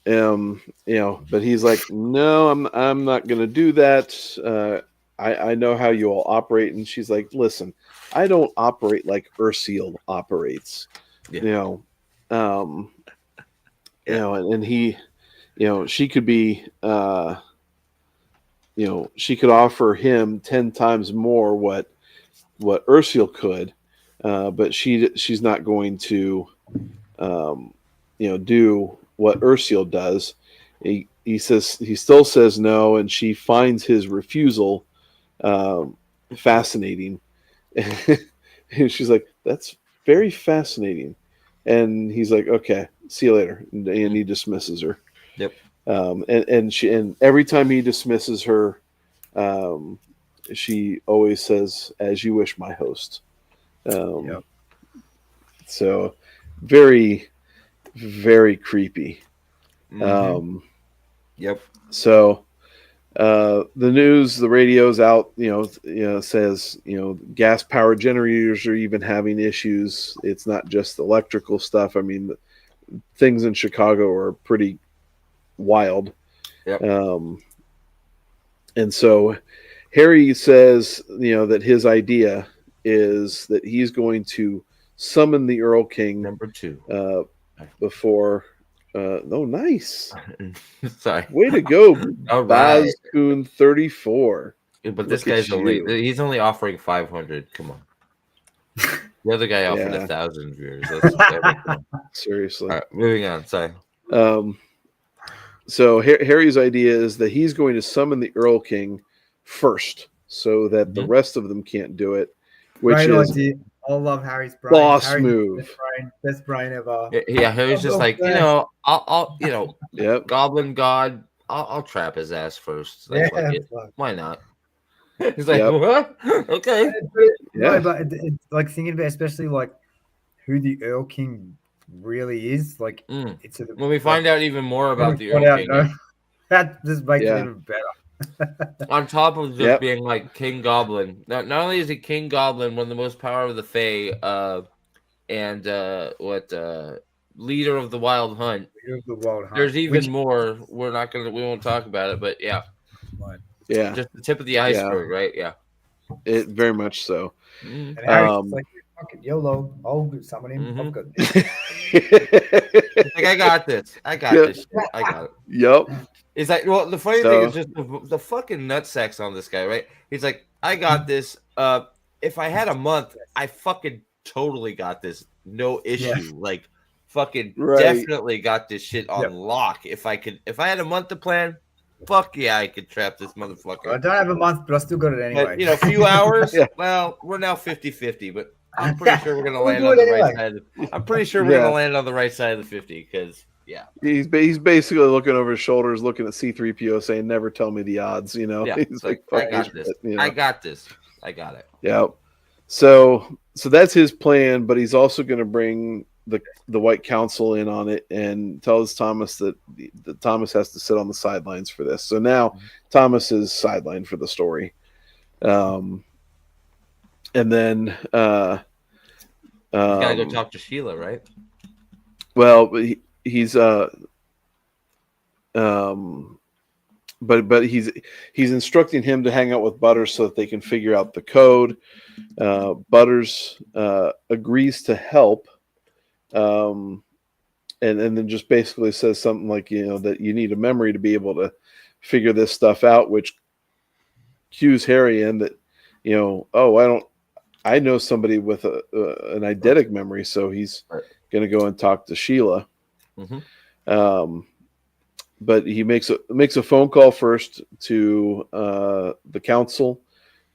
But he's like, no, I'm not going to do that. I know how you all operate. And she's like, listen, I don't operate like Ursiel operates, and he, she could be, she could offer him 10 times more what Ursiel could, but she's not going to, do what Ursiel does. He still says no, and she finds his refusal fascinating. And she's like, that's very fascinating. And he's like, okay, see you later. And he dismisses her. Yep. And every time he dismisses her, she always says, "As you wish, my host." Yep. So very, very creepy. Mm-hmm. Yep. So the radio's out, says, gas power generators are even having issues. It's not just electrical stuff. I mean, things in Chicago are pretty wild. Yep. And so Harry says, that his idea is that he's going to summon the Earl King number 2 before. Oh, nice. Sorry. Way to go, right. Bazcoon 34. But this guy's he's only offering 500. Come on. The other guy offered 1,000 viewers. Seriously. All right, moving on. Sorry. So Harry's idea is that he's going to summon the Earl King first, so that the rest of them can't do it. Which is idea. I love Harry's brain. Boss move. Best brain ever. Yeah, Harry's just like, I'll yep. Goblin God, I'll trap his ass first. Like, why not? He's like, Yep. what? Okay. No, but it's like thinking about especially like who the Earl King really is. Like, it's when we find out even more about the Earl King, that just makes it even better. On top of just being like King Goblin, not only is he King Goblin, one of the most power of the Fae, and leader of the Wild Hunt. There's even more. We won't talk about it, but yeah, just the tip of the iceberg, right? Yeah, it very much so. And Harry's like, fucking YOLO, I'll summon him. I've got this. Like, I got this. I got this. Shit. I got it. Yep. It's like, well, the funny thing So- is just the fucking nutsacks on this guy, right? He's like, I got this. If I had a month, I fucking totally got this. No issue. Like, fucking Right. definitely got this shit on Yep. lock. If I had a month to plan, fuck yeah, I could trap this I motherfucker. don't have a month, but I still got it anyway. But, a few hours, Yeah. well, we're now 50-50, but I'm pretty sure we're going to We'll land do on it the right anyway. side. I'm pretty sure we're Yeah. going to land on the right side of the 50 because, yeah. He's basically looking over his shoulders, looking at C-3PO, saying, "Never tell me the odds." Yeah, he's it's like, I "Fuck got this this. shit," I got this. I got it. Yeah. So that's his plan, but he's also going to bring the White Council in on it and tells Thomas that Thomas has to sit on the sidelines for this. So now Thomas is sidelined for the story. And then You gotta go talk to Sheila, right? well, he's but he's instructing him to hang out with Butters so that they can figure out the code. Butters agrees to help, and then just basically says something like, that you need a memory to be able to figure this stuff out, which cues Harry in that, I know somebody with an eidetic memory, so he's going to go and talk to Sheila. Mm-hmm. But he makes a phone call first to the council.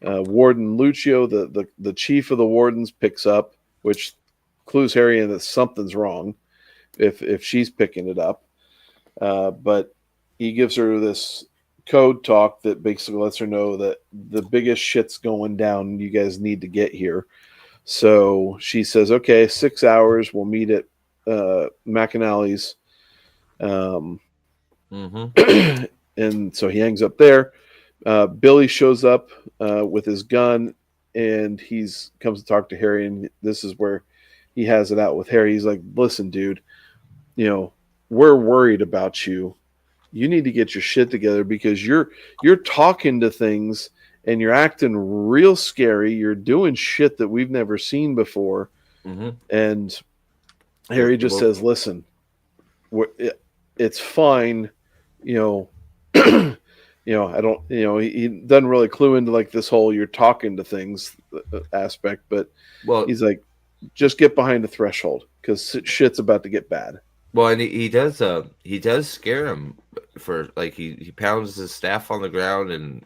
Warden Lucio, the chief of the wardens, picks up, which clues Harry in that something's wrong if she's picking it up. But he gives her this code talk that basically lets her know that the biggest shit's going down. You guys need to get here. So she says, "Okay, 6 hours. We'll meet at McAnally's." Mm-hmm. And so he hangs up there. Billy shows up with his gun, and comes to talk to Harry, and this is where he has it out with Harry. He's like, "Listen, dude, we're worried about you. You need to get your shit together because you're talking to things and you're acting real scary. You're doing shit that we've never seen before." Mm-hmm. And Harry just says, "Listen, it's fine. I don't, he doesn't really clue into like this whole you're talking to things aspect, but he's like, just get behind the threshold because shit's about to get bad." Well, and he does scare him for like he pounds his staff on the ground and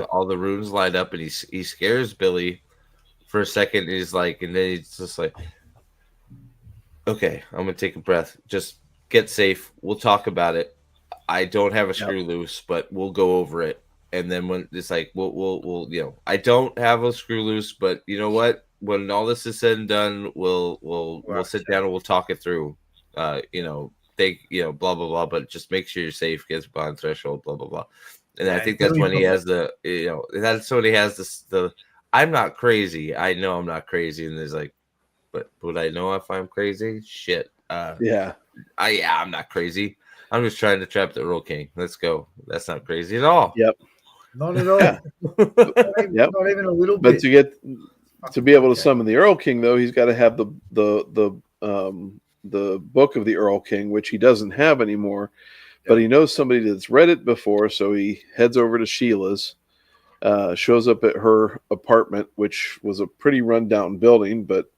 all the runes light up and he scares Billy for a second. And he's like, and then he's just like, "Okay, I'm gonna take a breath. Just get safe. We'll talk about it. I don't have a screw loose, but we'll go over it." And then when it's like, we'll I don't have a screw loose, but you know what? When all this is said and done, we'll sit down and we'll talk it through. Blah blah blah, but just make sure you're safe, gets behind threshold, blah blah blah. And I think that's when he has that's when he has the I'm not crazy. I know I'm not crazy, and there's like, but would I know if I'm crazy? Shit. I'm not crazy. I'm just trying to trap the Earl King. Let's go. That's not crazy at all. Yep. Not at all. Yeah. Not even a little bit. But to be able to summon the Earl King, though, he's got to have the book of the Earl King, which he doesn't have anymore. But he knows somebody that's read it before, so he heads over to Sheila's, shows up at her apartment, which was a pretty rundown building, but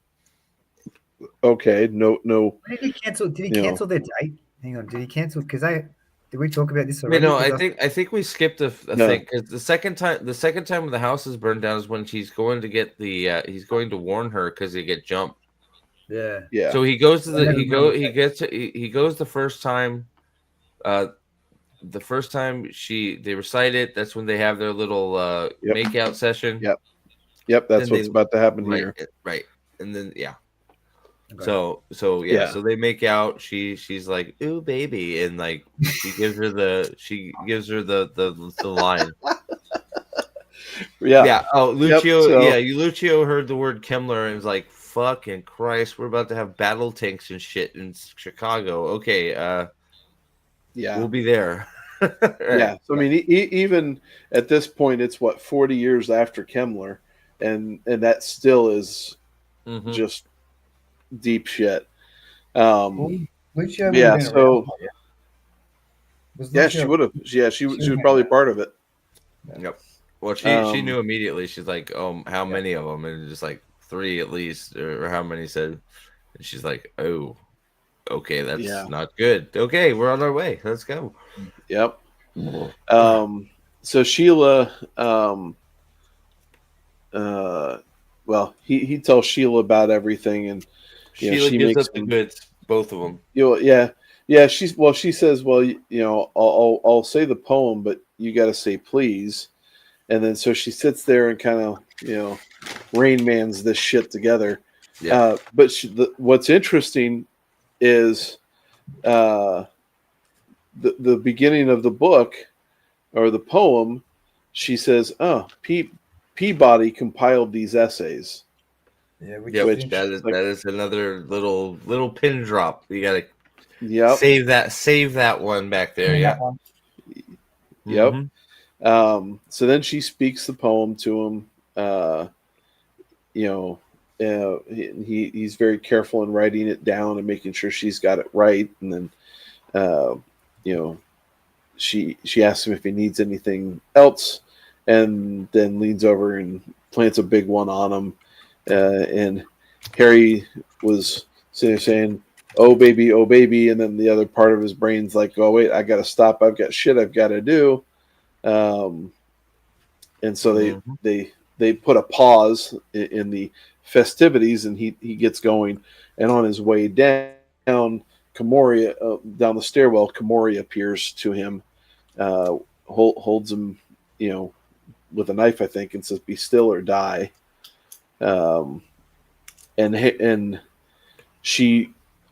okay, no. Did he cancel? Did he cancel their date? Hang on, did he cancel? Because did we talk about this already? I think we skipped a thing because the second time when the house is burned down is when she's going to get he's going to warn her because they get jumped. Yeah. So he goes to he goes the first time. The first time they recite it, that's when they have their little make out session. Yep, that's what's about to happen here. Right. And then Okay. So they make out. She's like, "Ooh, baby," and like she gives her the line. Yeah. Oh, Lucio. Yep, Lucio heard the word Kemmler and was like, "Fucking Christ, we're about to have battle tanks and shit in Chicago." Okay. We'll be there. Yeah. So I mean, even at this point, it's 40 years after Kemmler, and that still is just deep shit. Lucio yeah. So Yeah, she would have. Yeah, she was probably part of it. Yep. Well, she knew Um, immediately. She's like, "Oh, how many of them?" And just like 3 at least, or how many said. And she's like, "Oh, okay, that's Yeah. not good. Okay, we're on our way. Let's go." Yep. So Sheila, well, he tells Sheila about everything, and Sheila she gives makes up the him. goods, both of them. Yeah. She says, well, I'll say the poem, but you got to say please. And then so she sits there and kind of Rain Man's this shit together. Yeah. But what's interesting is the beginning of the book or the poem. She says, "Oh, Peabody compiled these essays." Yeah, Yep. Which, That is another little pin drop. You gotta yep, save that one back there. Yeah. yep. Mm-hmm. So then she speaks the poem to him. You know, he's very careful in writing it down and making sure she's got it right. And then, you know, she asks him if he needs anything else, and then leans over and plants a big one on him. And Harry was sitting there saying, oh baby," and then the other part of his brain's like, "Oh wait, I got to stop. I've got shit I've got to do." And so they put a pause in the festivities, and he gets going. And on his way down, Komori down the stairwell, Komori appears to him, holds him, with a knife, I think, and says, "Be still or die." And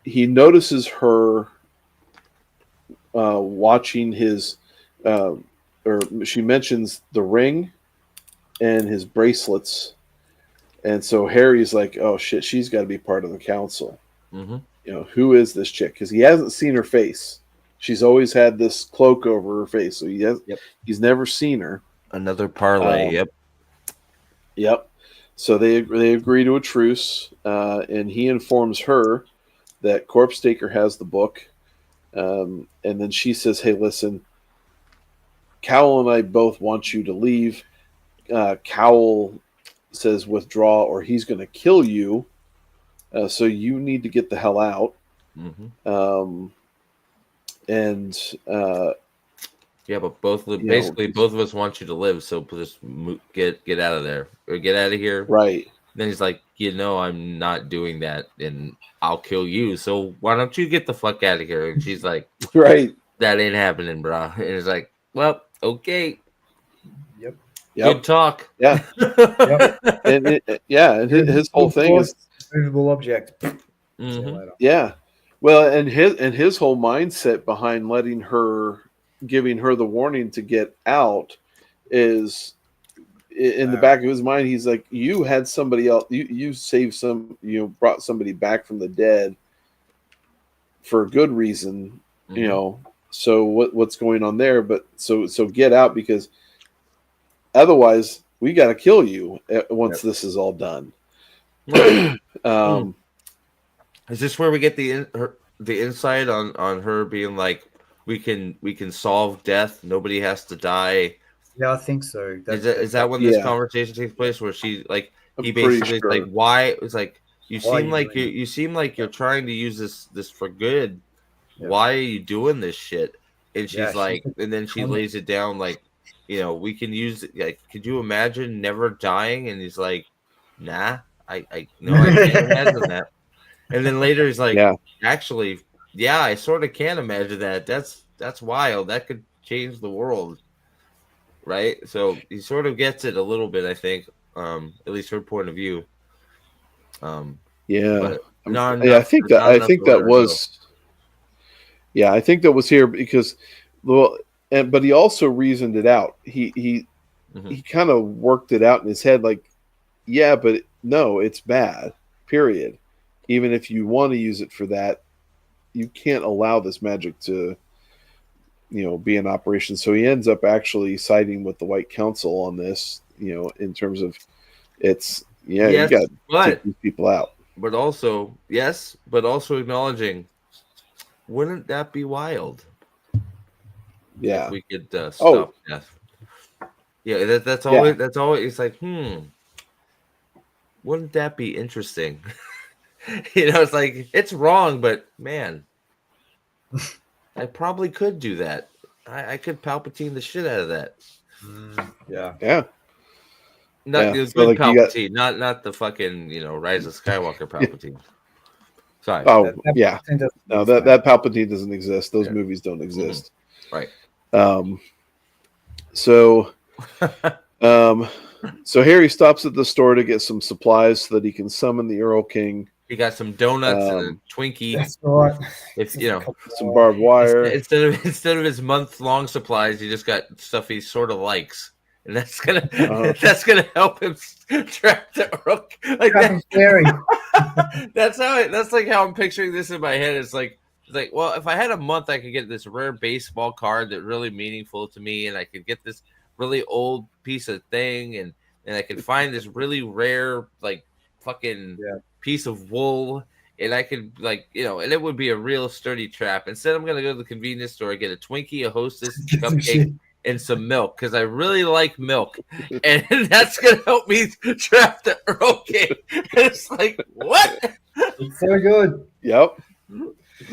he notices her watching his, or she mentions the ring and his bracelets, and so Harry's like, "Oh shit, she's got to be part of the council." Mm-hmm. Who is this chick? Because he hasn't seen her face. She's always had this cloak over her face, so he's never seen her. Another parlay. Yep. Yep. So they agree to a truce, and he informs her that Corpse Taker has the book, and then she says, "Hey, listen, Cowell and I both want you to leave." Cowell says, "Withdraw, or he's going to kill you. So you need to get the hell out." Mm-hmm. And yeah, but both of us want you to live, so just get out of there or get out of here. Right. Then he's like, I'm not doing that, and I'll kill you. So why don't you get the fuck out of here? And she's like, right. That ain't happening, bro. And it's like, well, okay. Yep. Good talk. Yeah. Yep. And his whole thing is movable object. Mm-hmm. Yeah. Well, and his whole mindset behind giving her the warning to get out is in the back of his mind. He's like, you had somebody else, you saved brought somebody back from the dead for a good reason, so what's going on there? But so get out, because otherwise we got to kill you once this is all done. Is this where we get the insight on her being like, we can solve death, nobody has to die? Yeah, I think so. Is that when this conversation takes place, where she like he basically like, why? It's like, you seem like you're trying to use this for good. Yeah. Why are you doing this shit? And she's like, and then she lays it down like, we can use it. Like, could you imagine never dying? And he's like, nah, I can't imagine that. And then later he's like, actually, yeah, I sort of can imagine that. That's wild. That could change the world. Right? So he sort of gets it a little bit, I think. At least her point of view. Yeah. But I think that was here because, but he also reasoned it out. He kind of worked it out in his head, like, yeah, but no, it's bad. Period. Even if you want to use it for that, you can't allow this magic to, be in operation. So he ends up actually siding with the White Council on this, in terms of you got to take these people out. But also acknowledging, wouldn't that be wild? if we could Oh. stop death. Yeah, that's Yeah. always it's like, wouldn't that be interesting? It's like, it's wrong, but man, I probably could do that. I could Palpatine the shit out of that. Yeah. Yeah. Not Yeah, the so, good like, you got- Palpatine, not the fucking Rise of Skywalker Palpatine. Sorry. Oh, That yeah. Palpatine doesn't No, exist, that Palpatine doesn't exist. Those Yeah. movies don't exist. Right. So Harry stops at the store to get some supplies so that he can summon the Earl King. He got some donuts and a Twinkie. That's right. If Some barbed wire. instead of his month-long supplies, he just got stuff he sort of likes, and that's gonna help him trap the Earl. Like that. Scary. That's like how I'm picturing this in my head. It's like, well, if I had a month, I could get this rare baseball card that's really meaningful to me, and I could get this really old piece of thing, and I could find this really rare, like, fucking piece of wool, and I could, like, and it would be a real sturdy trap. Instead, I'm gonna go to the convenience store, get a Twinkie, a Hostess, cupcake, and some milk, because I really like milk, and that's gonna help me trap the Earl King. It's like, what? It's so good. Yep.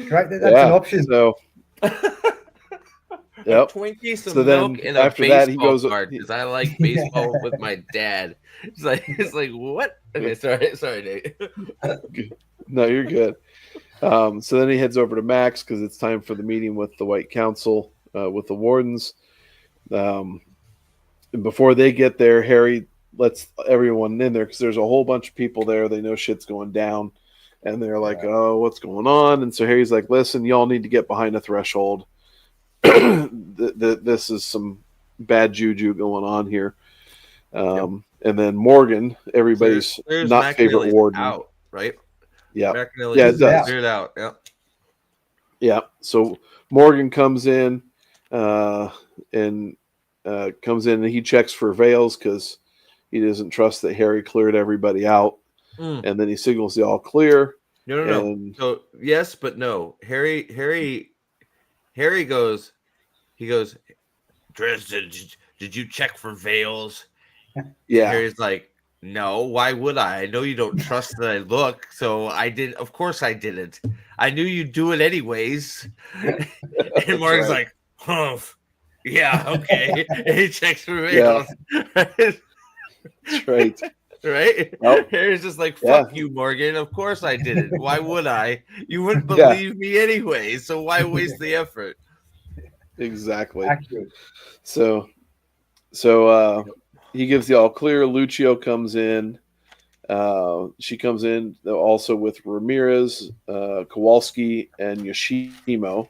Right, that's an option. So, yep. Twinkie, some So then milk, and a after baseball that, he goes- card, because I like baseball with my dad. It's like what? Okay, sorry, Nate. No, you're good. So then he heads over to Max because it's time for the meeting with the White Council, with the Wardens. And before they get there, Harry lets everyone in there because there's a whole bunch of people there. They know shit's going down, and they're like, "Oh, what's going on?" And so Harry's like, "Listen, y'all need to get behind a threshold. This is some bad juju going on here." And then Morgan, everybody's There's not favorite McNally's warden, out, right? yeah, McNally's Yeah, it does. cleared out. Yeah. yeah. So Morgan comes in, and he checks for veils because he doesn't trust that Harry cleared everybody out, and then he signals the all clear. No. And- So yes, but no. Harry goes. He goes, Dresden, did you check for veils? Yeah, Harry's like, no, why would I? I know you don't trust that I look, so I did. Of course I didn't. I knew you'd do it anyways. And Morgan's right. like, humph. Yeah, okay. And he checks for veils. That's right. Right? Nope. Harry's just like, fuck you, Morgan. Of course I didn't. Why would I? You wouldn't Yeah. believe me anyway, so why waste the effort? Exactly. Accurate. So he gives the all clear. Lucio comes in. She comes in also with Ramirez, Kowalski, and Yoshimo.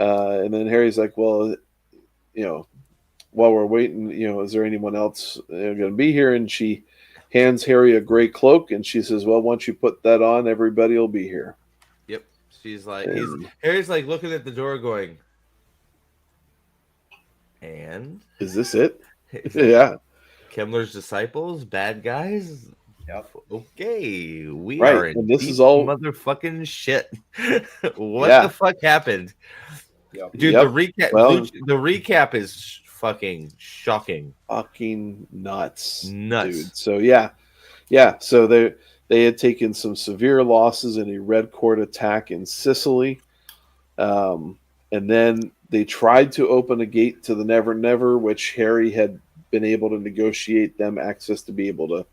And then Harry's like, well, while we're waiting, is there anyone else going to be here? And she hands Harry a gray cloak, and she says, well, once you put that on, everybody will be here. Yep. She's like, And- Harry's like looking at the door going, and Is this it? Yeah. Kemmler's disciples, bad guys. Yep. Okay, we Right, are in and this deep is all- motherfucking shit. What Yeah. the fuck happened, Yep. dude? Yep. The recap. Well- the recap is fucking shocking. Fucking nuts. Nuts. Dude. So yeah. So they had taken some severe losses in a Red Court attack in Sicily, and then they tried to open a gate to the Never Never, which Harry had been able to negotiate them access to be able to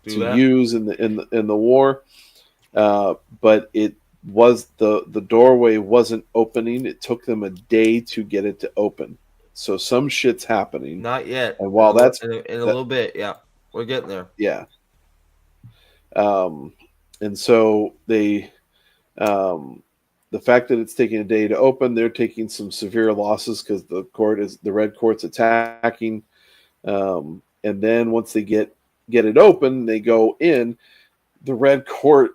use in the war, but it was the doorway wasn't opening. It took them a day to get it to open. So some shit's happening. Not yet. And while that's in a little bit, yeah, we're getting there. yeah. And so they, the fact that it's taking a day to open, they're taking some severe losses because the Red Court's attacking. And then once they get it open, they go in. The Red Court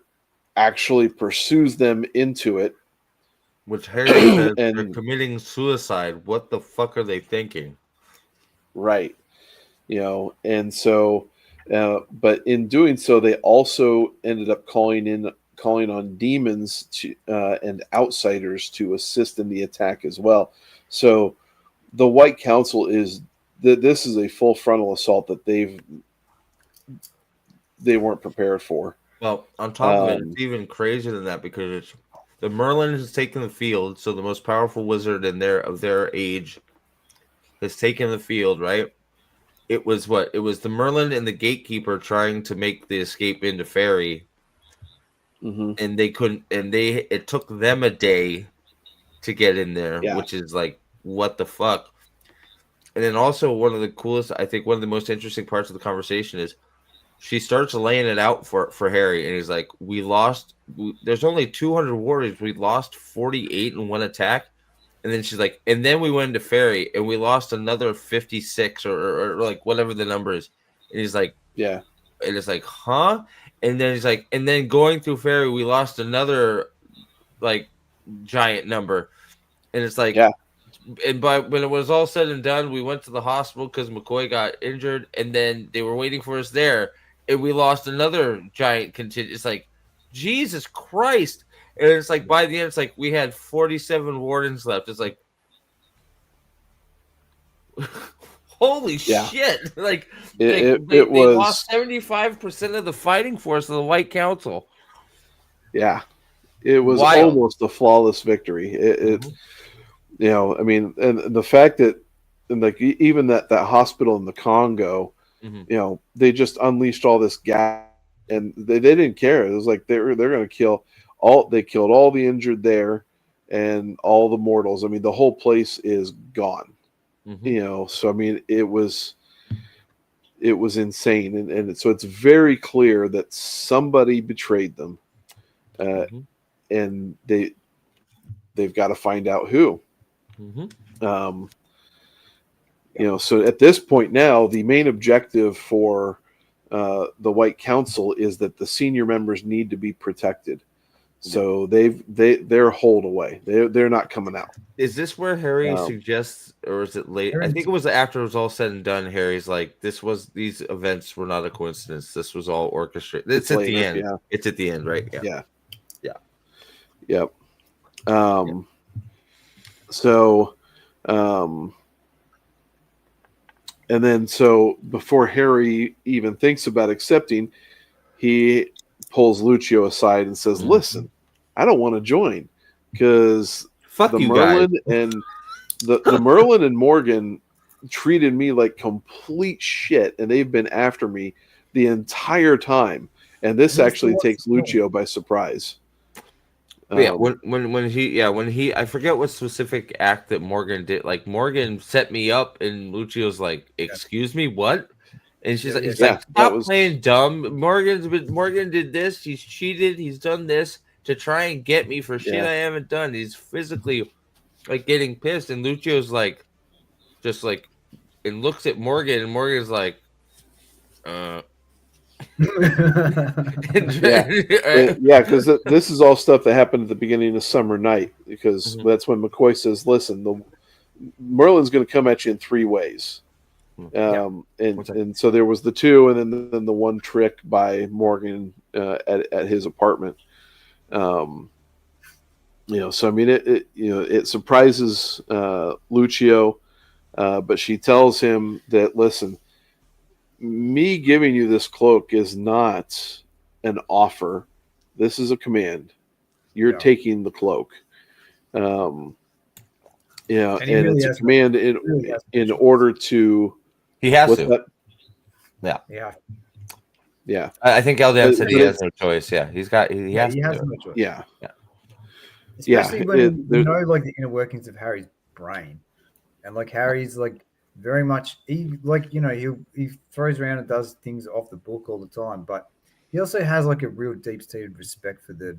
actually pursues them into it. Which Harry says And- they're committing suicide. What the fuck are they thinking? Right. And so, but in doing so, they also ended up calling on demons and outsiders to assist in the attack as well. So the White Council is this is a full frontal assault that they weren't prepared for. Well, on top of it, Um, it's even crazier than that because it's the Merlin has taken the field, so the most powerful wizard in their age has taken the field, right? It was what? It was the Merlin and the gatekeeper trying to make the escape into Fairy, mhm. and they couldn't, and it took them a day to get in there, Yeah. which is like, what the fuck? And then also one of the coolest, I think one of the most interesting parts of the conversation is she starts laying it out for Harry, and he's like, there's only 200 warriors. We lost 48 in one attack. And then she's like, and then we went into Fairy, and we lost another 56 or like whatever the number is. And he's like, Yeah. and it's like, huh? And then he's like, and then going through Fairy, we lost another like giant number. And it's like, Yeah. and when it was all said and done, we went to the hospital because McCoy got injured, and then they were waiting for us there, and we lost another giant contingent. It's like, Jesus Christ. And it's like, by the end, it's like we had 47 wardens left. It's like, holy shit. Like, they lost 75% of the fighting force of the White Council. Yeah. It was Wild. almost a flawless victory. You know, I mean, and the fact that, and like even that hospital in the Congo, you know, they just unleashed all this gas, and they didn't care. It was like they're going to kill all. They killed all the injured there, and all the mortals. I mean, the whole place is gone. You know, so I mean, it was insane, and so it's very clear that somebody betrayed them, and they've got to find out who. You know, so at this point now, the main objective for the White Council is that the senior members need to be protected. So they're holed away. They're not coming out. Is this where Harry suggests, or is it late? I think it was after it was all said and done. Harry's like, these events were not a coincidence. This was all orchestrated. It's at the end. Yeah. It's at the end, right? Yeah. Yep. So, and then so before Harry even thinks about accepting, he pulls Lucio aside and says, "Listen, I don't want to join because the Merlin and the Merlin and Morgan treated me like complete shit, and they've been after me the entire time. And this actually takes Lucio by surprise." When he I forget what specific act that Morgan did. Like, Morgan set me up, and Lucio's like, "Excuse me, what?" And she's like, "Stop playing dumb. Morgan did this. He's cheated. He's done this to try and get me for shit I haven't done. He's physically like getting pissed." And Lucio's like, just like, and looks at Morgan, and Morgan's like, because this is all stuff that happened at the beginning of Summer Night, because that's when McCoy says, "Listen, the Merlin's going to come at you in three ways." And so there was the two, and then the one trick by Morgan at his apartment. You know, so I mean, it surprises Lucio, but she tells him that, "Listen, me giving you this cloak is not an offer. This is a command. You're taking the cloak." And it's a command in order to. He has to. Yeah. I think Eldan said he has no choice. Yeah, he has no choice. Yeah. Especially when you know, like, the inner workings of Harry's brain, and like Harry's like very much he throws around and does things off the book all the time, but he also has like a real deep-seated respect for the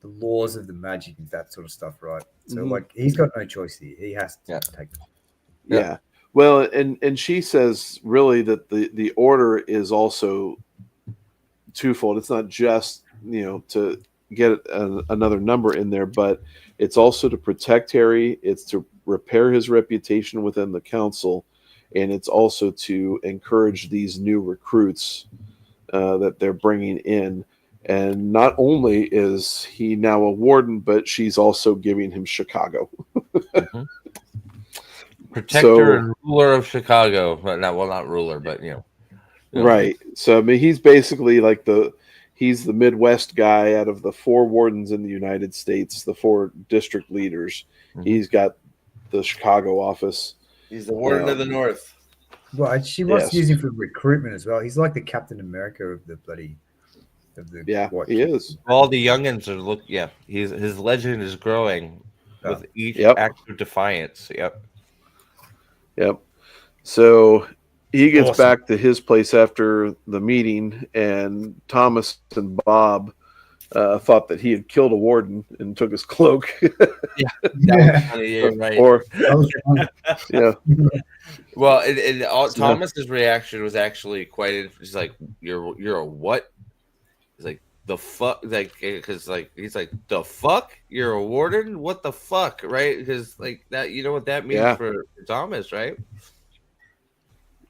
laws of the magic and that sort of stuff, right? So like he's got no choice here. He has to take it. Yeah. Well, and she says really that the order is also twofold. It's not just, to get another number in there, but it's also to protect Harry. It's to repair his reputation within the council, and it's also to encourage these new recruits that they're bringing in. And not only is he now a warden, but she's also giving him Chicago. Protector and ruler of Chicago. Not ruler, but right. So I mean, he's basically like he's the Midwest guy out of the 4 wardens in the United States, the 4 district leaders. Mhm. He's got the Chicago office. He's the warden of the North. Well, she wants to use him for recruitment as well. He's like the Captain America of the bloody. He is. All the youngins are Yeah, his legend is growing with each act of defiance. Yep. So he gets back to his place after the meeting, and Thomas and Bob thought that he had killed a warden and took his cloak. That was funny. Yeah, right. Or well, Thomas's reaction was actually quite interesting. He's like, "You're a what?" He's like, "The fuck," like, because he's like, "The fuck? You're a warden? What the fuck?" Right? Because like that, you know what that means for Thomas, right?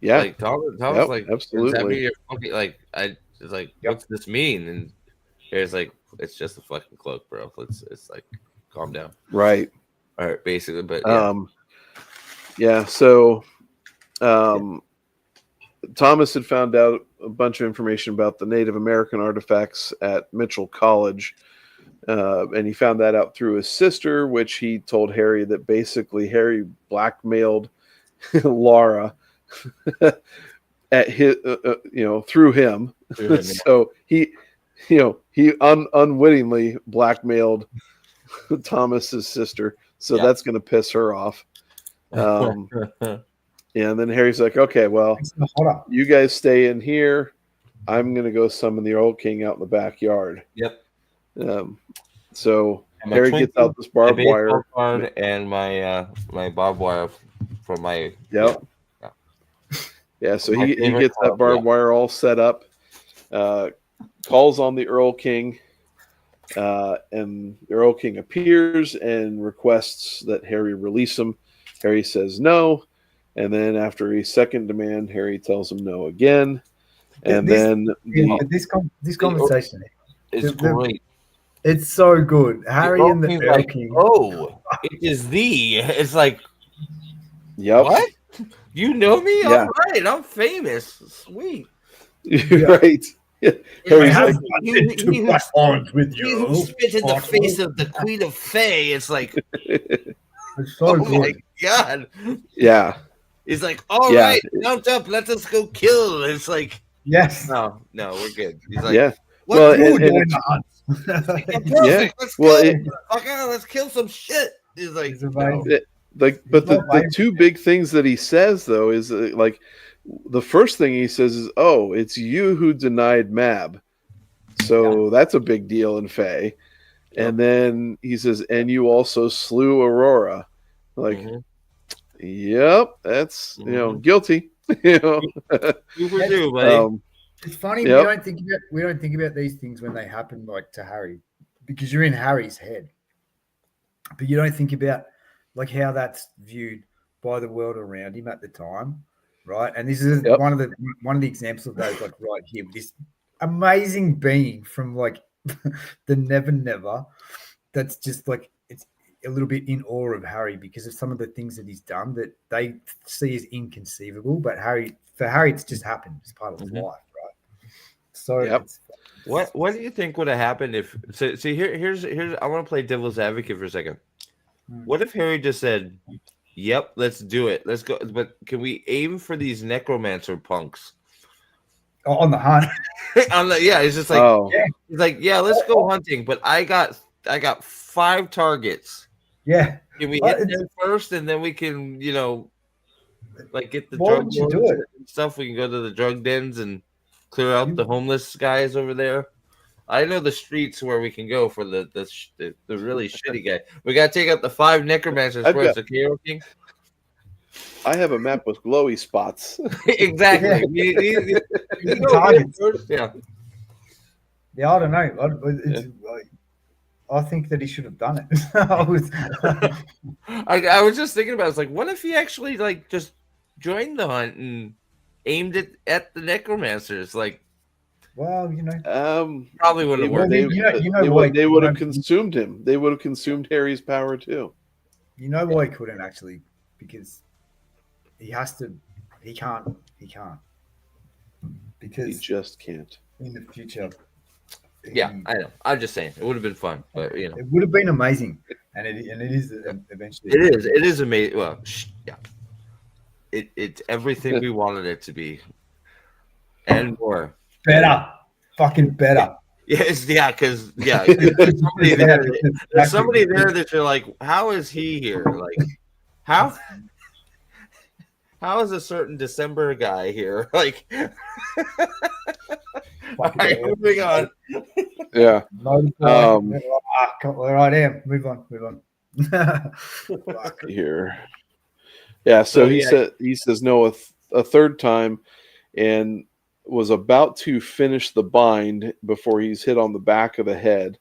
Yeah, like Thomas, like, absolutely. Does that mean you're fucking, like, it's like, what's this mean? And it's like, it's just a fucking cloak, bro. It's like, calm down, right? All right, basically, but So, Thomas had found out a bunch of information about the Native American artifacts at Mitchell College, and he found that out through his sister, which he told Harry that basically Harry blackmailed Laura at his, through him. So he unwittingly blackmailed Thomas's sister. So that's going to piss her off. And then Harry's like, okay, well, you guys stay in here. I'm going to go summon the Earl King out in the backyard. Yep. So Harry gets out this barbed wire and my barbed wire for my so he gets that barbed wire all set up, calls on the Earl King, and the Earl King appears and requests that Harry release him. Harry says no, and then after a second demand, Harry tells him no again, and this conversation is great. It's so good. Harry and the Earl King. Oh, it is thee. It's like, what? You know me? All right, I'm famous. Sweet. Right. Harry's like, with you. He who spit in the face of the Queen of Fae. It's like, it's so good. My God. Yeah. He's like, all right, mount up. Let us go kill. It's like, yes. No, we're good. He's like, what? Well, perfect. Let's go. Let's kill some shit. He's like, but the two big things that he says though is like the first thing he says is, "Oh, it's you who denied Mab," so that's a big deal in Fae. And then he says, "And you also slew Aurora." Like, yep, that's guilty. Super do, buddy. It's funny we don't think about these things when they happen, like to Harry, because you're in Harry's head, but you don't think about like how that's viewed by the world around him at the time, right? And this is one of the examples of those, like right here, with this amazing being from like the Never, that's just like it's a little bit in awe of Harry because of some of the things that he's done that they see as inconceivable, but for Harry it's just happened. It's part of his life, right? So what do you think would have happened if here's I want to play devil's advocate for a second. What if Harry just said, "Yep, let's do it. Let's go." But can we aim for these necromancer punks? On the hunt. It's just like he's like, let's go hunting. But I got 5 targets. Yeah. Can we hit them first, and then we can, like get the drug lords and stuff? We can go to the drug dens and clear out the homeless guys over there. I know the streets where we can go for the really shitty guy. We got to take out the 5 necromancers first, okay, King? I have a map with glowy spots. Exactly. I don't know. I think that he should have done it. I was just thinking about it. It's like, what if he actually like just joined the hunt and aimed it at the necromancers? Like, well, probably would have worked. They would have consumed him. They would have consumed Harry's power too. You know why he couldn't actually? Because he has to. He can't. He can't He because just can't. in the future, Yeah, I know. I'm just saying it would have been fun, but it would have been amazing, and it is eventually. it is. It is amazing. Well, yeah, it's everything we wanted it to be, and more. better, fucking better. Yes, because there's somebody there. There's somebody there that you're like, how is he here? Like, how is a certain December guy here? Like, all right, moving on. Yeah. All right, Am. Move on. Fuck. Here. Yeah. So he says no a third time, and was about to finish the bind before he's hit on the back of the head,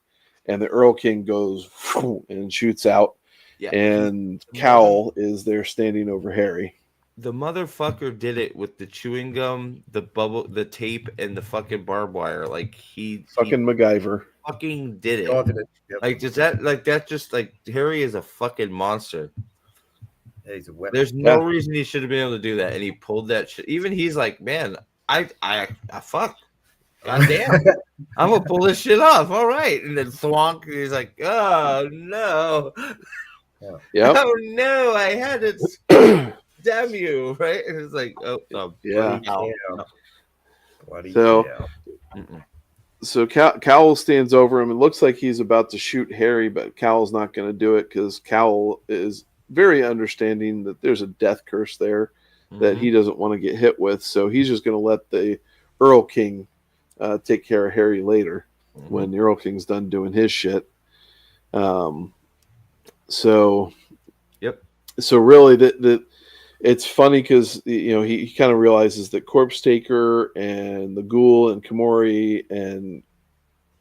and the Earl King goes and shoots out, and Cowl is there standing over Harry. The motherfucker did it with the chewing gum, the bubble, the tape, and the fucking barbed wire. Like he MacGyver. fucking did it. Yep. Like does that just like Harry is a fucking monster. Yeah, he's a weapon. There's no reason he should have been able to do that, and he pulled that shit. Even he's like, man, I fuck. God damn. I'm gonna pull this shit off. All right. And then thwonk, he's like, oh no. Yep. Oh no, I had it. Damn you, right? And it's like, yeah. Bloody So- hell. So Cowl stands over him. It looks like he's about to shoot Harry, but Cowl's not going to do it because Cowl is very understanding that there's a death curse there that he doesn't want to get hit with. So he's just going to let the Earl King take care of Harry later when the Earl King's done doing his shit. So really that it's funny because he kind of realizes that Corpse Taker and the Ghoul and Kamori and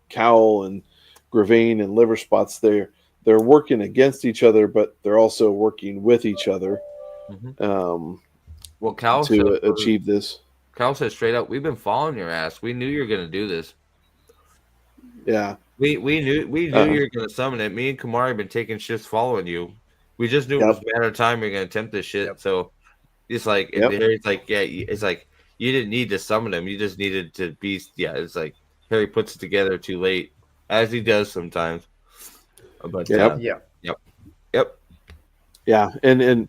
Cowl and Gravane and Liver Spots they're working against each other, but they're also working with each other. Well, Cowl to achieve this. Cowl said straight up, "We've been following your ass. We knew you were going to do this. Yeah, we knew you were going to summon it. Me and Kamari have been taking shifts following you. We just knew it was a matter of time we are going to attempt this shit. So it's like, Harry's like, it's like you didn't need to summon him. You just needed to be. Yeah, it's like Harry puts it together too late, as he does sometimes. But yeah, and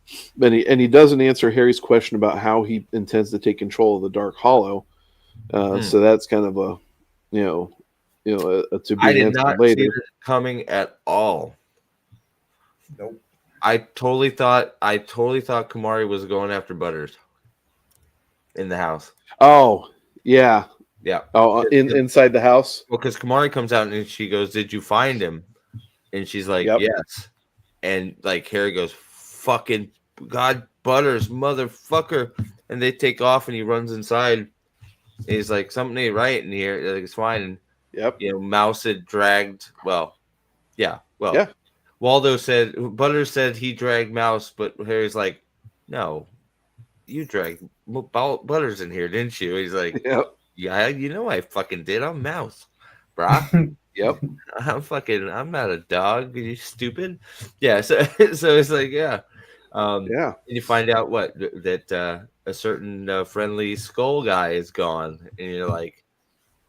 he doesn't answer Harry's question about how he intends to take control of the Dark Hollow. So that's kind of a to be I did answered not later. see this coming at all. Nope. I totally thought Kamari was going after Butters in the house. Oh, yeah. Yeah. Oh, inside the house? Well, because Kamari comes out and she goes, "Did you find him?" And she's like, "Yes." And like Harry goes, "Fucking God, Butters, motherfucker!" And they take off, and he runs inside. And he's like, "Something ain't right in here." Like, it's fine. And, Mouse had dragged. Waldo said, Butters said he dragged Mouse, but Harry's like, "No, you dragged Butters in here, didn't you?" He's like, "Yeah, I fucking did. I'm Mouse, brah." Yep. I'm not a dog. Are you stupid? Yeah. So it's like, and you find out that a certain friendly skull guy is gone, and you're like,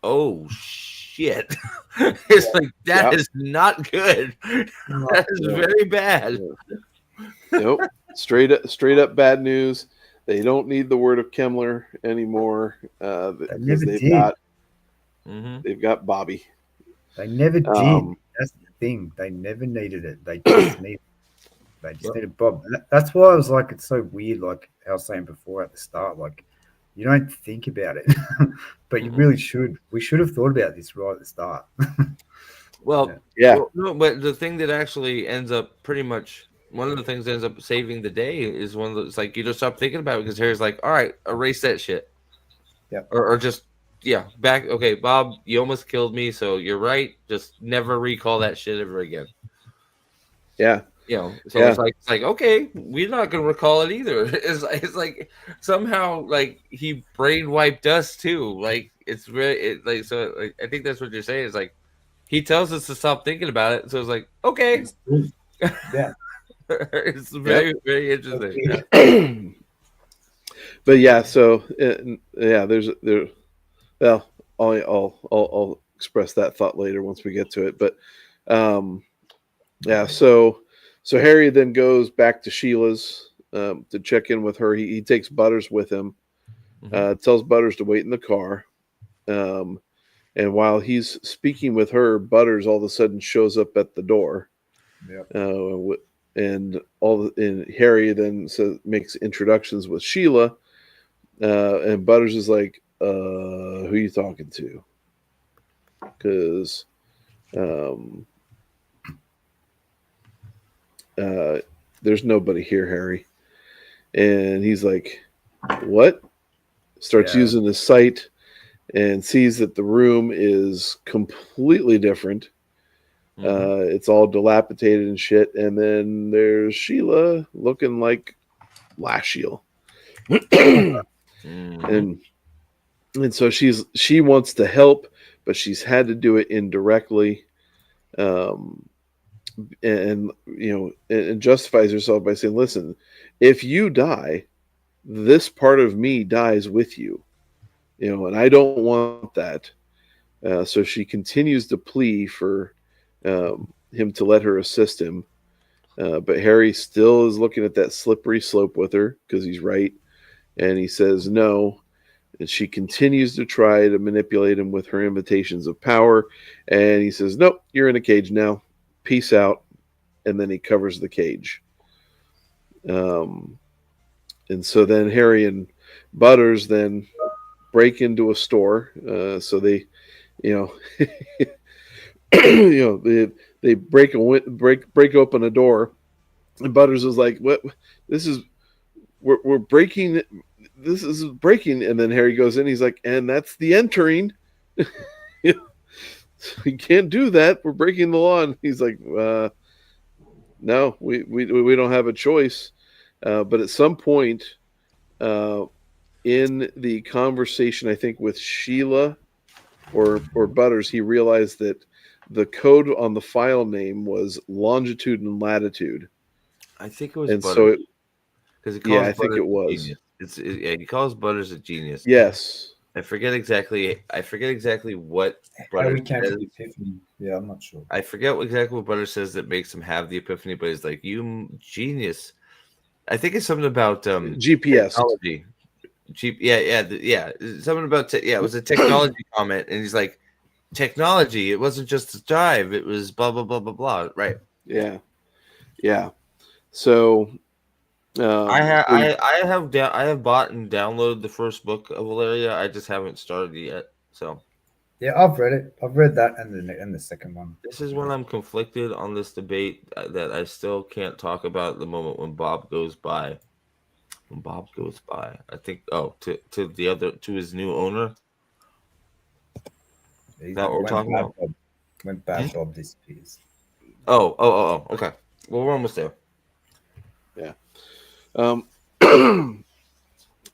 oh shit. It's like that is not good. That is very bad. Nope. Straight up bad news. They don't need the word of Kemmler anymore because they've got Bobby. They never did. That's the thing. They never needed it. They just needed Bob. That's why I was like, it's so weird. Like I was saying before at the start, like you don't think about it, but you really should. We should have thought about this right at the start. Well, no, but the thing that actually ends up pretty much one of the things that ends up saving the day is one of those, like, you just stop thinking about it because Harry's like, all right, erase that shit. Yeah. Or just, back. Okay, Bob, you almost killed me, so you're right. Just never recall that shit ever again. Yeah. It's like, okay, we're not going to recall it either. It's like somehow, like, he brain wiped us too. Like, it's really, I think that's what you're saying. Is like, he tells us to stop thinking about it. So it's like, okay. Yeah. It's very, very interesting. But yeah, so yeah, there. Well, I'll express that thought later once we get to it. But yeah, so Harry then goes back to Sheila's to check in with her. He takes Butters with him. Tells Butters to wait in the car. And while he's speaking with her, Butters all of a sudden shows up at the door. Yep. And Harry then makes introductions with Sheila. And Butters is like, who are you talking to? Because there's nobody here, Harry. And he's like, what? Starts using his sight and sees that the room is completely different. It's all dilapidated and shit. And then there's Sheila looking like Lashiel. And so she wants to help, but she's had to do it indirectly. And justifies herself by saying, listen, if you die, this part of me dies with you, and I don't want that. So she continues to plea for him to let her assist him. But Harry still is looking at that slippery slope with her because he's right. And he says no. And she continues to try to manipulate him with her invitations of power. And he says, nope, you're in a cage now. Peace out. And then he covers the cage. And so then Harry and Butters then break into a store. So they, they break open a door. And Butters is like, what? We're breaking. This is breaking. And then Harry goes in. He's like, and that's the entering. We can't do that. We're breaking the law. And he's like, no, we don't have a choice. But at some point in the conversation, I think with Sheila or Butters, he realized that the code on the file name was longitude and latitude. I think it was and Butters. I think it was. He calls Butters a genius. Yes. I forget exactly what Butters says. Yeah, I'm not sure. I forget exactly what Butters says that makes him have the epiphany, but he's like, you genius. I think it's something about GPS. Technology. Something about it was a technology comment, and he's like, technology. It wasn't just a drive. It was blah blah blah blah blah. Right? Yeah. So I have bought and downloaded the first book of Valeria. I just haven't started it yet. So yeah, I've read it. I've read that and the second one. This is when I'm conflicted on this debate that I still can't talk about at the moment. When Bob goes by, I think to his new owner. Is that what we're talking about? When Bad Bob disappears. Oh, okay. Well, we're almost there. Yeah.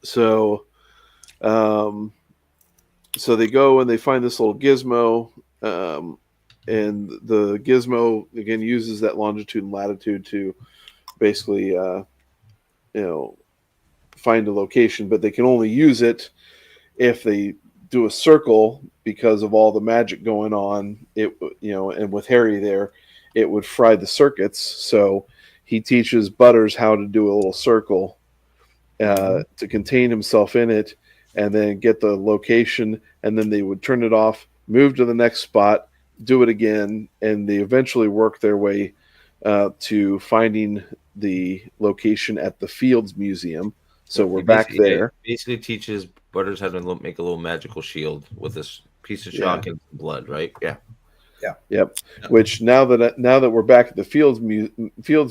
So they go and they find this little gizmo, and the gizmo again uses that longitude and latitude to basically, find a location, but they can only use it if they do a circle because of all the magic going on. And with Harry there, it would fry the circuits. So he teaches Butters how to do a little circle to contain himself in it, and then get the location, and then they would turn it off, move to the next spot, do it again, and they eventually work their way to finding the location at the Fields Museum. So we're back there. Basically teaches Butters how to make a little magical shield with this piece of chalk and blood, right? Yeah. Yep. Which now that we're back at the Fields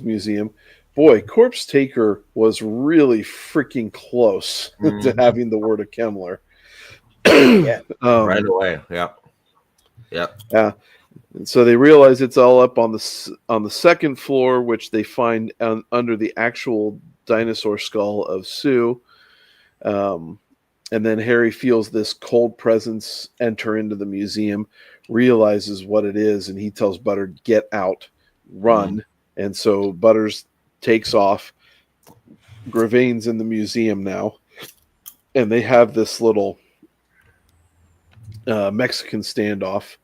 Museum, boy, Corpse Taker was really freaking close to having the word of Kemmler. Right away. Yeah. And so they realize it's all up on the second floor, which they find under the actual dinosaur skull of Sue. And then Harry feels this cold presence enter into the museum, realizes what it is, and he tells Butter, get out, run. And so Butters takes off. Gravaine's in the museum now. and they have this little Mexican standoff.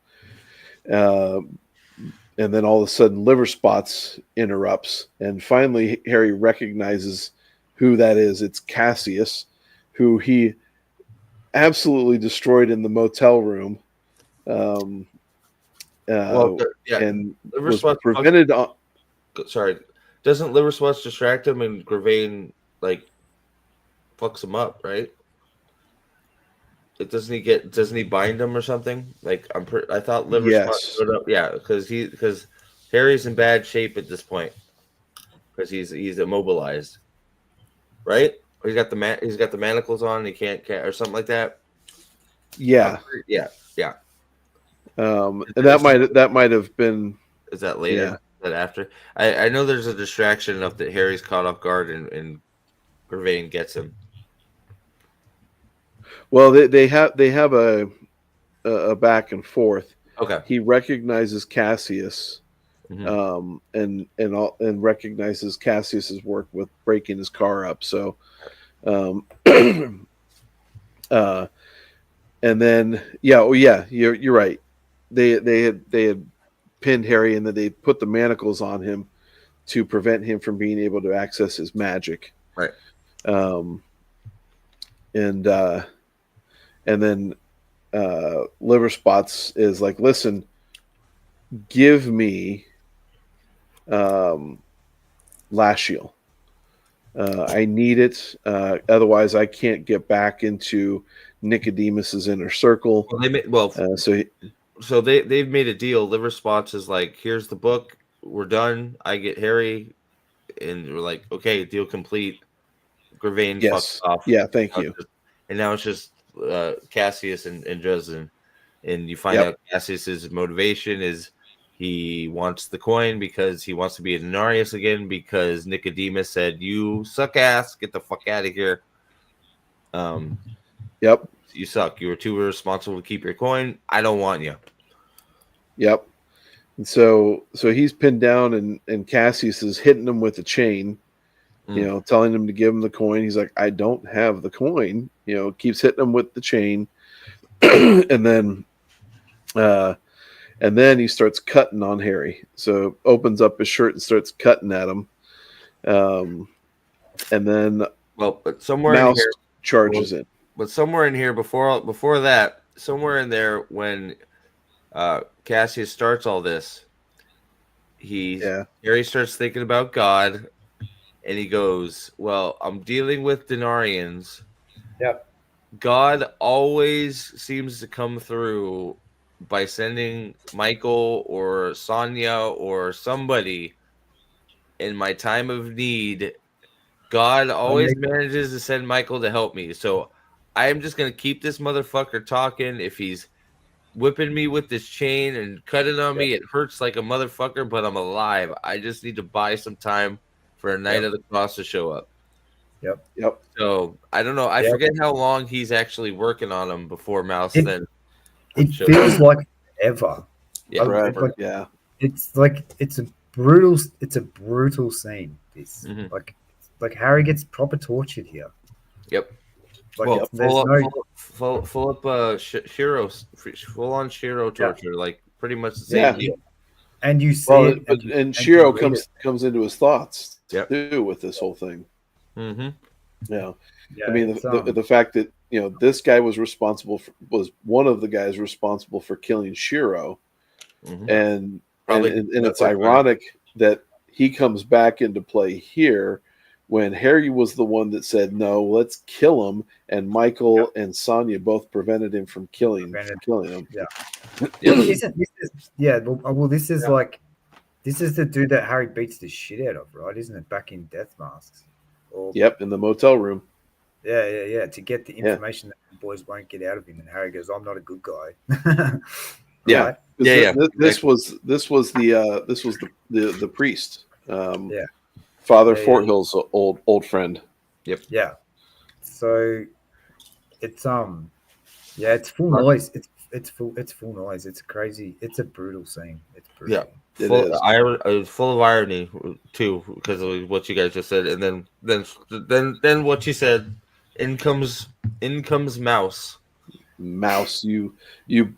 And then all of a sudden, Liver Spots interrupts, and finally Harry recognizes who that is. It's Cassius, who he absolutely destroyed in the motel room. And Liver was Spots prevented. Sorry, doesn't Liver Spots distract him and Gravane like fucks him up, right? Doesn't he bind him or something? Like I thought Liver Spots showed up. Yeah, because Harry's in bad shape at this point because he's immobilized, right? Or he's got the manacles on. And he can't or something like that. Yeah, yeah. And that might have been. Is that later? Yeah. Is that after? I know there's a distraction enough that Harry's caught off guard and Gravane gets him. Well, they have a back and forth. Okay. He recognizes Cassius, Mm-hmm. and recognizes Cassius's work with breaking his car up. So, and then you're right. They had pinned Harry, and then they put the manacles on him to prevent him from being able to access his magic. Right. And then Liver Spots is like, listen, give me Lashiel. I need it. Otherwise, I can't get back into Nicodemus's inner circle. So they've made a deal. Liver Spots is like, here's the book. We're done. I get Harry, and we're like, okay, deal complete. Gravane fucks off. Yeah, thank you. And now it's just Cassius and Dresden, and you find out Cassius's motivation is he wants the coin because he wants to be a Denarius again because Nicodemus said, "You suck ass, get the fuck out of here." Yep. You suck. You were too irresponsible to keep your coin. I don't want you. Yep. And so he's pinned down, and Cassius is hitting him with a chain. Telling him to give him the coin. He's like, I don't have the coin. Keeps hitting him with the chain. and then he starts cutting on Harry. So opens up his shirt and starts cutting at him. And then but somewhere Mouse in here, charges in. But somewhere in here before that, somewhere in there when Cassius starts all this, Harry starts thinking about God. And he goes, well, I'm dealing with Denarians. Yep. God always seems to come through by sending Michael or Sonya or somebody in my time of need. God always manages to send Michael to help me. So I am just going to keep this motherfucker talking. If he's whipping me with this chain and cutting on me, it hurts like a motherfucker, but I'm alive. I just need to buy some time for a Night of the Cross to show up. Yep. So I don't know. I forget how long he's actually working on him before Mouse then. It feels like forever. Yeah, forever. It's like it's a brutal scene. This like Harry gets proper tortured here. Yep. Like, full up Shiro, full on Shiro torture, like pretty much the same deal. And you see and Shiro comes into his thoughts too with this whole thing. Mm-hmm. Yeah. I mean the fact that this guy was one of the guys responsible for killing Shiro, and it's ironic that he comes back into play here when Harry was the one that said no, let's kill him, and Michael and Sonya both prevented him from killing him. This is the dude that Harry beats the shit out of, right? Isn't it? Back in Death Masks. In the motel room. Yeah. To get the information that the boys won't get out of him, and Harry goes, "I'm not a good guy." This was the priest. Father Forthill's old friend. Yep. Yeah. So it's it's full noise. It's full noise. It's crazy. It's a brutal scene. It's brutal. Yeah. Full of irony too, because of what you guys just said, and then what you said In comes Mouse, Mouse, you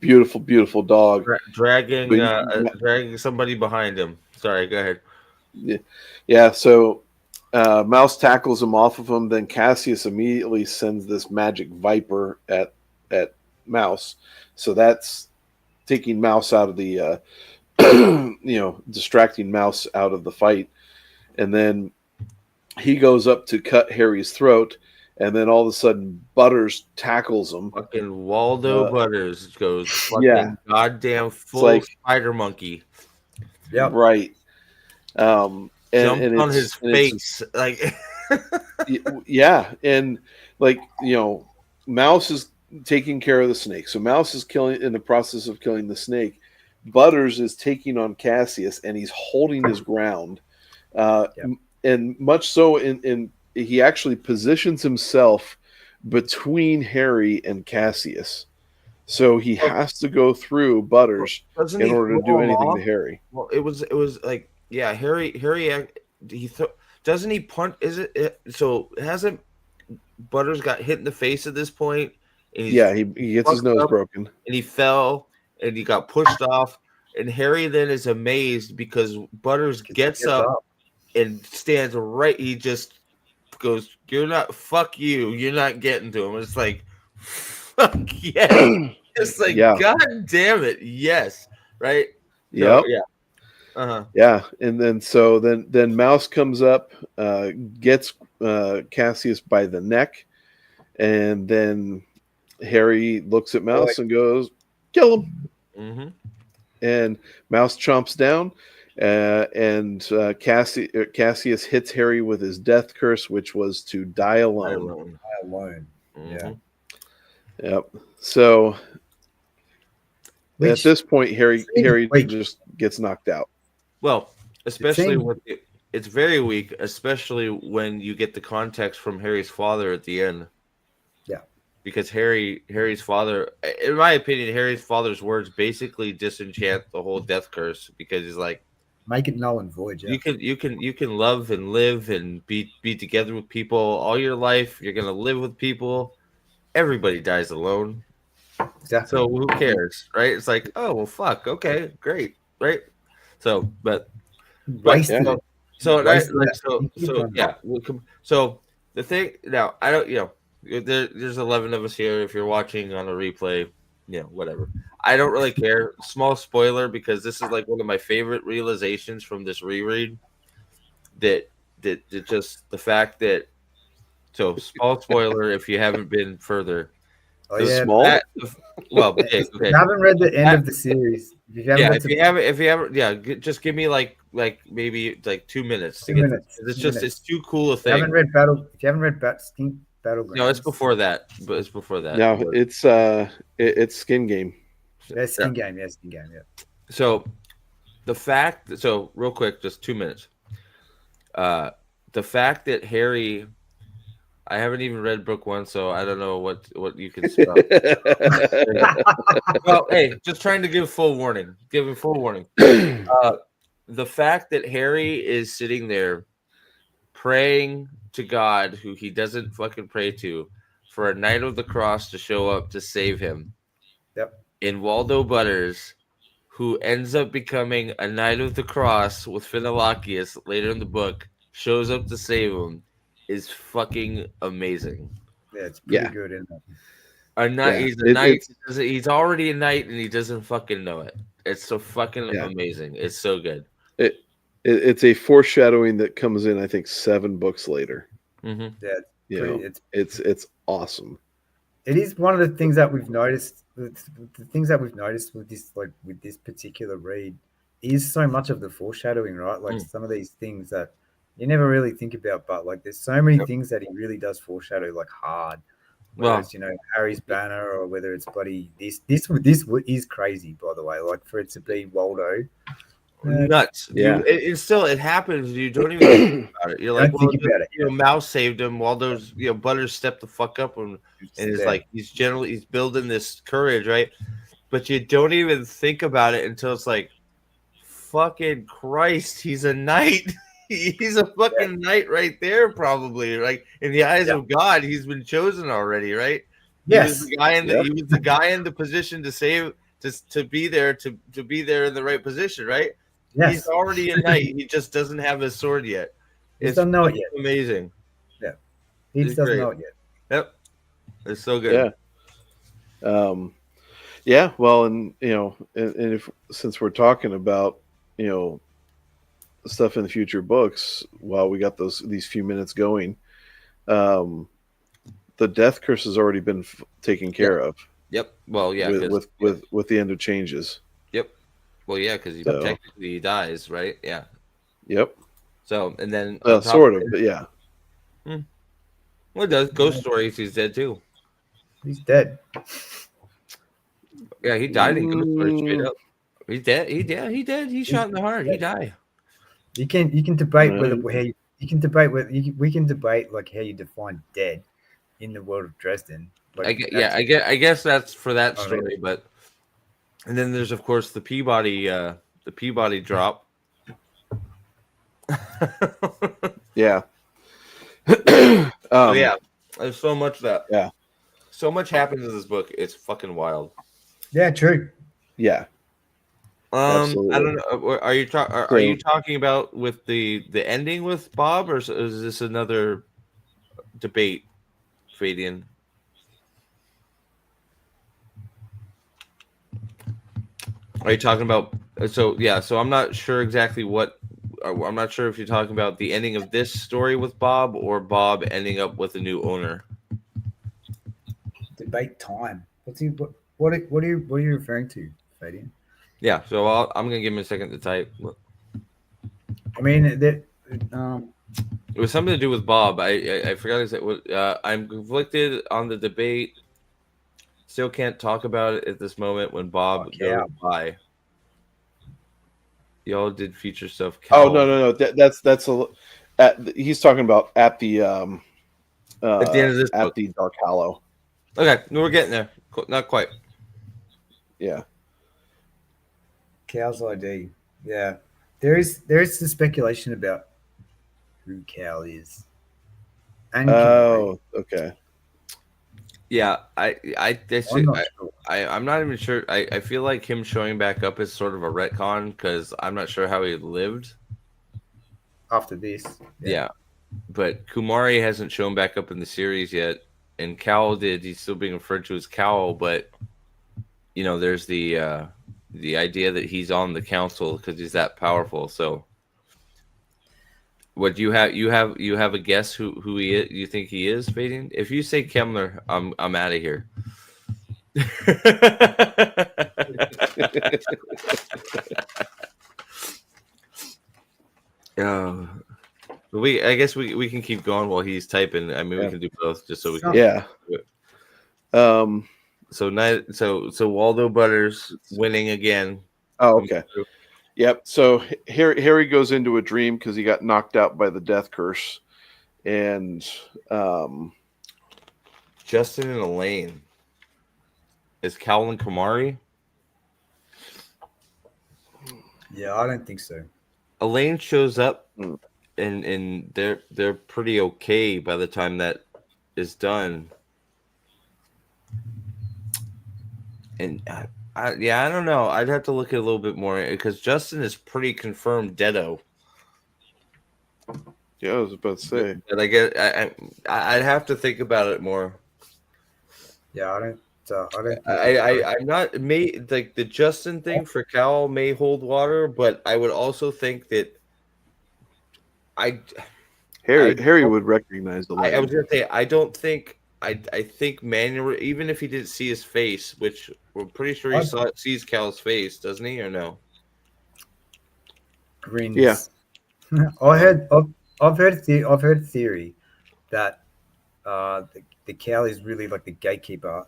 beautiful, beautiful dog. dragging But you- dragging somebody behind him. Sorry, go ahead. yeah, so Mouse tackles him off of him. Then Cassius immediately sends this magic viper at Mouse. So that's taking Mouse out of the distracting Mouse out of the fight. And then he goes up to cut Harry's throat, and then all of a sudden Butters tackles him. Fucking Waldo Butters goes fucking yeah. goddamn full like- spider monkey. Yep. Right. Jumped on his face. Like yeah, and Mouse is taking care of the snake. So Mouse is in the process of killing the snake. Butters is taking on Cassius, and he's holding his ground. And much so, in he actually positions himself between Harry and Cassius. So he has to go through Butters in order to do anything to Harry. Well, it was like, yeah, Harry doesn't he punch? Is it so? Hasn't Butters got hit in the face at this point? And He gets his nose broken, and he fell, and he got pushed off. And Harry then is amazed because Butters gets up and stands right. He just goes, fuck you. You're not getting to him. It's like, fuck yeah. It's like, God damn it. Yes. Right. Yep. So, yeah. Uh-huh. Yeah. And then Mouse comes up, gets Cassius by the neck. And then Harry looks at Mouse and goes, kill him. Mm-hmm. And Mouse chomps down. And Cassius hits Harry with his death curse, which was to die alone. Die alone. Mm-hmm. Yeah. Yep. So at this point, Harry just gets knocked out. Well, especially when it's very weak, especially when you get the context from Harry's father at the end. Yeah. Because Harry's father, in my opinion, Harry's father's words basically disenchant the whole death curse, because he's like, make it null and void. Yeah. You can love and live and be together with people all your life. You're gonna live with people. Everybody dies alone. Exactly. So who cares, right? It's like, oh well, fuck. Okay, great, right? So, but Wasted. So the thing now, I don't, there's 11 of us here. If you're watching on a replay, whatever. I don't really care. Small spoiler, because this is like one of my favorite realizations from this reread. That just the fact that. So small spoiler if you haven't been further. Oh yeah. Okay. You haven't read the end of the series. If you haven't, just give me like maybe like 2 minutes. It's too cool a thing. If you haven't read Battlegrounds. No, it's before that. But it's before that. No, it's Skin Game. Yeah, Skin Game. Yeah, Skin Game. Yeah. So real quick, just 2 minutes. The fact that Harry, I haven't even read book 1, so I don't know what you can spell. Well, hey, just trying to give full warning. Giving full warning. The fact that Harry is sitting there praying to God, who he doesn't fucking pray to, for a Knight of the Cross to show up to save him. Yep. In Waldo Butters, who ends up becoming a Knight of the Cross with Phinelochius later in the book, shows up to save him, is fucking amazing. Yeah, it's pretty good, isn't it? A knight, he's a knight. He's already a knight, and he doesn't fucking know it. It's so fucking amazing. It's so good. It's a foreshadowing that comes in, I think, 7 books later. Mm-hmm. Yeah, it's awesome. It is one of the things that we've noticed. The things that we've noticed with this particular read is so much of the foreshadowing, right? Like some of these things that you never really think about, but like there's so many things that he really does foreshadow, like hard. Whether it's Harry's banner, or whether it's bloody this is crazy, by the way. Like for it to be Waldo, nuts. Yeah, it happens. You don't even think about it. You're like, think about it. Mouse saved him. Waldo's, Butters stepped the fuck up, and it's like he's building this courage, right? But you don't even think about it until it's like, fucking Christ, he's a knight. He's a fucking knight right there, probably. Like in the eyes of God, he's been chosen already, right? Yes. He was the guy in the position to save, to be there, to be there in the right position, right? Yes. He's already a knight. He just doesn't have his sword yet. He doesn't know it yet. Amazing. Yeah. He just doesn't know it yet. Yep. It's so good. Yeah. Yeah. Well, and if since we're talking about stuff in the future books, while we got these few minutes going, the death curse has already been taken care of. Yep. Well, yeah. With the end of changes. Yep. Well, yeah, because technically he dies, right? Yeah. Yep. So and then sort of, but yeah. Well, it does. Ghost Stories, he's dead too. He's dead. Yeah, he died in Ghost Stories straight up. He's dead. He dead. He's shot in the heart. He died. You can debate we can debate like how you define dead in the world of Dresden. Like, I guess that's for that story, but and then there's of course the Peabody drop. Yeah. Yeah, there's so much so much happens in this book. It's fucking wild. Yeah, true. Yeah. Absolutely. I don't know. Are you talking about with the ending with Bob, or is this another debate, Fadian? Are you talking about? So I'm not sure exactly what. I'm not sure if you're talking about the ending of this story with Bob or Bob ending up with a new owner. Debate time. What are you referring to, Fadian? Yeah, so I'm gonna give him a second to type. I mean, it was something to do with Bob. I forgot exactly. I'm conflicted on the debate. Still can't talk about it at this moment when Bob goes by. Y'all did feature stuff. Oh no. That's he's talking about at the end of this book. The Dark Hollow. Okay, we're getting there. Not quite. Yeah. Cal's ID. Yeah. There is some speculation about who Cal is. And okay. Yeah, I'm not even sure. I feel like him showing back up is sort of a retcon because I'm not sure how he lived after this. Yeah, but Kumari hasn't shown back up in the series yet, and Cal did. He's still being referred to as Cal, but there's the idea that he's on the council because he's that powerful. So, what do you have? You have a guess who he is? You think he is, Fadian? If you say Kemmler, I'm out of here. I guess we can keep going while he's typing. I mean, we can do both just so we can. Yeah. So Waldo Butters winning again. Oh, okay. Yep. So Harry goes into a dream because he got knocked out by the death curse, and Justin and Elaine. Is Cal and Kumari? Yeah, I don't think so. Elaine shows up, and they're pretty okay by the time that is done. And I don't know. I'd have to look at a little bit more because Justin is pretty confirmed deado. Yeah, I was about to say. But I'd have to think about it more. Yeah, I don't. I'm not like the Justin thing for Cal may hold water, but I would also think that Harry would recognize the line. I was gonna say I don't think. I think Manuel, even if he didn't see his face, which we're pretty sure he sees Cal's face, doesn't he, or no? Grins. Yeah. I've heard a theory that the Cal is really like the gatekeeper,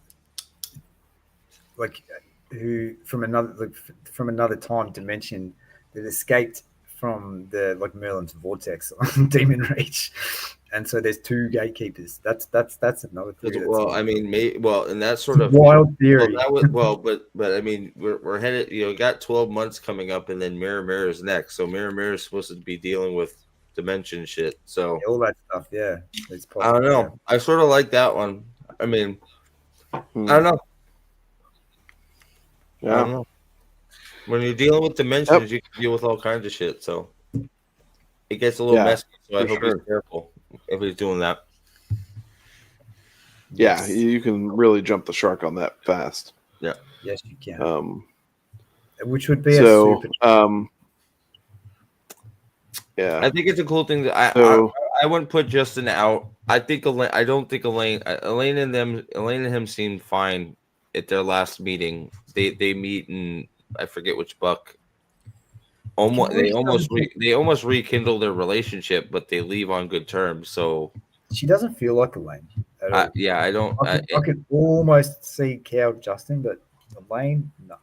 like who from another time dimension that escaped from the Merlin's vortex on Demon Rage. And so there's two gatekeepers. That's another theory. And that's sort of wild theory. But I mean, we're headed. Got 12 months coming up, and then Mirror is next. So Mirror is supposed to be dealing with dimension shit. So All that stuff, yeah. It's I don't know. I sort of like that one. I mean, I don't know. I don't Yeah. know. When you're dealing with dimensions, you can deal with all kinds of shit. So it gets a little messy. So I hope he's careful if he's doing that. Yeah, you can really jump the shark on that fast. Yeah. Yes, you can. Which would be so, a super. Yeah, I think it's a cool thing that I wouldn't put Justin out. I think I don't think Elaine and him seemed fine at their last meeting. They meet in I forget which book. They almost rekindle their relationship, but they leave on good terms. So she doesn't feel like Elaine at all. Yeah, I don't. I could almost see Cal Justin, but Elaine, no.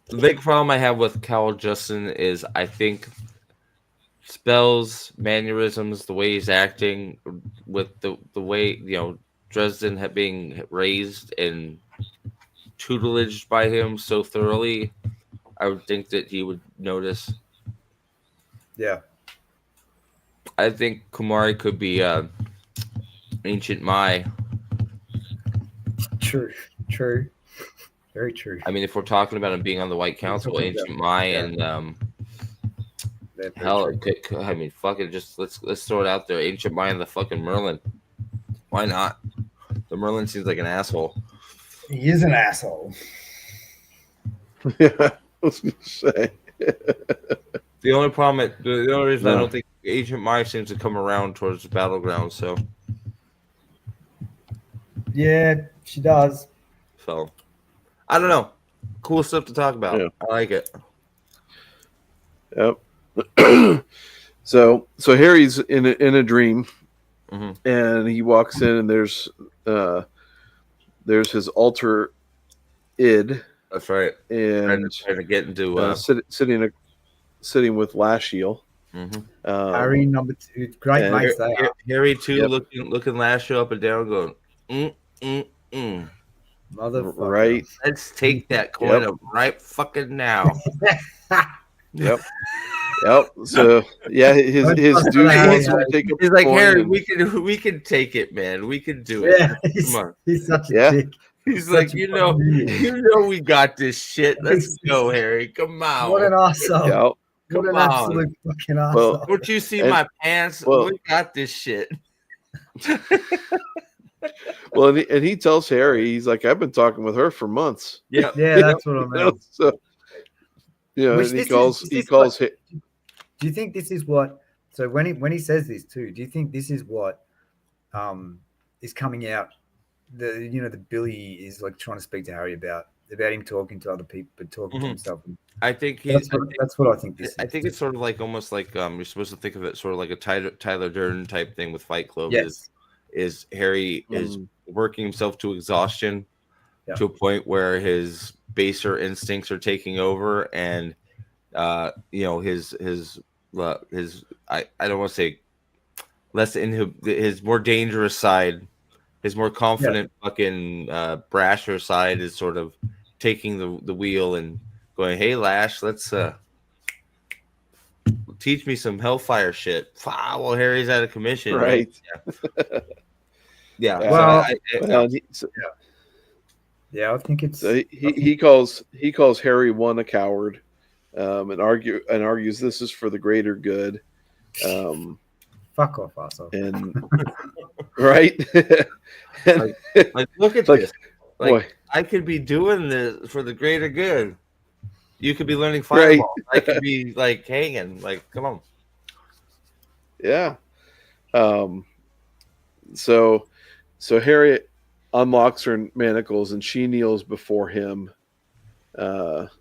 The big problem I have with Cal Justin is I think spells, mannerisms, the way he's acting, with the way Dresden had being raised and tutelaged by him so thoroughly, I would think that he would notice. Yeah. I think Kumari could be Ancient Mai. True. Very true. I mean, if we're talking about him being on the White Council, Ancient Mai and hell, I mean, fuck it, just let's throw it out there. Ancient Mai and the fucking Merlin. Why not? The Merlin seems like an asshole. He is an asshole. Yeah, I was gonna say. The only problem, the only reason I don't think Agent Mai seems to come around towards the battleground, so yeah, she does. So I don't know. Cool stuff to talk about. Yeah. I like it. Yep. So Harry's in a dream, and he walks in, and there's his alter id. That's right. And trying to get into sitting with Lashiel. Harry number 2, great mates. Harry too, looking Lashiel up and down, going, Motherfucker. Right. Let's take that coin up right fucking now. Yep. So yeah, his dude wants to take a He's like, coin Harry, and... we can take it, man. We can do it. Yeah, Come on. He's such a dick. He's like, you know, we got this shit. Let's go, Harry. Come on. What an asshole. Yep. What an absolute fucking asshole. Well, don't you see my pants? We got this shit. Well, and he tells Harry, he's like, I've been talking with her for months. Yeah, that's what I mean. So, and he calls. Do you think this is what? So when he says this too, do you think this is what is coming out? The Billy is like trying to speak to Harry about him talking to other people, but talking to himself. I think that's what I think. I think it's sort of like almost like you're supposed to think of it sort of like a Tyler Durden type thing with Fight Club. Yes. Is Harry is working himself to exhaustion to a point where his baser instincts are taking over, and his I don't want to say less his more dangerous side, his more confident fucking brasher side is sort of taking the wheel and going, hey Lash, let's teach me some Hellfire shit. Well, Harry's out of commission, right? Yeah. Well, I think it's. So he calls Harry a coward, and argues this is for the greater good. Fuck off, asshole. And right. And, like look at this. Boy. I could be doing this for the greater good. You could be learning fireball. Right. I could be like hanging. Like, come on. Yeah. So Harry unlocks her manacles and she kneels before him. Because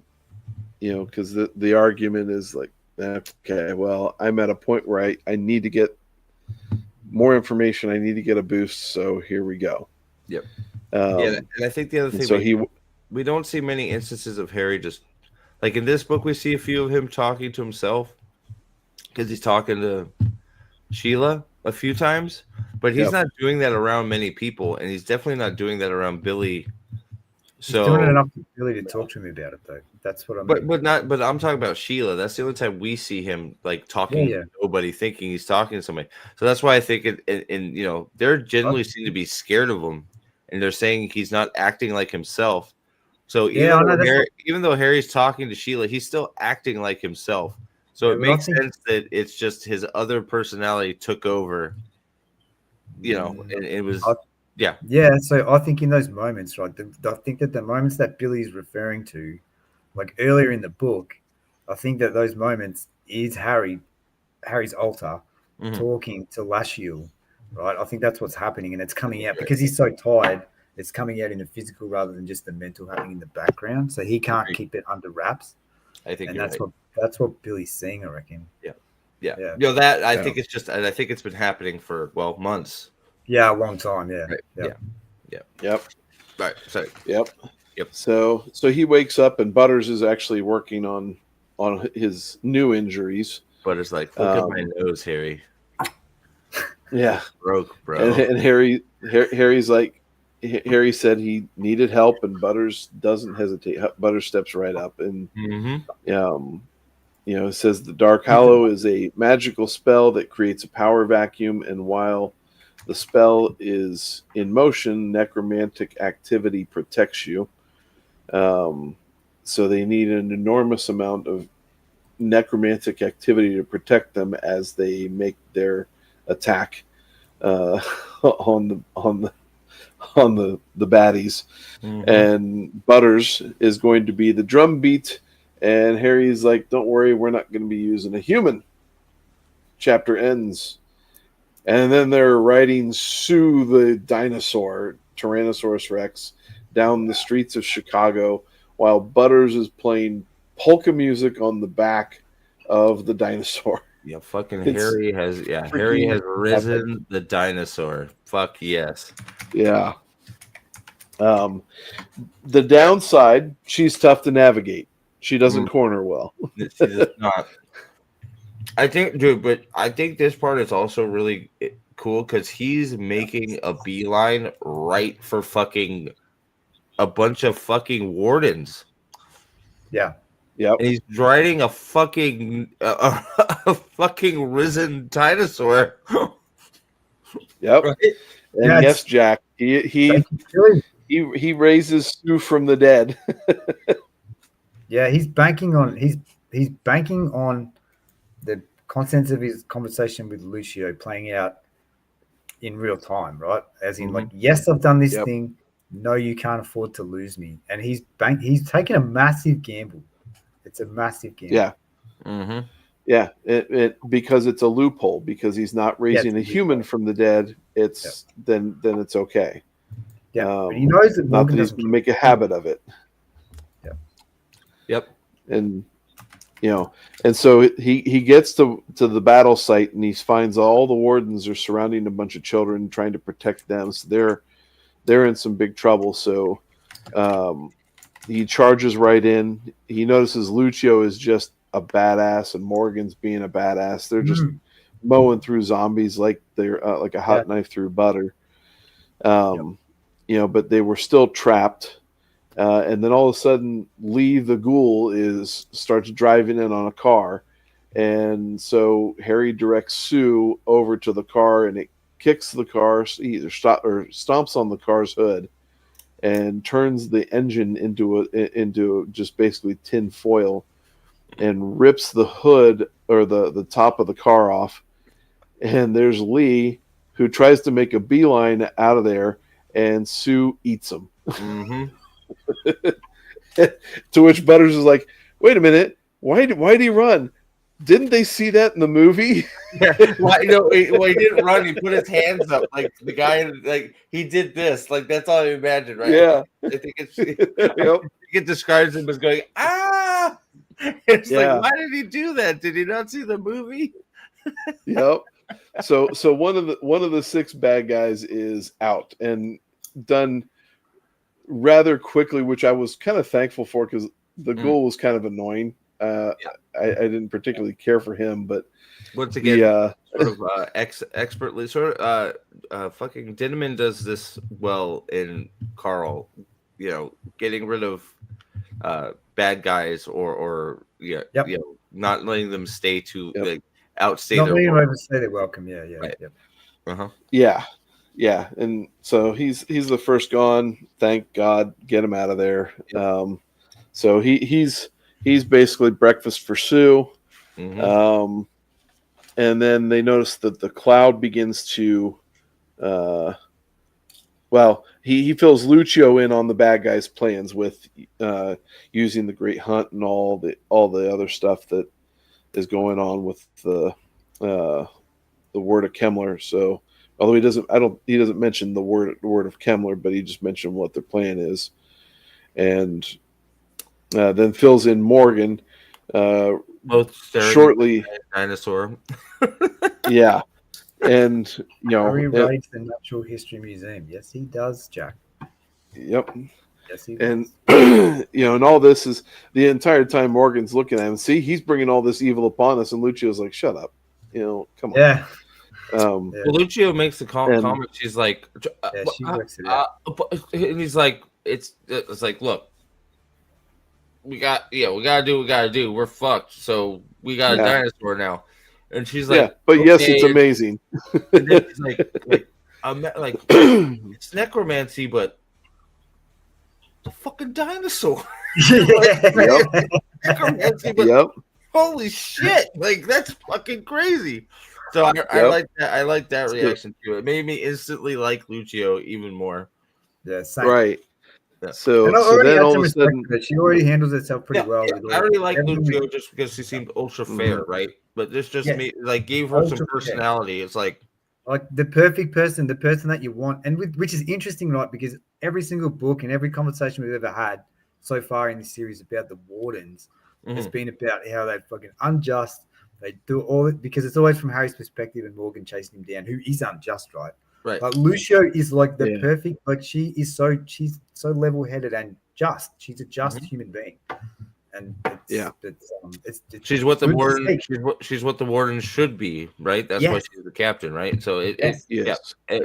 the argument is like, okay, well, I'm at a point where I need to get more information. I need to get a boost. So here we go. Yep. And I think the other thing, so we don't see many instances of Harry just like in this book. We see a few of him talking to himself because he's talking to Sheila a few times, but he's not doing that around many people, and he's definitely not doing that around Billy He's doing it enough to Billy to talk to me about it, though. That's what I mean. But I'm talking about Sheila. That's the only time we see him like talking to nobody, thinking he's talking to somebody. So that's why I think they're generally seem to be scared of him, and they're saying he's not acting like himself. So even though Harry's talking to Sheila, he's still acting like himself. So it makes sense that it's just his other personality took over. And it was. Yeah. So I think in those moments, right? I think that the moments that Billy's referring to, like earlier in the book, I think that those moments is Harry's alter talking to Lashiel, right? I think that's what's happening, and it's coming out because he's so tired. It's coming out in the physical rather than just the mental happening in the background. So he can't keep it under wraps. I think, and that's what Billy's seeing, I reckon. Yeah. I think it's just, and I think it's been happening for months. Yeah, a long time. Yeah. Right. Yep. Right. Sorry. Yep. So he wakes up and Butters is actually working on his new injuries. Butters like, look at my nose, Harry. Yeah. Broke, bro. And Harry's like, Harry said he needed help, and Butters doesn't hesitate. Butters steps right up and it says the Dark Hollow is a magical spell that creates a power vacuum, and while the spell is in motion, necromantic activity protects you. So they need an enormous amount of necromantic activity to protect them as they make their attack on the baddies. And Butters is going to be the drum beat, and Harry's like, don't worry, we're not going to be using a human. Chapter ends. And then they're riding Sue the dinosaur, Tyrannosaurus Rex, down the streets of Chicago while Butters is playing polka music on the back of the dinosaur. Yeah, fucking Harry has risen the dinosaur. Fuck yes. Yeah. The downside, she's tough to navigate. She doesn't corner well. She does not. I think this part is also really cool because he's making a beeline right for fucking a bunch of fucking wardens. Yeah. Yep. And he's riding a fucking risen dinosaur. Yep. Right? And yes, Jack, he raises Sue from the dead. Yeah, he's banking on the contents of his conversation with Lucio playing out in real time, right? As in, like, yes, I've done this thing. No, you can't afford to lose me. And he's taking a massive gamble. It's a massive gamble. Yeah. Yeah, because it's a loophole, because he's not raising a human from the dead. It's then it's okay. Yeah, but he knows that not that he's going to make a habit of it. Yep. And and so he gets to the battle site, and he finds all the wardens are surrounding a bunch of children trying to protect them. So they're in some big trouble. So he charges right in. He notices Lucio is just a badass, and Morgan's being a badass. They're just mowing through zombies like they're like a hot knife through butter. But they were still trapped. And then all of a sudden, Lee the Ghoul starts driving in on a car, and so Harry directs Sue over to the car, and it kicks the car, either stomps on the car's hood, and turns the engine into just basically tin foil, and rips the hood or the top of the car off. And there's Lee, who tries to make a beeline out of there, and Sue eats him. To which Butters is like, wait a minute, why did he run? Didn't they see that in the movie? Yeah. Well, he didn't run. He put his hands up like the guy. Like he did this. Like that's all I imagine, right? Yeah. I think it describes him as going ah. It's like, why did he do that? Did he not see the movie? Yep. So one of the six bad guys is out and done rather quickly, which I was kind of thankful for, because the Ghoul was kind of annoying. I didn't particularly care for him, but once again, sort of expertly, fucking Dinneman does this well in Carl. getting rid of bad guys or not letting them stay to outstay Not their letting them welcome. overstay their welcome. Yeah. Right. Yep. Uh-huh. Yeah, and so he's the first gone. Thank God, get him out of there. So he's basically breakfast for Sue. Mhm. And then they notice that the cloud begins to, he fills Lucio in on the bad guys' plans with using the Great Hunt and all the other stuff that is going on with the word of Kemmler. So, although he doesn't mention the word of Kemmler, but he just mentioned what their plan is, and then fills in Morgan. Both shortly, dinosaur. yeah, and Harry rides the Natural History Museum. Yes, he does, Jack. Yep. Yes, he and does. and all this is the entire time Morgan's looking at him. See, he's bringing all this evil upon us, and Lucio's like, "Shut up, come on." Yeah. Well, Lucio makes the comment. She's like, she works it out. And he's like, it's like, look, we gotta do what we gotta do. We're fucked, so we got a dinosaur now. And she's like, but yes, it's amazing. And then she's like, it's necromancy, but the fucking dinosaur. Necromancy, but holy shit, like that's fucking crazy. So I like that. I like that reaction to it. It made me instantly like Lucio even more. Yeah, same. Right. Yeah. So then all of a sudden, she already handles herself pretty well. I already like Lucio just because she seemed ultra fair, right? But this just gave her some personality. Fair. It's like the perfect person, the person that you want, and which is interesting, right? Because every single book and every conversation we've ever had so far in this series about the Wardens has been about how they're fucking unjust. They do all it because it's always from Harry's perspective and Morgan chasing him down, who is unjust, right? Right. But Lucio is like the perfect, but she's so level-headed and just. She's a just human being, and she's what the warden. She's what the warden should be, right? That's why she's the captain, right? So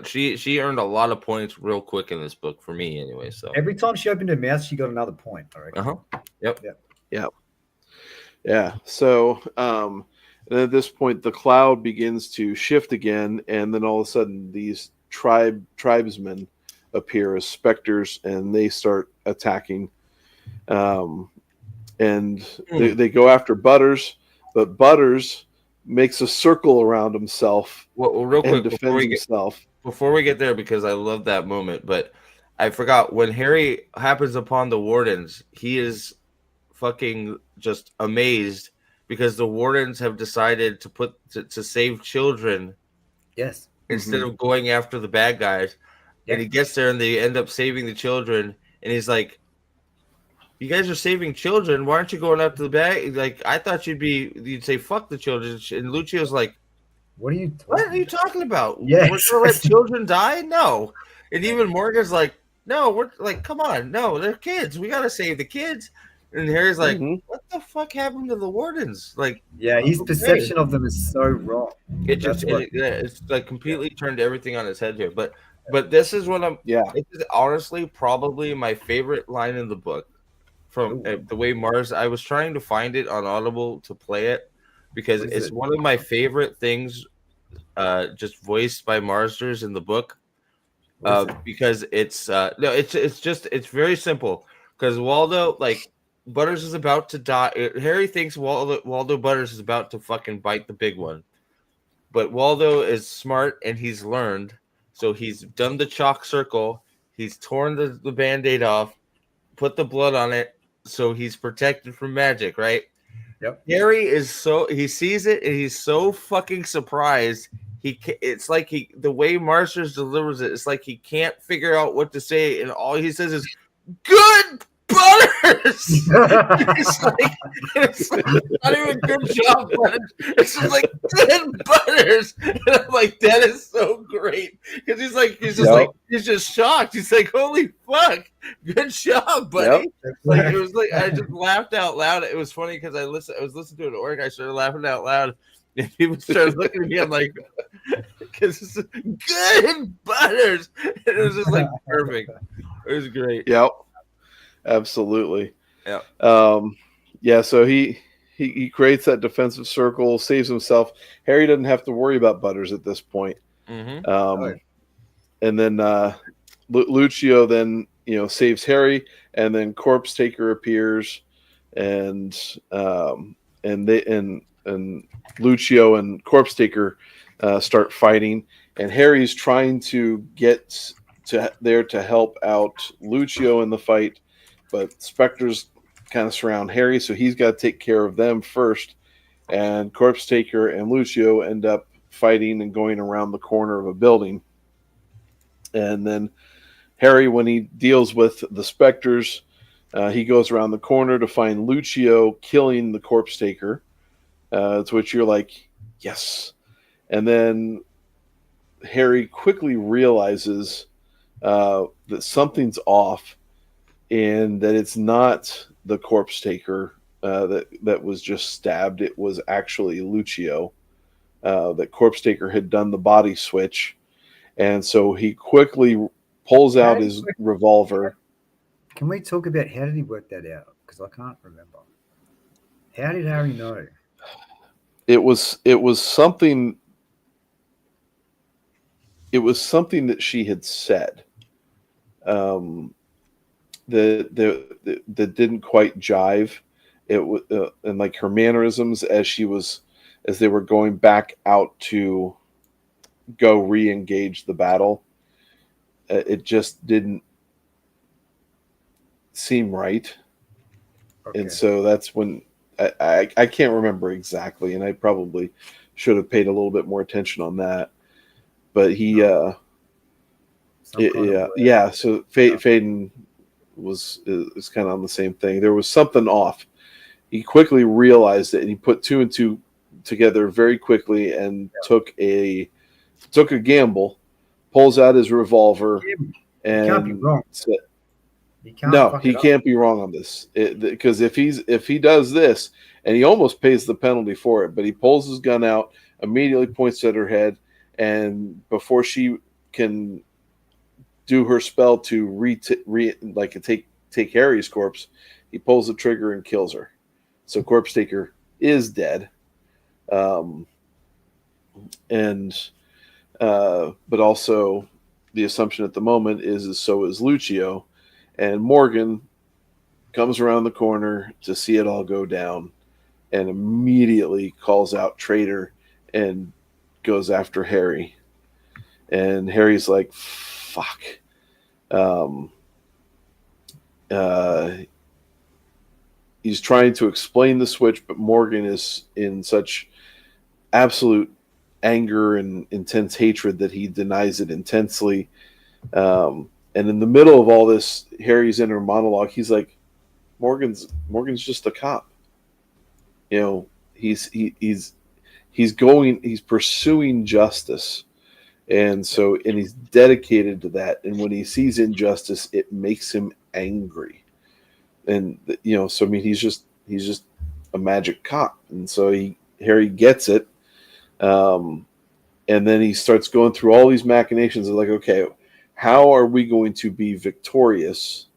she earned a lot of points real quick in this book for me, anyway. So every time she opened her mouth, she got another point. I reckon. Yeah. So and at this point, the cloud begins to shift again, and then all of a sudden, these tribesmen appear as specters, and they start attacking. And they go after Butters, but Butters makes a circle around himself. Well, real quick, and defends himself. Before we get there, because I love that moment, but I forgot when Harry happens upon the Wardens, he is fucking just amazed. Because the Wardens have decided to save children, instead of going after the bad guys, and he gets there and they end up saving the children, and he's like, "You guys are saving children. Why aren't you going after the bad? Like I thought you'd say fuck the children." And Lucio's like, What are you talking about? Yes. We're gonna let children die? No." And even Morgan's like, "No, we're like, come on, no, they're kids. We gotta save the kids." And Harry's like, "What the fuck happened to the Wardens?" Like, his perception of them is so wrong. It's like completely turned everything on its head here. But this is what I'm. This is honestly probably my favorite line in the book. From the way Mars, I was trying to find it on Audible to play it because it's one of my favorite things, just voiced by Marsters in the book. Because it's it's very simple. Because Waldo, like, Butters is about to die. Harry thinks Waldo Butters is about to fucking bite the big one. But Waldo is smart and he's learned. So he's done the chalk circle. He's torn the Band-Aid off, put the blood on it. So he's protected from magic, right? Yep. Harry he sees it and he's so fucking surprised. It's like the way Marsters delivers it, it's like he can't figure out what to say. And all he says is, "Good Butters!" it's not even good job, Butters. It's just like, "Good Butters!" And I'm like, that is so great. Because he's just shocked. He's like, "Holy fuck, good job, buddy." Like it was like I just laughed out loud. It was funny because I was listening to it at work. I started laughing out loud. And people started looking at me. I'm like, because it's "Good Butters." And it was just like perfect. It was great. Yep. Absolutely. Yeah. Yeah. So he creates that defensive circle, saves himself. Harry doesn't have to worry about Butters at this point. Mm-hmm. Oh, And then Lucio then saves Harry, and then Corpse Taker appears, and and Lucio and Corpse Taker start fighting, and Harry's trying to get to there to help out Lucio in the fight, but specters kind of surround Harry, so he's got to take care of them first, and Corpse Taker and Lucio end up fighting and going around the corner of a building. And then Harry, when he deals with the specters, he goes around the corner to find Lucio killing the Corpse Taker. To which you're like, yes. And then Harry quickly realizes that something's off, and that it's not the Corpse Taker that was just stabbed. It was actually Lucio. That Corpse Taker had done the body switch. And so he quickly pulls out his revolver. can we talk about how did he work that out? Because I can't remember. How did Harry know? It was something. It was something that she had said. That didn't quite jive. It was and like her mannerisms as they were going back out to go re-engage the battle. It just didn't seem right. Okay. And so that's when I can't remember exactly, and I probably should have paid a little bit more attention on that. But he, Some kind of yeah. So Faden is kind of on the same thing. There was something off. He quickly realized it, and he put two and two together very quickly, and took a gamble. Pulls out his revolver, and can't be wrong. said, He can't no, fuck he it up. can't be wrong on this. Because if he does this, and he almost pays the penalty for it, but he pulls his gun out, immediately points at her head, and before she can do her spell to take Harry's corpse, he pulls the trigger and kills her. So Corpse Taker is dead, but also the assumption at the moment is so is Lucio. And Morgan comes around the corner to see it all go down, and immediately calls out traitor and goes after Harry. And Harry's like, fuck. He's trying to explain the switch, but Morgan is in such absolute anger and intense hatred that he denies it intensely. And in the middle of all this, Harry's inner monologue, he's like, Morgan's just a cop. He's pursuing justice. And he's dedicated to that. And when he sees injustice, it makes him angry. And so I mean, he's just a magic cop. And so Harry gets it. And then he starts going through all these machinations of like, okay, how are we going to be victorious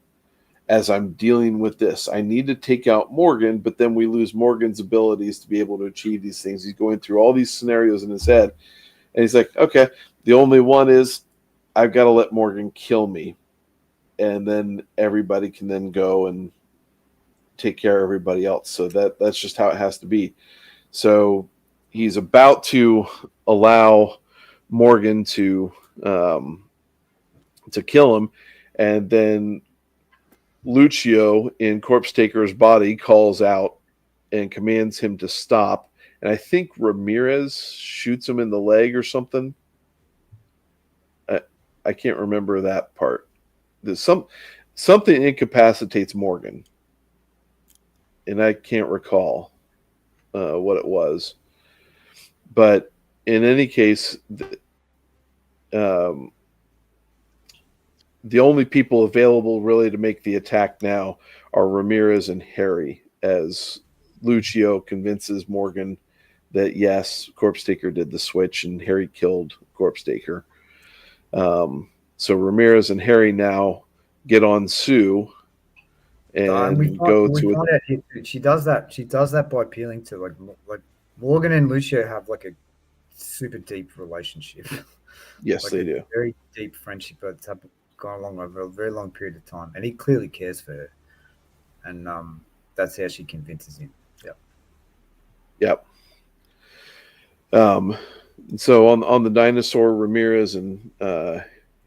as I'm dealing with this? I need to take out Morgan, but then we lose Morgan's abilities to be able to achieve these things. He's going through all these scenarios in his head. And he's like, okay, the only one is I've got to let Morgan kill me. And then everybody can then go and take care of everybody else. So that's just how it has to be. So he's about to allow Morgan to kill him, and then Lucio in Corpse Taker's body calls out and commands him to stop. And I think Ramirez shoots him in the leg or something. I can't remember that part. There's something incapacitates Morgan, and I can't recall what it was. But in any case, the only people available really to make the attack now are Ramirez and Harry, as Lucio convinces Morgan that yes, Corpse Taker did the switch and Harry killed Corpse Taker. So Ramirez and Harry now get on Sue we and go to find out she does that. She does that by appealing to like Morgan and Lucio have like a super deep relationship. Yes, Like they a do. very deep friendship that's gone along over a very long period of time, and he clearly cares for her, and that's how she convinces him. Yep. So on the dinosaur, Ramirez and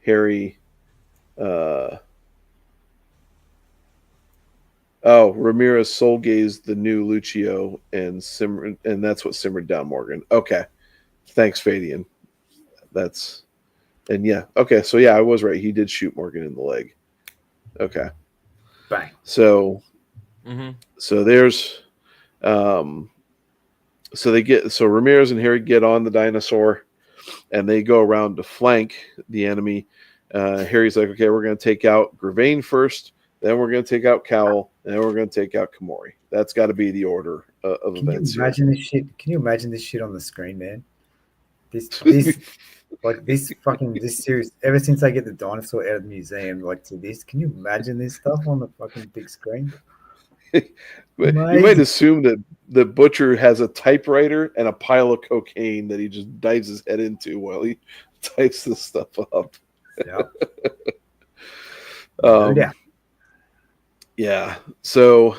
Harry. Ramirez soul gazed the new Lucio and simmered, and that's what simmered down Morgan. Okay, thanks, Fadian. That's yeah. Okay, so yeah, I was right. He did shoot Morgan in the leg. Okay, Bang. so Mm-hmm. so there's so Ramirez and Harry get on the dinosaur, and they go around to flank the enemy. Harry's like, okay, we're going to take out Gravane first, then we're going to take out Cowell, and then we're going to take out Kamori. That's got to be the order of Can you events imagine this shit? Can you imagine this shit on the screen, man? This like this series. Ever since I get the dinosaur out of the museum, like to this, can you imagine this stuff on the fucking big screen? You might Amazing. assume that the butcher has a typewriter and a pile of cocaine that he just dives his head into while he types this stuff up. Yeah. No doubt. Yeah. So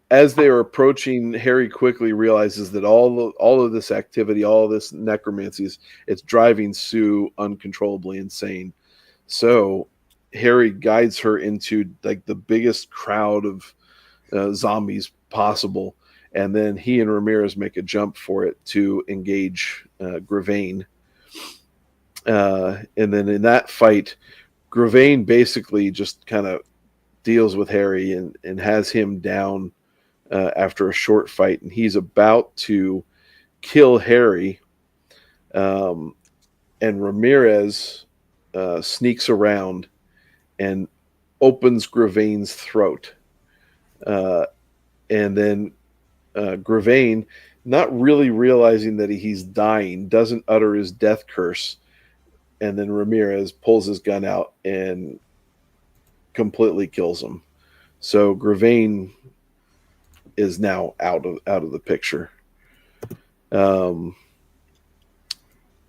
as they are approaching, Harry quickly realizes that all of this activity, all of this necromancy, it's driving Sue uncontrollably insane. So Harry guides her into like the biggest crowd of zombies possible, and then he and Ramirez make a jump for it to engage Gravane. And then in that fight, Gravane basically just kind of deals with Harry and has him down after a short fight, and he's about to kill Harry. And Ramirez sneaks around and opens Gravane's throat. And then Gravane, not really realizing that he's dying, doesn't utter his death curse. And then Ramirez pulls his gun out and completely kills him. So Gravane is now out of the picture. And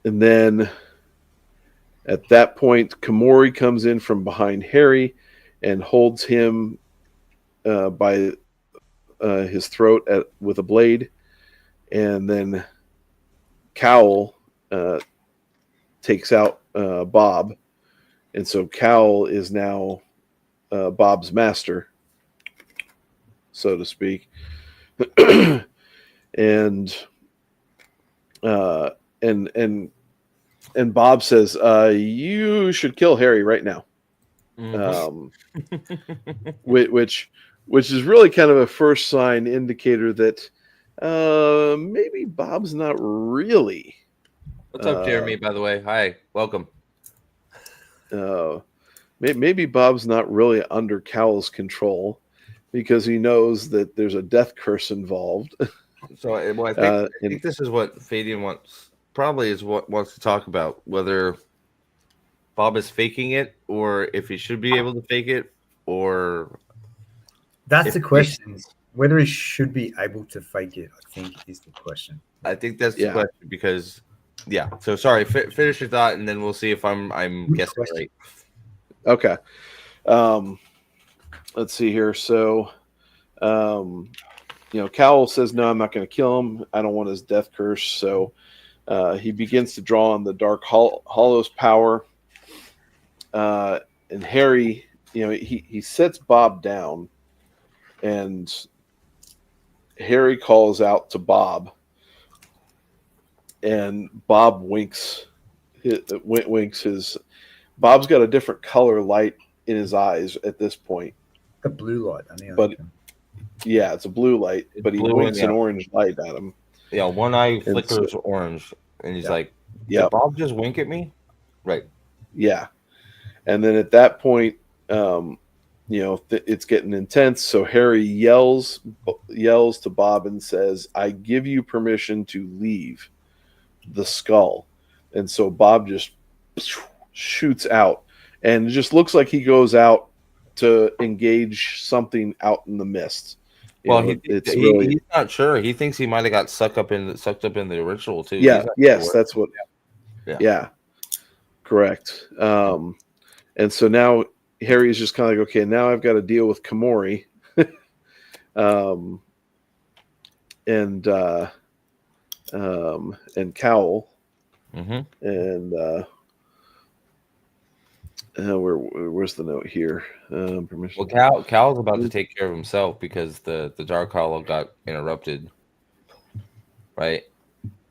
then at that point, Kamori comes in from behind Harry and holds him by his throat with a blade. And then Cowell takes out Bob. And so Cowell is now Bob's master, so to speak. and Bob says, you should kill Harry right now. Mm-hmm. Which is really kind of a first sign indicator that maybe Bob's not really. What's up, Jeremy? By the way, hi, welcome. Maybe Bob's not really under Cowell's control because he knows that there's a death curse involved. So, I think this is what Fadian wants to talk about, whether Bob is faking it or if he should be able to fake it, or that's the question. Whether he should be able to fake it, I think, is the question. I think that's the question because, So sorry, finish your thought, and then we'll see if I'm guessing right. Okay. Let's see here. So, Cowell says, no, I'm not going to kill him. I don't want his death curse. So he begins to draw on the Dark Hollow's power. And Harry, he sets Bob down, and Harry calls out to Bob, and Bob winks his. Bob's got a different color light in his eyes at this point. The blue light. Yeah, it's a blue light, but he winks an orange light at him. Yeah, one eye flickers orange, and he's like, "Yeah, Bob just wink at me." Right. Yeah, and then at that point, it's getting intense. So Harry yells to Bob and says, "I give you permission to leave the skull." And so Bob just shoots out, and it just looks like he goes out to engage something out in the mist. You Well, know, it's he's really not sure. He thinks he might have got sucked up in the ritual too. yeah, He's not yes, sure. that's what. Yeah. Yeah, correct. And so now Harry's just kind of like, okay, now I've got to deal with Kamori, and Cowl, Mm-hmm. and where's the note here? Permission. Well, Cal's about to take care of himself because the Dark Hollow got interrupted, right?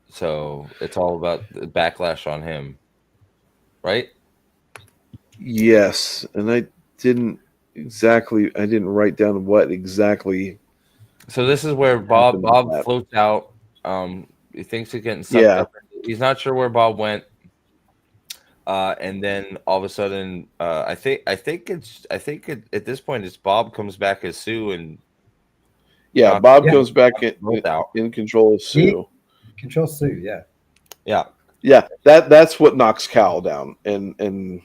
So it's all about the backlash on him, right? Yes, and I didn't write down what exactly. So this is where happened with Bob that. floats out. He thinks he's getting sucked Yeah. up. He's not sure where Bob went. And then all of a sudden, I think at this point it's Bob comes back as Sue and Yeah, knocks Bob him comes back both out. in control of Sue. Control Sue, yeah. Yeah. Yeah, that's what knocks Cal down, and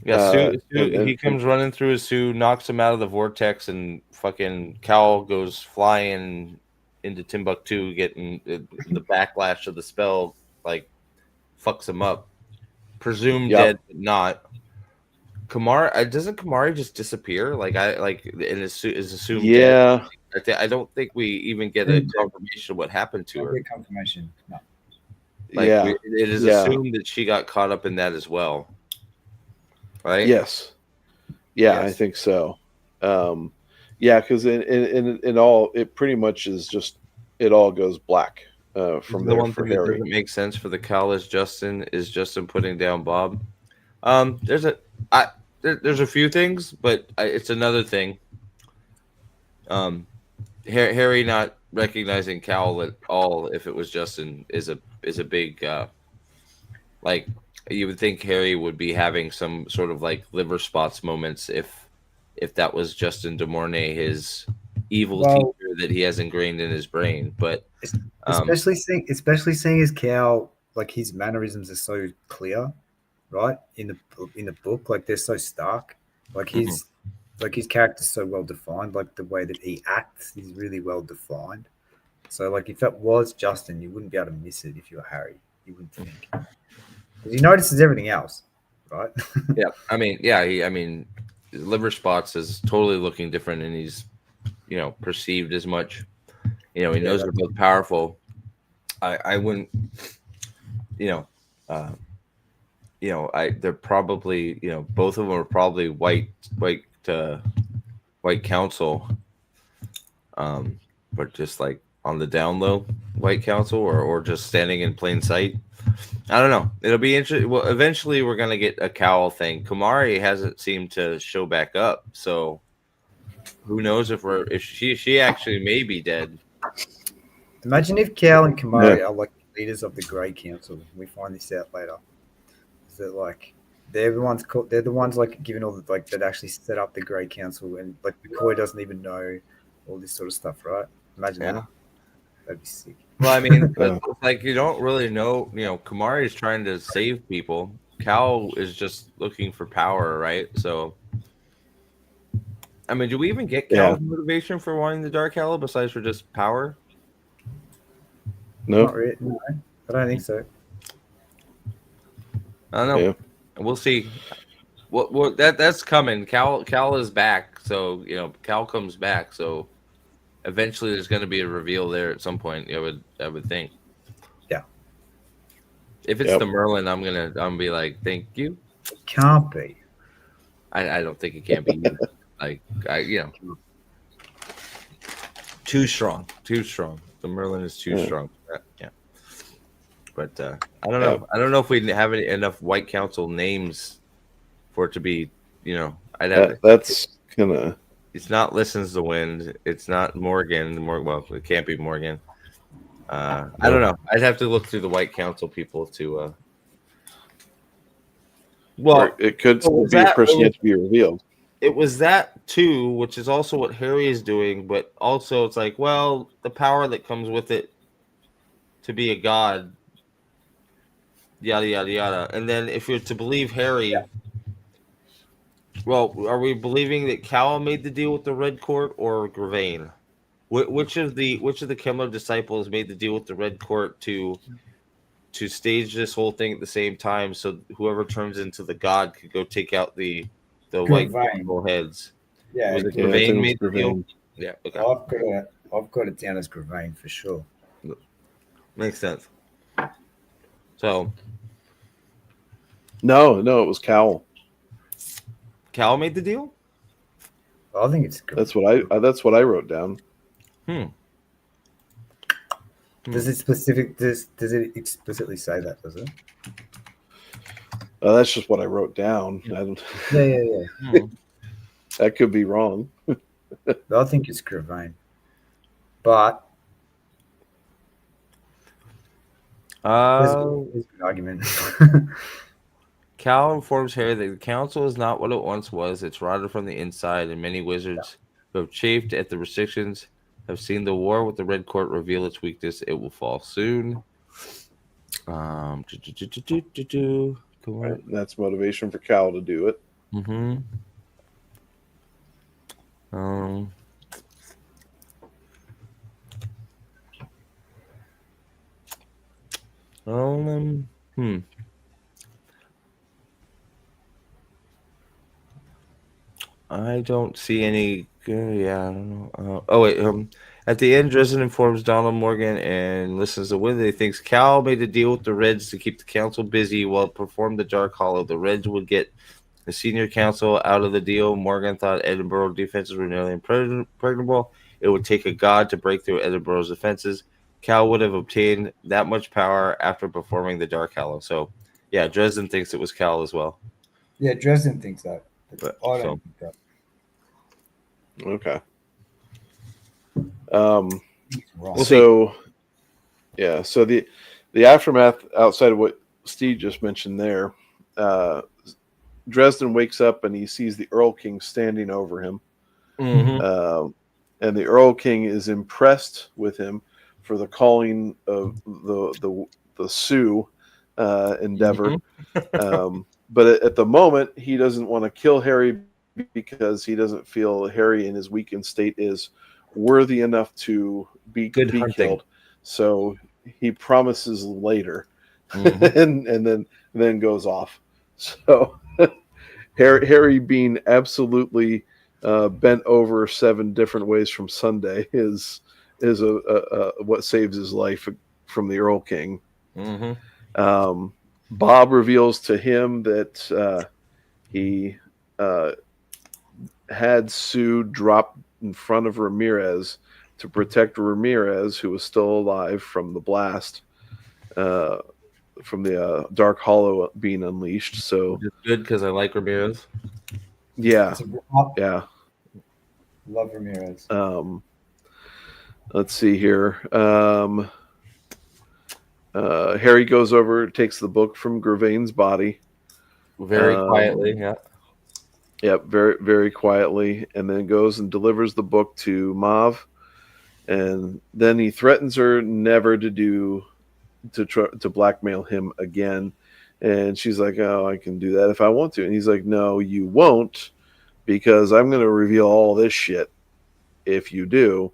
Yeah, Sue, and he comes running through his Sue, knocks him out of the vortex, and fucking Cal goes flying into Timbuktu, getting the backlash of the spell, like fucks him up. Presumed dead, but not. Kamari, doesn't Kamari just disappear? Like and is assumed yeah, dead? I don't think we even get a confirmation of what happened to her. Get confirmation. No. Like yeah, it is assumed that she got caught up in that as well, right? yes, yeah, I think so. Yeah, because in all, it pretty much is just it all goes black from the there one for thing that Harry. doesn't make sense for the Cal is Justin putting down Bob. There's a few things, but it's another thing. Harry not recognizing Cal at all if it was Justin is a big like you would think Harry would be having some sort of like liver spots moments if that was Justin de Mornay, his evil teacher that he has ingrained in his brain. But especially seeing his Cal, like his mannerisms are so clear, right? In the book, like they're so stark. Like his character's so well defined. Like the way that he acts is really well defined. So like if that was Justin, you wouldn't be able to miss it if you were Harry. You wouldn't think. Because he notices everything else, right? Yeah, I mean, his liver spots is totally looking different, and he's, perceived as much. He knows they're both powerful. I wouldn't, they're probably, both of them are probably white council, but just like on the down low, white council, or just standing in plain sight. I don't know. It'll be interesting. Well, eventually we're gonna get a Cowl thing. Kamari hasn't seemed to show back up, so who knows if she actually may be dead. Imagine if Cal and Kamari are like leaders of the Grey Council. We find this out later. Is that like they're the ones like giving all the that actually set up the Grey Council, and like McCoy doesn't even know all this sort of stuff, right? Imagine that. That'd be sick. Well, I mean, but like you don't really know. Kamari is trying to save people. Cal is just looking for power, right? So, I mean, do we even get Cal's motivation for wanting the Dark Hallow besides for just power? No, not really. No, I don't think so. I don't know. Yeah. We'll see. Well, that's coming. Cal is back, so Cal comes back, so. Eventually, there's going to be a reveal there at some point. I would think. Yeah. If it's the Merlin, I'm gonna be like, thank you. It can't be. I don't think it can be. Too strong. The Merlin is too strong. Yeah. But I don't know. I don't know if we have enough White Council names for it to be. I'd have. That's gonna. It's not Listens to Wind. It's not Morgan. Well, it can't be Morgan. I don't know. I'd have to look through the White Council people to. Well, it could be a person yet to be revealed. It was that too, which is also what Harry is doing, but also it's like, well, the power that comes with it to be a god, yada yada yada. And then if you're to believe Harry. Well, are we believing that Cal made the deal with the Red Court or Gravane? Which of the Kemmler disciples made the deal with the Red Court to stage this whole thing at the same time, so whoever turns into the god could go take out the white Gravane. Court heads? Yeah, Was it Yeah, I think Gravane it was made the deal? Gravane. Yeah. Okay. I've got it down as Gravane for sure. Makes sense. So No, it was Cowell. Cal made the deal. I think it's Gravane. That's what I wrote down. Does it explicitly say that? Does it? That's just what I wrote down. I don't, Yeah. that could be wrong. I think it's Gravane, but there's an argument. Cal informs Harry that the council is not what it once was. It's rotted from the inside, and many wizards who have chafed at the restrictions have seen the war with the Red Court reveal its weakness. It will fall soon. Come on. That's motivation for Cal to do it. Mm-hmm. I don't see any. Yeah, I don't know. Oh wait. At the end, Dresden informs Donald Morgan and listens to Winley. Thinks Cal made a deal with the Reds to keep the council busy while it performed the Dark Hollow. The Reds would get the senior council out of the deal. Morgan thought Edinburgh defenses were nearly impregnable. It would take a god to break through Edinburgh's defenses. Cal would have obtained that much power after performing the Dark Hollow. So, yeah, Dresden thinks it was Cal as well. Yeah, Dresden thinks that. But, I don't think that. Okay. Wrong. So the aftermath outside of what Steve just mentioned there, Dresden wakes up and he sees the Earl King standing over him. Mm-hmm. And the Earl King is impressed with him for the calling of the Sioux endeavor. Mm-hmm. But at the moment, he doesn't want to kill Harry because he doesn't feel Harry in his weakened state is worthy enough to be killed. So he promises later, Mm-hmm. and then goes off. So Harry being absolutely bent over 7 different ways from Sunday is a what saves his life from the Earl King. Mm-hmm. Bob reveals to him that he had Sue drop in front of Ramirez to protect Ramirez, who was still alive from the blast, from the Dark Hollow being unleashed. So It's good because I like Ramirez. yeah. Love Ramirez. Let's see here. Harry goes over, takes the book from Gravain's body. Very quietly, yeah. Yep, very, very quietly, and then goes and delivers the book to Mav, and then he threatens her never to blackmail him again. And she's like, "Oh, I can do that if I want to." And he's like, "No, you won't, because I'm going to reveal all this shit if you do.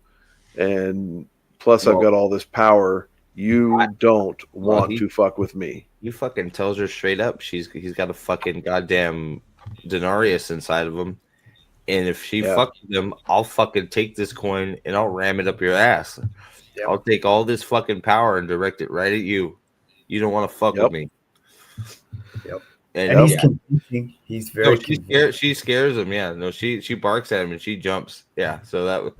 And plus, I've got all this power. You don't want to fuck with me." He fucking tells her straight up he's got a fucking goddamn denarius inside of him, and if she fucks with him, I'll fucking take this coin and I'll ram it up your ass. Yep. I'll take all this fucking power and direct it right at you. You don't want to fuck with me. Yep. And he's convincing. He's very convincing. She scares him. Yeah. No, she barks at him and she jumps. Yeah. So that was.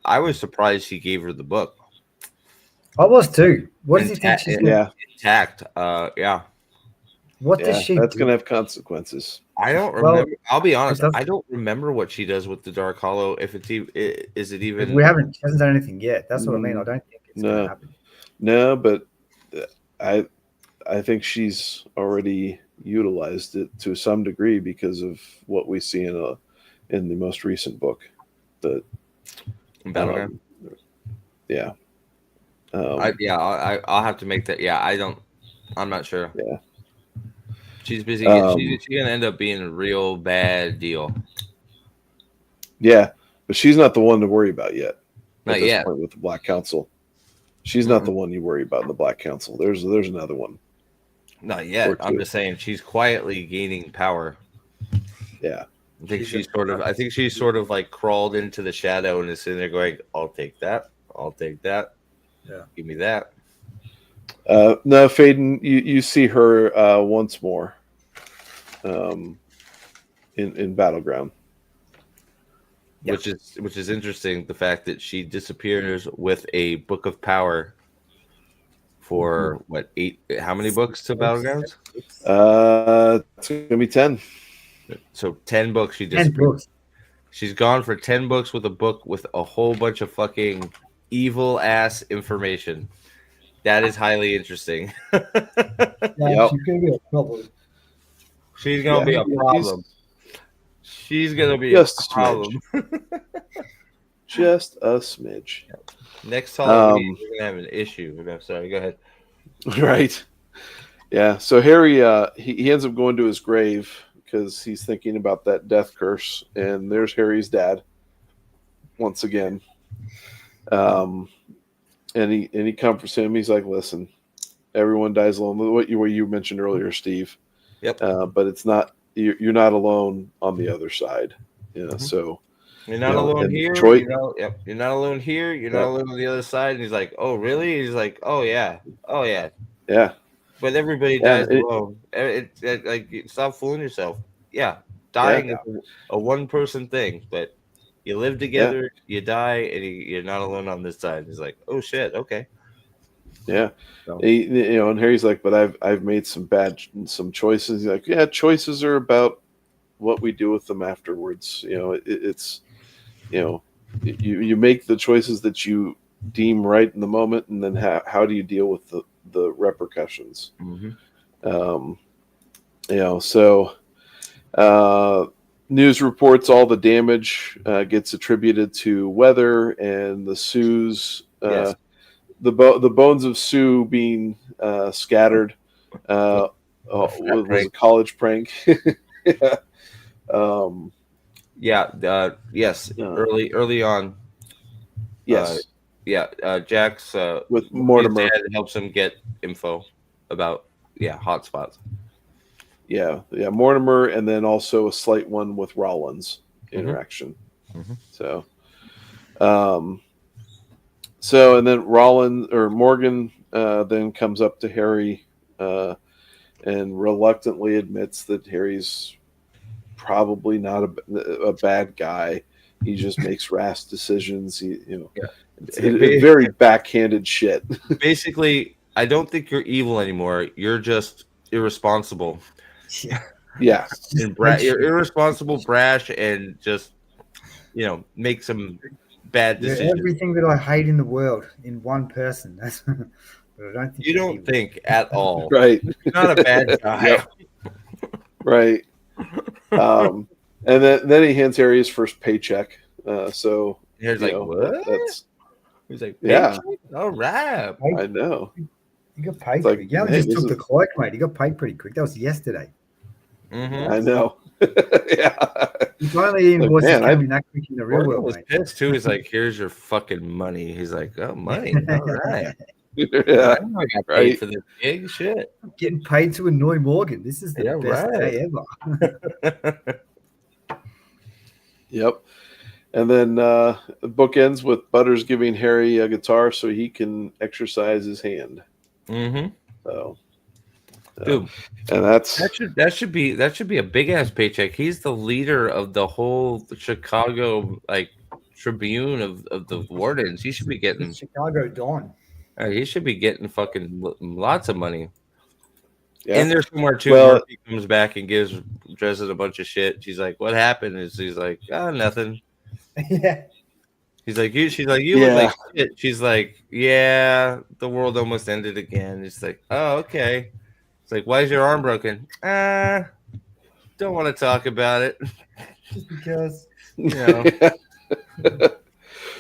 I was surprised she gave her the book. I was too. What does he think she's doing? Intact. Yeah. What does she? That's going to have consequences. I don't remember. I'll be honest. I don't remember what she does with the Dark Hollow. If it's is it even? She hasn't done anything yet. That's what I mean. I don't think it's going to happen. No, but I think she's already utilized it to some degree because of what we see in the most recent book. That Battleground. Yeah. I'll have to make that. Yeah, I'm not sure. Yeah. She's busy. Um, She's gonna end up being a real bad deal. Yeah, but she's not the one to worry about yet. Not At this yet. point with the Black Council, she's not the one you worry about in the Black Council. There's another one. Not yet. Or I'm two. just saying she's quietly gaining power. Yeah, I think she's sort of like crawled into the shadow and is sitting there going, "I'll take that. I'll take that. Yeah. Give me that." no, Faden, you see her once more, in Battleground. Yeah. Which is interesting. The fact that she disappears with a book of power for what 8? How many books to Battlegrounds? It's gonna be 10. So 10 books. She 10 disappears. books. She's gone for 10 books with a book with a whole bunch of fucking evil ass information. That is highly interesting. Yeah, Yep. she's gonna be a problem. She's gonna be a problem. She's gonna be Just a a problem. Just a smidge. Next Halloween, we're gonna have an issue. Sorry, go ahead. Right. Yeah. So Harry, he ends up going to his grave because he's thinking about that death curse, and there's Harry's dad once again. And he comforts him. He's like, "Listen, everyone dies alone." What you mentioned earlier, Steve. Yep. But it's not you're not alone on the other side. You know. So You're not alone here. Detroit, You're not alone here. You're not alone on the other side. And he's like, "Oh, really?" He's like, "Oh yeah, oh yeah." Yeah. But everybody dies alone. Like, stop fooling yourself. Yeah, dying is a one-person thing, but you live together, you die, and you're not alone on this side. He's like, "Oh shit, okay." Yeah. So. And Harry's like, "But I've made some choices." He's like, "Yeah, choices are about what we do with them afterwards. You know, it's you make the choices that you deem right in the moment, and then how do you deal with the repercussions?" Mm-hmm. So news reports all the damage gets attributed to weather and the Sue's Yes. the bones of Sue being scattered was a college prank. Yes. Early on. Yes. Jack's With Mortimer. his dad helps him get info about hotspots. Yeah, Mortimer, and then also a slight one with Rollins interaction. Mm-hmm. So and then Morgan then comes up to Harry and reluctantly admits that Harry's probably not a bad guy. He just makes rash decisions. Very backhanded shit. Basically, I don't think you're evil anymore. You're just irresponsible. Yeah. You're irresponsible, brash, and just make some bad decisions. Everything that I hate in the world in one person. But I don't think you don't think at all. Right. You're not a bad guy. Yep. Right. And then he hands Harry his first paycheck. So Harry's like, what? He's like, yeah. All right. I know. You got paid. Like, quick. Yeah, hey, just took the cloak, mate. You got paid pretty quick. That was yesterday. Mm-hmm. I know. Yeah. If only invoices coming that quick in the real world, was mate. pissed too. He's like, "Here's your fucking money." He's like, "Oh, money, all right." Yeah. I got paid for this gig. Shit. Getting paid to annoy Morgan. This is the best day ever. Yep. And then the book ends with Butters giving Harry a guitar so he can exercise his hand. Mm-hmm. So, dude, and that should be a big ass paycheck. He's the leader of the whole Chicago Tribune of the wardens. He should be getting Chicago Dawn. He should be getting fucking lots of money. Yeah. In there somewhere too. Well, Murphy comes back and gives Dresden a bunch of shit. She's like, "What happened?" And he's like, "Oh, nothing." Yeah. She's like, "You look like shit." She's like, "Yeah, the world almost ended again." It's like, "Oh, okay." It's like, "Why is your arm broken?" Don't want to talk about it. Just because,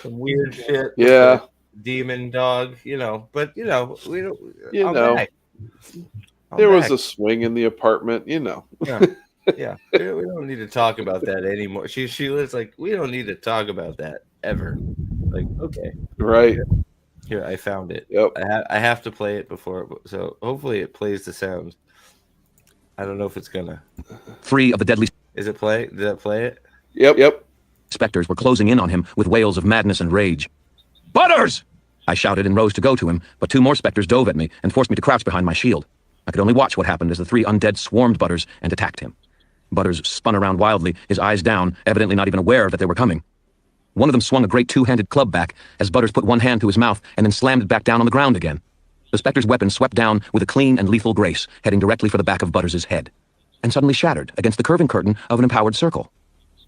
some weird shit. Yeah. Demon dog, but we don't. Okay. There was a swing in the apartment, Yeah. Yeah. We don't need to talk about that anymore. She was like, we don't need to talk about that ever. Like, okay. Right. Here, I found it. Yep. I have to play it so hopefully it plays the sound. I don't know if it's gonna. 3 of the deadly Is it play? Did that play it? Yep. specters were closing in on him with wails of madness and rage. Butters! I shouted and rose to go to him, but 2 more specters dove at me and forced me to crouch behind my shield. I could only watch what happened as the 3 undead swarmed Butters and attacked him. Butters spun around wildly, his eyes down, evidently not even aware that they were coming. One of them swung a great 2-handed club back as Butters put one hand to his mouth and then slammed it back down on the ground again. The specter's weapon swept down with a clean and lethal grace, heading directly for the back of Butters' head, and suddenly shattered against the curving curtain of an empowered circle.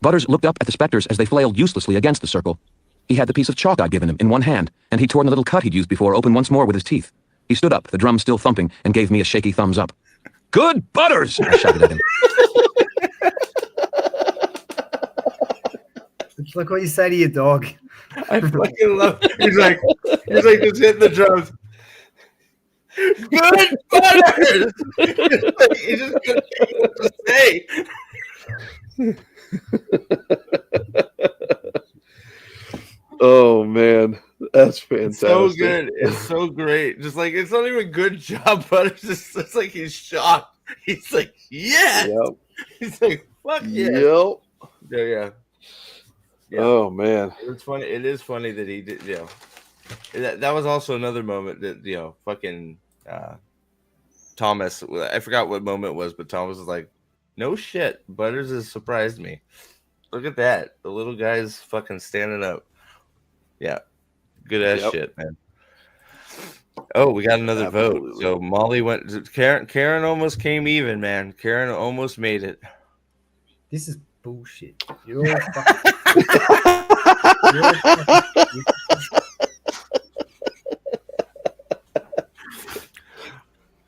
Butters looked up at the specters as they flailed uselessly against the circle. He had the piece of chalk I'd given him in one hand, and he torn the little cut he'd used before open once more with his teeth. He stood up, the drum still thumping, and gave me a shaky thumbs up. "Good Butters!" I shouted at him. It's like what you say to your dog. I fucking love it. He's like just hitting the drums. Good Butters! He's just gonna take what to say. Oh man, that's fantastic. So good. It's so great. Just like it's not even good job, Butters. It's like he's shocked. He's like, yeah. Yep. He's like, fuck yeah. Yep. Yeah. Oh man, It's funny. It is funny that he did. That was also another moment that fucking Thomas. I forgot what moment it was, but Thomas was like, "No shit, Butters has surprised me. Look at that. The little guy's fucking standing up. Yeah, good ass shit, man." Oh, we got another vote. So Molly went. Karen almost came even, man. Karen almost made it. This is bullshit. You're all fucking...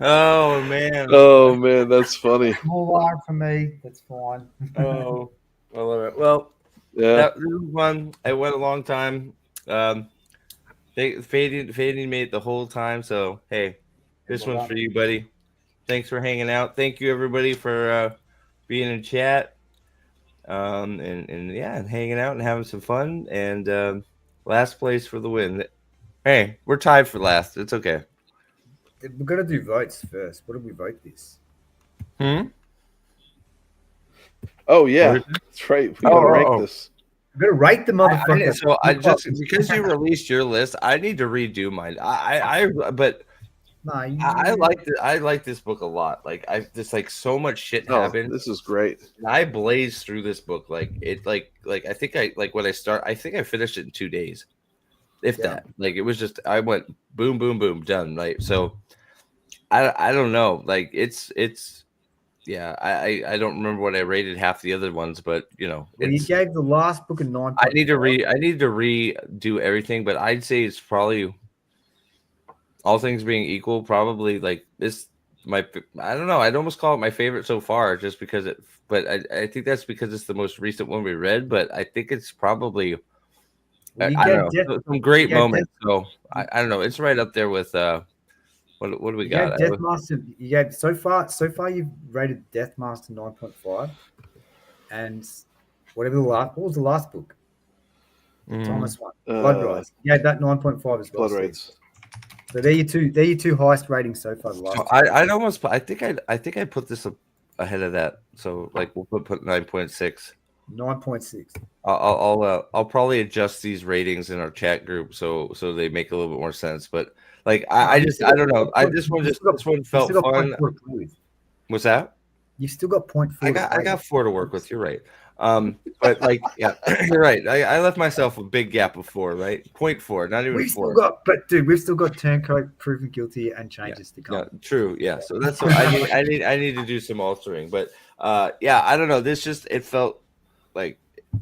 Oh man. Oh man, that's funny. More art for me. That's fine. Oh, I love it. Well, Yeah. this was fun. It went a long time. Fading made it the whole time. So hey, this one's for you, buddy. Thanks for hanging out. Thank you everybody for being in chat. And hanging out and having some fun. And last place for the win. Hey, we're tied for last. It's okay. We're gonna do votes first. What do we vote this? Oh yeah, that's right. We gotta rank this. We're gonna rate the motherfucker. So I just because you released your list, I need to redo mine. I like this book a lot. Like I just like so much shit happened. This is great. I blazed through this book like I think I finished it in 2 days. If that. Like it was just I went boom, boom, boom, done. Right. So I don't know. Like it's I don't remember what I rated half the other ones, but you gave the last book a 9. I need to redo everything, but I'd say it's probably all things being equal, probably like this. I don't know. I'd almost call it my favorite so far, just because but I think that's because it's the most recent one we read. But I think it's probably I don't know, some great moments. So I don't know. It's right up there with what do we got? Deathmaster. You gave so far you've rated Deathmaster 9.5, and whatever what was the last book? Thomas one. Blood Rise. Yeah, that 9.5 as well. Blood Rise. So they're your two highest ratings so far. The last. So I think I put this ahead of that. So like we'll put 9.6. 9.6. I'll probably adjust these ratings in our chat group so they make a little bit more sense. But like I don't know. This one felt fun. What's that? You've still got 0.4. I got 4 to work with. You're right. But like yeah, you're right. I left myself a big gap of 4. Right, 0.4, not even 4. We've still got Turncoat, Proven Guilty, and changes to come. Yeah, true. Yeah. So that's what I need to do some altering. But I don't know. It felt like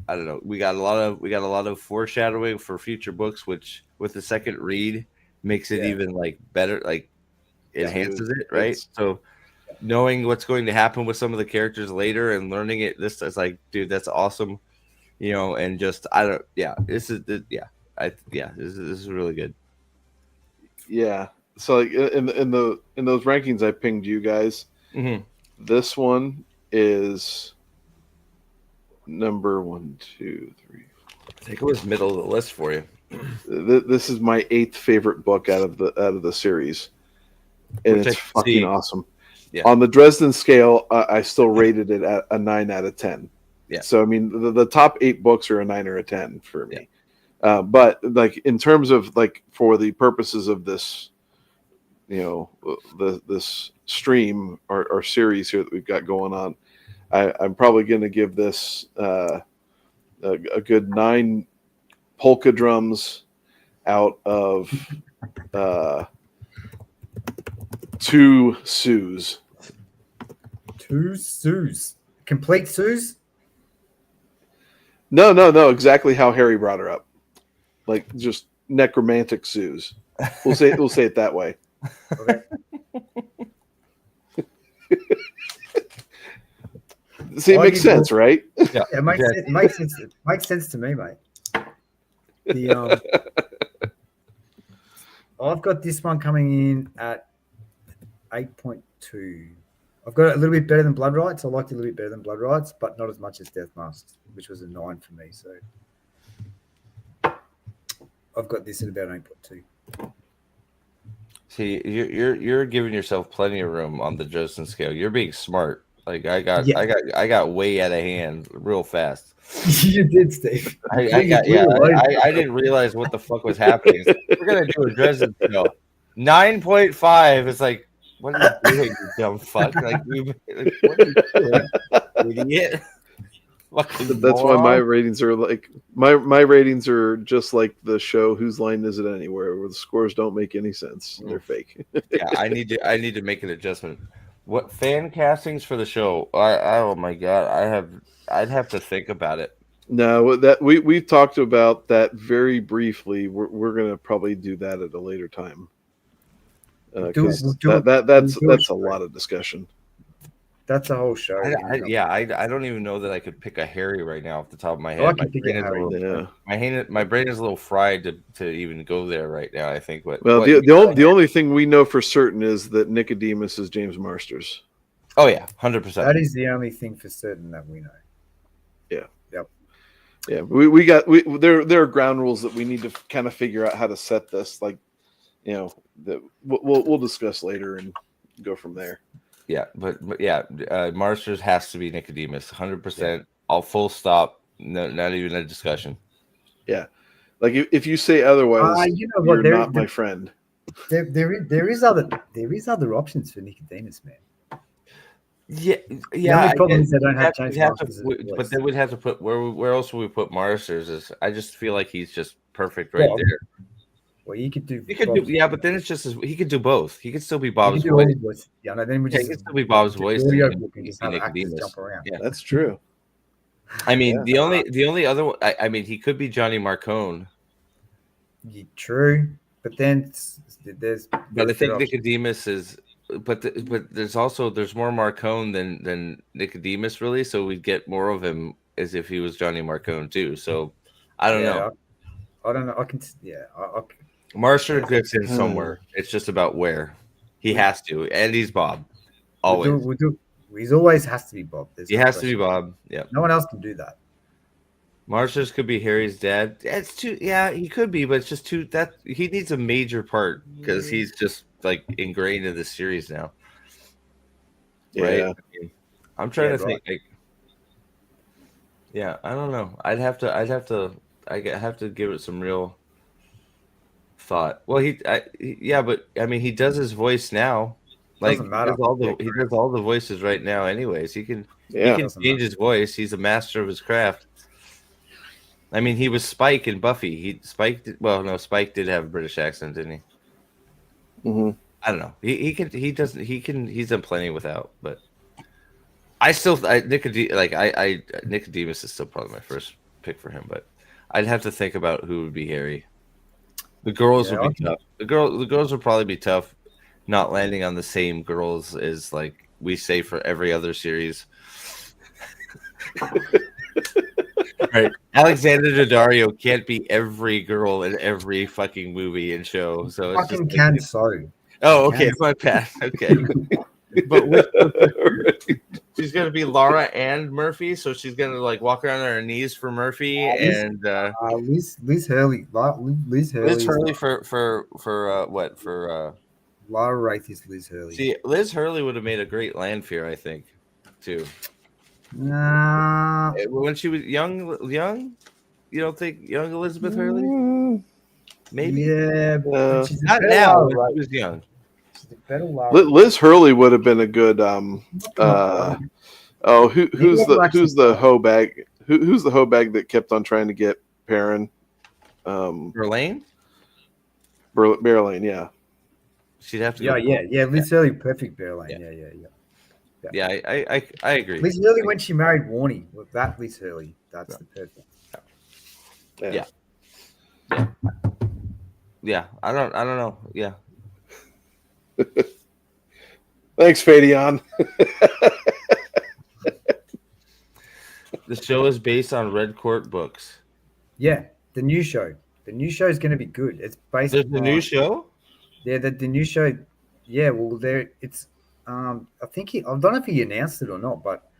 I don't know. We got a lot of foreshadowing for future books, which with the second read makes it even like better, like enhances it, right? So knowing what's going to happen with some of the characters later and learning it, this is like, dude, that's awesome, and just this is really good. Yeah, So like in those rankings I pinged you guys, this one is number 1, 2, 3. I think it was middle of the list for you. This is my 8th favorite book out of the series, and Which it's I can fucking see. awesome. Yeah. On the Dresden scale, I still rated it at a 9 out of 10. Yeah. So I mean, the top 8 books are a 9 or a 10 for me. Yeah. But like in terms of like for the purposes of this, this stream or series here that we've got going on, I'm probably going to give this a good 9 polka drums out of 2 Sues. 2 Sues. Complete Sues? No. Exactly how Harry brought her up, like just necromantic Sues. We'll say it that way. Okay. See, it makes sense, right? Yeah, it makes sense. It makes sense to me, mate. I've got this one coming in at 8.2. I've got it a little bit better than Blood Rights. I liked it a little bit better than Blood Rights, but not as much as Death Masks, which was a 9 for me. So I've got this at about 8.2. See, you're giving yourself plenty of room on the Dresden scale. You're being smart. Like I got way out of hand real fast. You did, Steve. I didn't realize what the fuck was happening. It's like, we're gonna do a Dresden scale. 9.5 is like, what are you doing, you dumb fuck? Like, what are you doing, idiot? That's why my ratings are like my ratings are just like the show Whose Line Is It Anywhere, where the scores don't make any sense. They're fake. Yeah, I need to make an adjustment. What fan castings for the show? Oh my god, I'd have to think about it. No, that we've talked about that very briefly. We're gonna probably do that at a later time. Because that's a lot of discussion. That's a whole show. I don't even know that I could pick a Harry right now off the top of my head. Oh, I can pick a Harry. My brain is a little fried to even go there right now. I think. The only thing we know for certain is that Nicodemus is James Marsters. Oh yeah, 100%. That is the only thing for certain that we know. Yeah. Yep. Yeah. There are ground rules that we need to kind of figure out how to set this. Like, that we'll discuss later and go from there. Yeah, but Marsters has to be Nicodemus, 100%. All full stop. No, not even a discussion. Yeah, like if you say otherwise, you're not my friend. There is other options for Nicodemus, man. Yeah. The only problem is they don't have James but they would have to put where else would we put Marsters? I just feel like he's just perfect right there. Well, you could do. But then it's just he could do both. He could still be Bob's voice. Yeah, no, then we just. He could still be Bob's voice. And just have actors jump around. Yeah, that's true. I mean, the only other one. I mean, he could be Johnny Marcone. Yeah, true, but then there's. But I think Nicodemus is. But there's more Marcone than Nicodemus really. So we'd get more of him as if he was Johnny Marcone too. So I don't know. I don't know. I can. Marster gets in somewhere. It's just about where. He has to, and he's Bob. Always. He always has to be Bob. He has to be Bob. Yeah. No one else can do that. Marsters could be Harry's dad. It's too. Yeah, he could be, but it's just too. That he needs a major part because he's just like ingrained in the series now. Right. Yeah. I'm trying to think. Like, yeah, I don't know. I have to give it some real thought. Well, but I mean, he does his voice now. Like he does all the voices right now. Anyways, he can change his voice. He's a master of his craft. I mean, he was Spike in Buffy. Spike did have a British accent, didn't he? Mm-hmm. I don't know. He's done plenty without, but Nicodemus is still probably my first pick for him, but I'd have to think about who would be Harry. The girls would be tough. The girls would probably be tough, not landing on the same girls as like we say for every other series. Right. Alexander can't be every girl in every fucking movie and show. So it's fucking can so. Oh, okay, my bad. Okay, but she's gonna be Laura and Murphy, so she's gonna like walk around on her knees for Murphy and Liz Hurley. Liz Hurley. Liz Hurley for what for Lara Wraith is Liz Hurley. See, Liz Hurley would have made a great Lanfear, I think, too. Nah. When she was young, you don't think young Elizabeth Hurley? Maybe. Yeah, but she's a Not better now. Lara When Wraith. she was young. She's a better Lara. Liz Hurley would have been a good. Who's the hoe bag? Who's the hoe bag that kept on trying to get Perrin? Verlaine? Berlane, yeah. She'd have to. Yeah. Liz Hurley, perfect Berlane. Yeah. I agree. Liz Hurley when she married Warney. Well, that Liz Hurley. That's the perfect. Yeah. I don't know. Yeah. Thanks, Fabian. The show is based on Red Court books. Yeah, the new show. The new show is going to be good. It's based. There's the new show. Yeah, the new show. Yeah, well, it's. I think I don't know if he announced it or not, but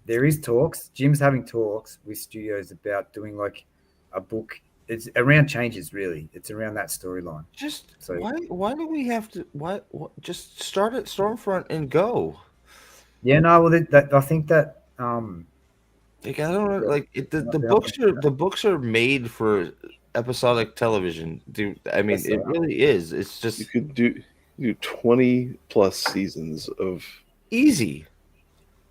there is talks. Jim's having talks with studios about doing like a book. It's around changes, really. It's around that storyline. Just why do we have to? What? Just start at Stormfront and go. Yeah, no. Well, I think that. Like I don't know. Like the books are made for episodic television. Dude, I mean, it really is. It's just you could do 20 plus seasons of easy.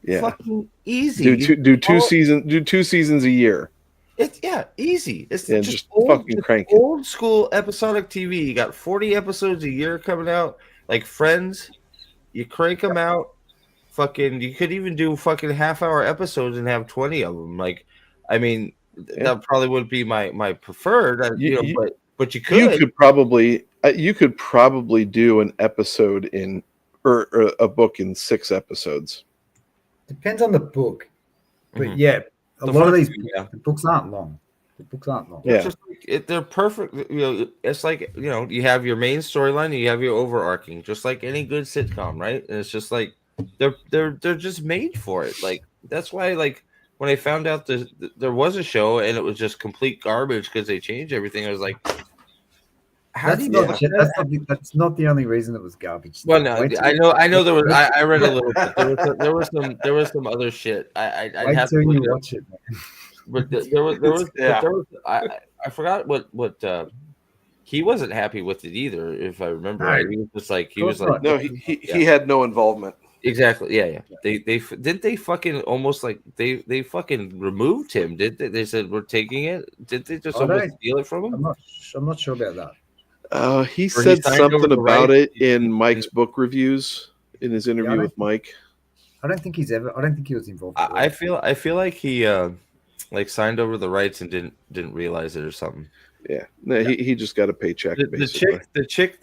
Yeah, fucking easy. Do two seasons a year. It's easy. It's just fucking crank it. Old school episodic TV. You got 40 episodes a year coming out, like Friends. You crank them out. Fucking, you could even do fucking half-hour episodes and have 20 of them. Like, I mean, that probably wouldn't be my preferred. But you could. You could probably do an episode or a book in 6 episodes. Depends on the book, but a lot of these the books aren't long. The books aren't long. Yeah, they're perfect. It's like you have your main storyline, and you have your overarching, just like any good sitcom, right? And it's just like they're just made for it. Like that's why, like when I found out there was a show and it was just complete garbage because they changed everything, I was like, that's not the only reason it was garbage. Well, no, I know there was. I read a little bit. There was some other shit. I have to watch it, man. But there was I forgot what he wasn't happy with it either. If I remember right, he was like no, he had no involvement. Exactly. Yeah. They fucking almost like they fucking removed him. Did they? They said we're taking it. Did they just almost steal it from him? I'm not sure about that. He said something about it in Mike's book reviews in his interview with Mike. I don't think he was involved. I feel like he like signed over the rights and didn't realize it or something. Yeah. No, he just got a paycheck. The chick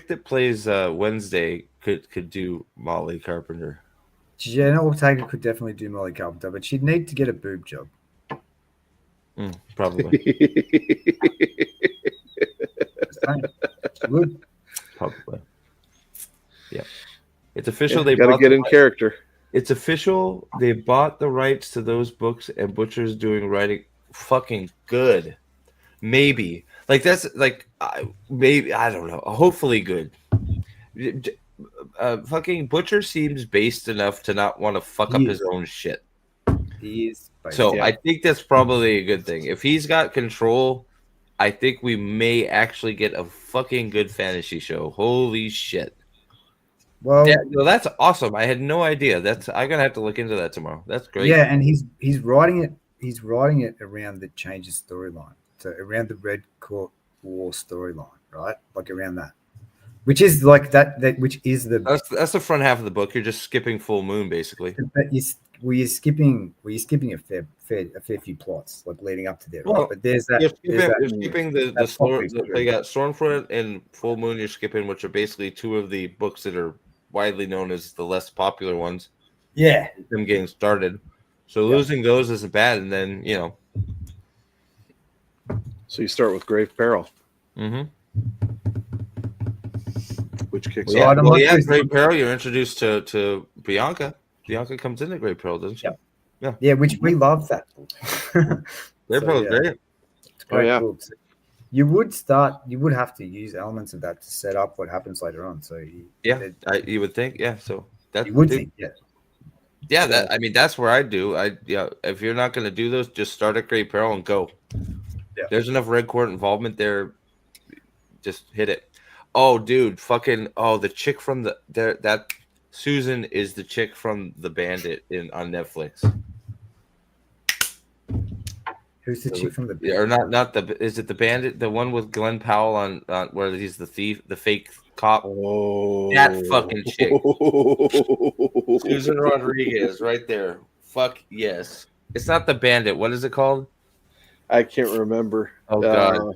that plays Wednesday could do Molly Carpenter. Jenna Ortega could definitely do Molly Carpenter, but she'd need to get a boob job. Probably. She would. Probably. Yeah. It's official. They got to get in character. It's official. They bought the rights to those books, and Butcher's doing writing fucking good. Maybe. Like that's like maybe I don't know. Hopefully good. Fucking Butcher seems based enough to not want to fuck up his own shit. He is. So I think that's probably a good thing. If he's got control, I think we may actually get a fucking good fantasy show. Holy shit. Well, that's awesome. I had no idea. I'm gonna have to look into that tomorrow. That's great. Yeah, and he's writing it. He's writing it around the changes storyline, so around the Red Court War storyline, right? Like around that, which is like that. Which is that's the front half of the book. You're just skipping Full Moon, basically. But you're skipping a fair few plots like leading up to there. Right? Well, but there's that. You're skipping the story. They got Stormfront and Full Moon. You're skipping, which are basically two of the books that are widely known as the less popular ones. Yeah, them getting started. So losing those isn't bad, and then So you start with Grave Peril. Mm-hmm. which kicks Yeah, off. Well, yeah, Great Peril. You're introduced to Bianca. Bianca comes into Great Peril, doesn't she? Yeah, which we love that book. Great Peril is great. It's a great yeah. book. You would have to use elements of that to set up what happens later on. So You would think, So that you would think, That I mean, that's where I do. If you're not going to do those, just start at Great Peril and go. Yeah. There's enough Red Court involvement there. Just hit it. Oh, dude, the chick from that Susan is the chick from The Bandit on Netflix. Who's the chick from the or not is it The Bandit, the one with Glenn Powell on where he's the thief, the fake cop? Oh, that fucking chick. Susan Rodriguez right there. Fuck yes. It's not The Bandit. What is it called? I can't remember. Oh god.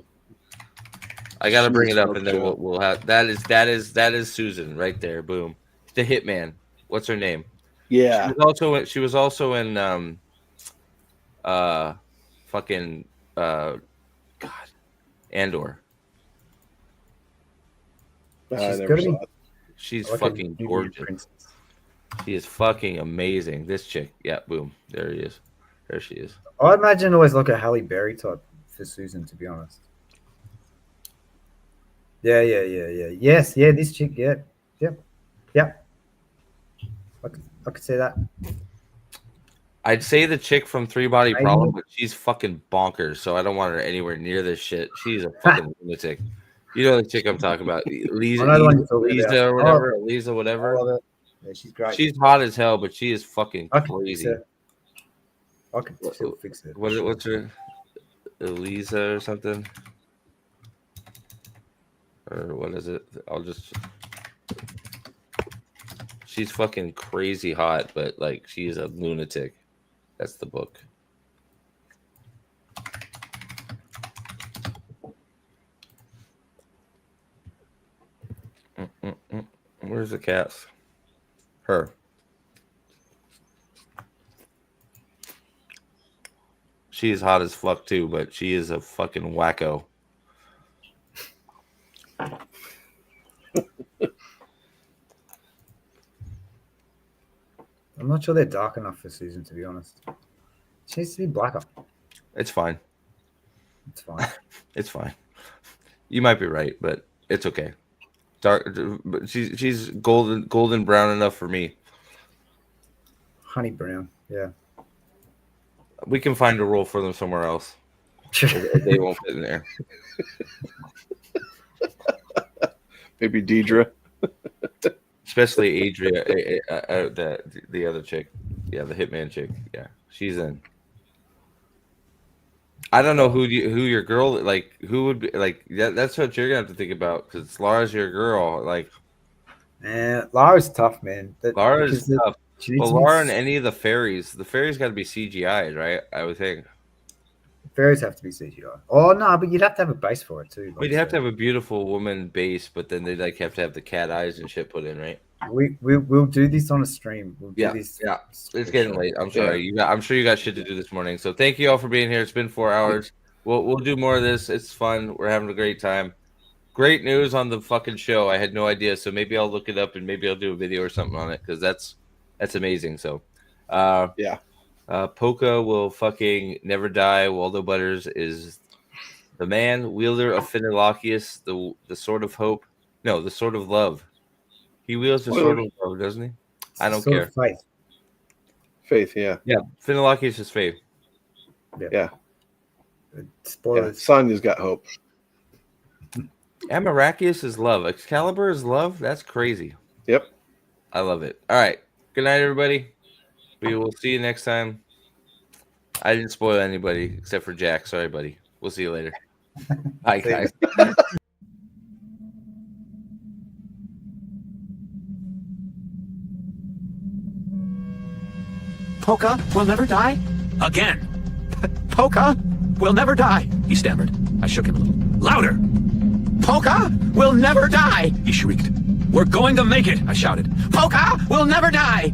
I gotta bring it up and then we'll have that is Susan right there. Boom. The Hitman. What's her name? Yeah. She was also in Andor. She's fucking gorgeous. She is fucking amazing. This chick. Yeah, boom. There he is. There she is. I imagine always like a Halle Berry type for Susan, to be honest. Yeah. Yes, this chick, Yep. I could say that. I'd say the chick from Three Body Problem, but she's fucking bonkers, so I don't want her anywhere near this shit. She's a fucking lunatic. You know the chick I'm talking about. Lisa or whatever. Lisa, whatever. Yeah, she's great. She's hot as hell, but she is fucking crazy. I can still fix it. What's her? Elisa or something? Or what is it? She's fucking crazy hot, but like she's a lunatic. That's the book. Where's the cats? Her. She's hot as fuck too, but she is a fucking wacko. I'm not sure they're dark enough for Susan, to be honest. She needs to be blacker. It's fine. It's fine. It's fine. You might be right, but it's okay. Dark, but she's golden brown enough for me. Honey brown, yeah. We can find a role for them somewhere else. They won't fit in there. Maybe Deidre. Especially Adria, the other chick. Yeah, the Hitman chick. Yeah, she's in. I don't know who your girl, like, who would be, like, that's what you're going to have to think about, because Laura's your girl. Like, Laura's tough, man. Laura's tough. Well, Laura and any of the fairies got to be CGI'd, right? I would think. Fairies have to be CGI. Oh, no, but you'd have to have a base for it, too. But you'd have to have a beautiful woman base, but then they'd, like, have to have the cat eyes and shit put in, right? We'll do this on a stream. Yeah. It's getting late. I'm sorry. I'm sure you got shit to do this morning. So thank you all for being here. It's been 4 hours. We'll do more of this. It's fun. We're having a great time. Great news on the fucking show. I had no idea. So maybe I'll look it up and maybe I'll do a video or something on it, because that's amazing. So Polka will fucking never die. Waldo Butters is the man, wielder of Phenolacius, the sword of hope. No, the sword of love. He wields the sword of love, doesn't he? I don't care. Faith, yeah. Yeah, Phenolacius is faith. Yeah. Spoilers. Yeah, Sonya's got hope. Amaracius is love. Excalibur is love? That's crazy. Yep. I love it. All right. Good night, everybody. We will see you next time. I didn't spoil anybody except for Jack. Sorry, buddy. We'll see you later. Bye, guys. Polka will never die? Again. Polka will never die, he stammered. I shook him a little. Louder! Polka will never die, he shrieked. We're going to make it, I shouted. Polka will never die!